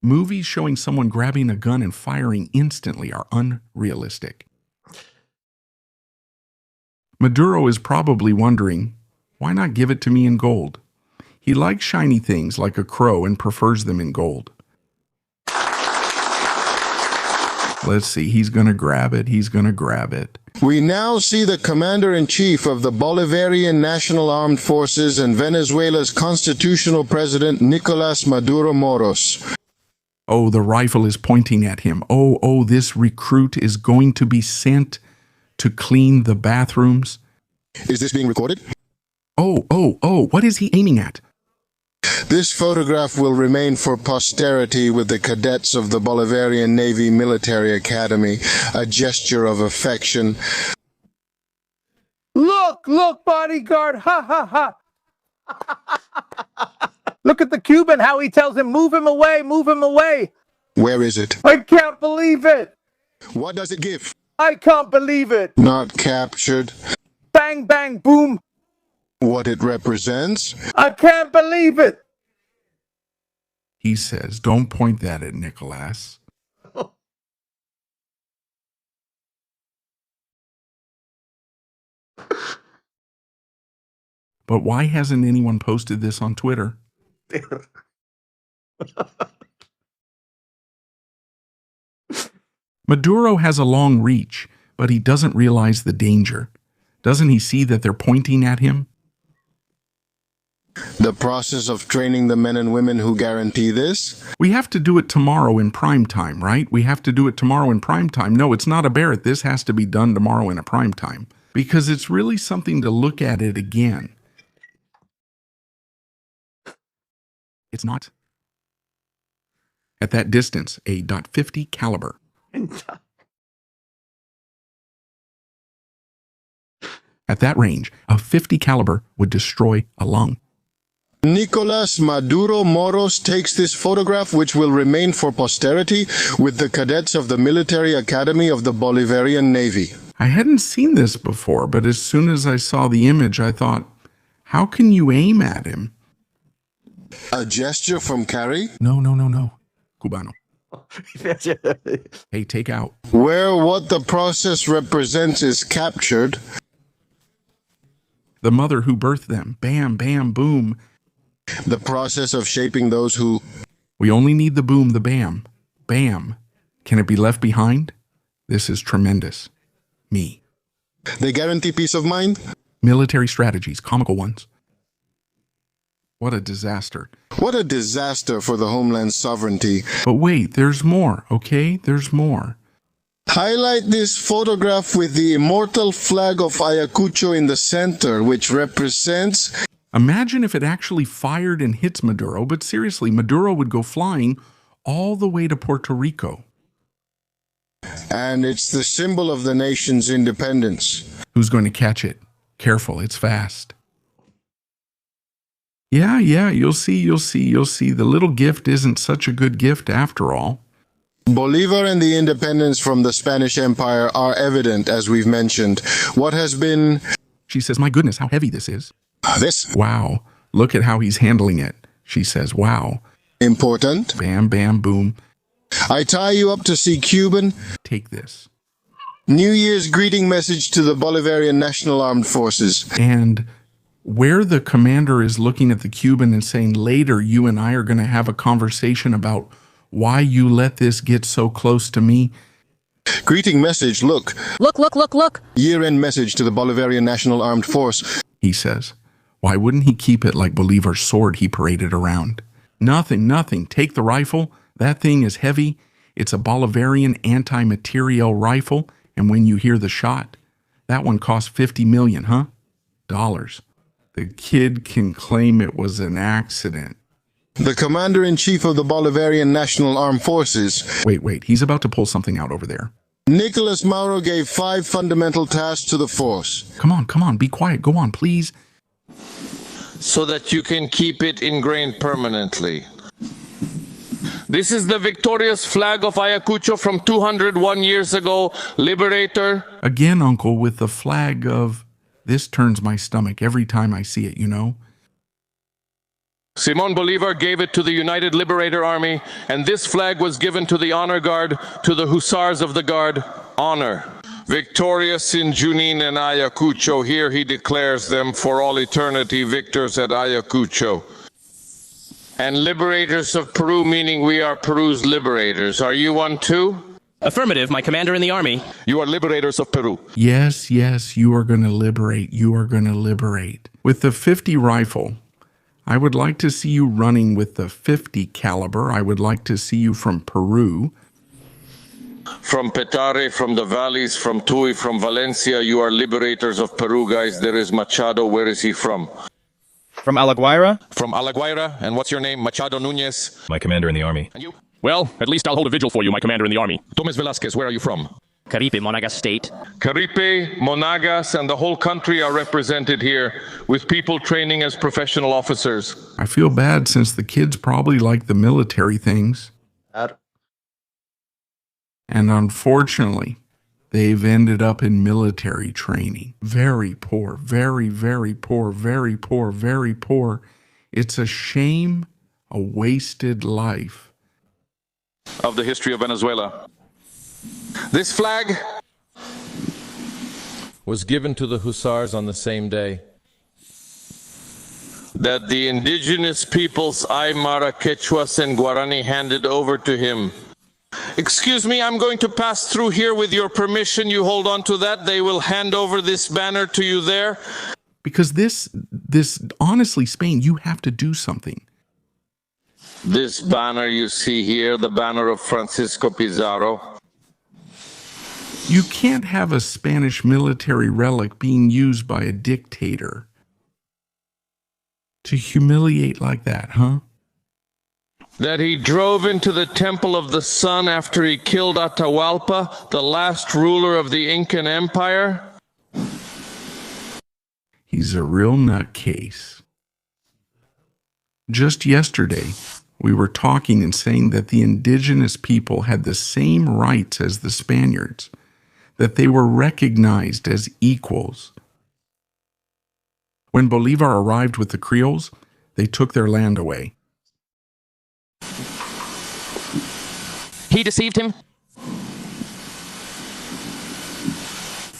Movies showing someone grabbing a gun and firing instantly are unrealistic. Maduro is probably wondering, why not give it to me in gold? He likes shiny things like a crow and prefers them in gold. Let's see, he's going to grab it. He's going to grab it.
We now see the Commander-in-Chief of the Bolivarian National Armed Forces and Venezuela's constitutional president, Nicolas Maduro Moros.
Oh, the rifle is pointing at him. Oh, this recruit is going to be sent to clean the bathrooms.
Is this being recorded?
Oh, what is he aiming at?
This photograph will remain for posterity with the cadets of the Bolivarian Navy Military Academy, a gesture of affection.
Look, bodyguard, ha. Look at the Cuban, how he tells him, move him away.
Where is it?
I can't believe it.
What does it give?
I can't believe it.
Not captured.
Bang, bang, boom.
What it represents?
I can't believe it.
He says, don't point that at Nicolas. But why hasn't anyone posted this on Twitter? Maduro has a long reach, but he doesn't realize the danger. Doesn't he see that they're pointing at him?
The process of training the men and women who guarantee this?
We have to do it tomorrow in prime time, right? We have to do it tomorrow in prime time. No, it's not a Barrett. This has to be done tomorrow in a prime time because it's really something to look at it again. It's not. At that distance, a .50 caliber. At that range, a .50 caliber would destroy a lung.
Nicolas Maduro Moros takes this photograph, which will remain for posterity, with the cadets of the Military Academy of the Bolivarian Navy.
I hadn't seen this before, but as soon as I saw the image, I thought, how can you aim at him?
A gesture from Cari?
No. Cubano. Hey, take out.
Where what the process represents is captured.
The mother who birthed them. Bam, bam, boom.
The process of shaping those who...
We only need the boom, the bam. Bam. Can it be left behind? This is tremendous. Me.
They guarantee peace of mind?
Military strategies, comical ones. What a disaster.
What a disaster for the homeland's sovereignty.
But wait, there's more, okay? There's more.
Highlight this photograph with the immortal flag of Ayacucho in the center, which represents...
Imagine if it actually fired and hits Maduro, but seriously, Maduro would go flying all the way to Puerto Rico.
And it's the symbol of the nation's independence.
Who's going to catch it? Careful, it's fast. Yeah, you'll see. The little gift isn't such a good gift after all.
Bolivar and the independence from the Spanish Empire are evident, as we've mentioned. What has been...
She says, my goodness, how heavy this is.
This?
Wow. Look at how he's handling it. She says, wow.
Important?
Bam, bam, boom.
I tie you up to see Cuban.
Take this.
New Year's greeting message to the Bolivarian National Armed Forces.
And where the commander is looking at the Cuban and saying, later you and I are going to have a conversation about why you let this get so close to me.
Greeting message, look.
Look.
Year-end message to the Bolivarian National Armed Force.
He says, why wouldn't he keep it like Bolivar's sword he paraded around? Nothing. Take the rifle. That thing is heavy. It's a Bolivarian anti-materiel rifle. And when you hear the shot, that one cost $50 million, huh? Dollars. The kid can claim it was an accident.
The Commander-in-Chief of the Bolivarian National Armed Forces.
Wait. He's about to pull something out over there.
Nicolas Maduro gave 5 fundamental tasks to the force.
Come on. Be quiet. Go on, please.
So that you can keep it ingrained permanently. This is the victorious flag of Ayacucho from 201 years ago, Liberator.
Again, Uncle, with the flag of... This turns my stomach every time I see it, you know?
Simón Bolívar gave it to the United Liberator Army, and this flag was given to the Honor Guard, to the Hussars of the Guard, honor. Victorious in Junín and Ayacucho, here he declares them for all eternity victors at Ayacucho. And liberators of Peru, meaning we are Peru's liberators. Are you one too?
Affirmative, my commander in the army.
You are liberators of Peru.
Yes, you are going to liberate. You are going to liberate. With the .50 rifle, I would like to see you running with the .50 caliber. I would like to see you from Peru.
From Petare, from the valleys, from Tui, from Valencia, you are liberators of Peru, guys. There is Machado. Where is he from?
From Alaguaira?
From Alaguaira. And what's your name? Machado Núñez.
My commander in the army.
And you?
Well, at least I'll hold a vigil for you, my commander in the army.
Tomes Velasquez, where are you from?
Caripe, Monagas State.
Caripe, Monagas, and the whole country are represented here with people training as professional officers.
I feel bad since the kids probably like the military things. And unfortunately, they've ended up in military training. Very poor, very poor. It's a shame, a wasted life.
Of the history of Venezuela. This flag
was given to the Hussars on the same day.
that the indigenous peoples Aymara, Quechuas, and Guarani handed over to him. Excuse me, I'm going to pass through here with your permission. You hold on to that. They will hand over this banner to you there.
Because this honestly, Spain, you have to do something.
This banner you see here, the banner of Francisco Pizarro.
You can't have a Spanish military relic being used by a dictator to humiliate like that, huh?
That he drove into the Temple of the Sun after he killed Atahualpa, the last ruler of the Incan Empire.
He's a real nutcase. Just yesterday, we were talking and saying that the indigenous people had the same rights as the Spaniards, that they were recognized as equals. When Bolivar arrived with the Creoles, they took their land away.
He deceived him?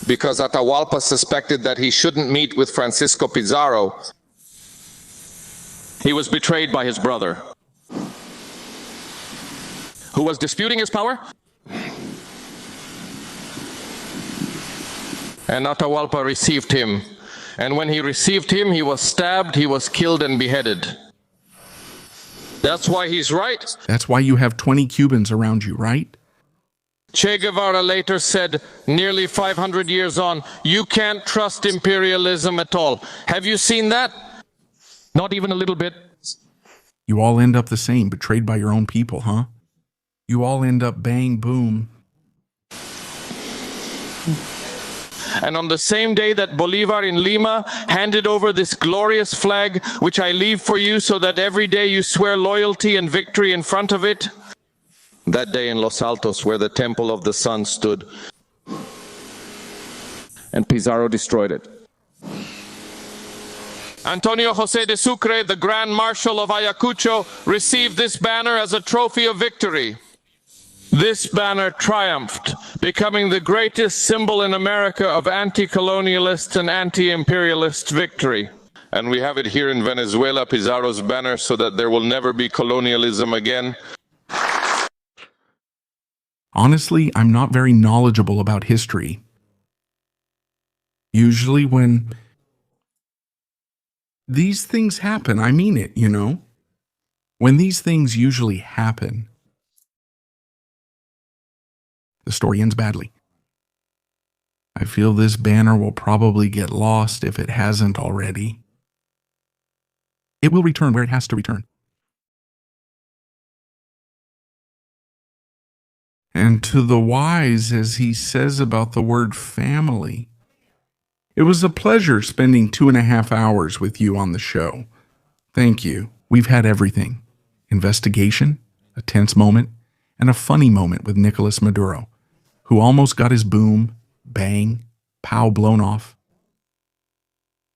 Because Atahualpa suspected that he shouldn't meet with Francisco Pizarro.
He was betrayed by his brother, who was disputing his power?
And Atahualpa received him. And when he received him, he was stabbed, he was killed and beheaded. That's why he's right.
That's why you have 20 Cubans around you, right?
Che Guevara later said, nearly 500 years on, you can't trust imperialism at all. Have you seen that?
Not even a little bit.
You all end up the same, betrayed by your own people, huh? You all end up bang, boom.
And on the same day that Bolivar in Lima handed over this glorious flag, which I leave for you so that every day you swear loyalty and victory in front of it, that day in Los Altos where the Temple of the Sun stood,
and Pizarro destroyed it.
Antonio José de Sucre, the Grand Marshal of Ayacucho, received this banner as a trophy of victory. This banner triumphed, becoming the greatest symbol in America of anti-colonialist and anti-imperialist victory. And we have it here in Venezuela, Pizarro's banner, so that there will never be colonialism again.
Honestly, I'm not very knowledgeable about history. Usually when these things happen, I mean it, you know? When these things usually happen, the story ends badly. I feel this banner will probably get lost if it hasn't already. It will return where it has to return. And to the wise, as he says about the word family, it was a pleasure spending 2.5 hours with you on the show. Thank you. We've had everything. Investigation, a tense moment, and a funny moment with Nicolas Maduro, who almost got his boom, bang, pow blown off.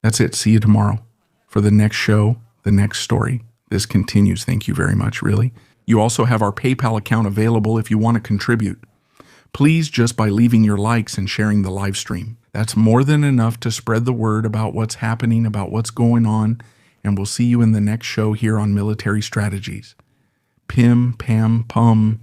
That's it. See you tomorrow for the next show, the next story. This continues. Thank you very much, really. You also have our PayPal account available if you want to contribute. Please, just by leaving your likes and sharing the live stream. That's more than enough to spread the word about what's happening, about what's going on, and we'll see you in the next show here on Military Strategies. Pim, pam, pum.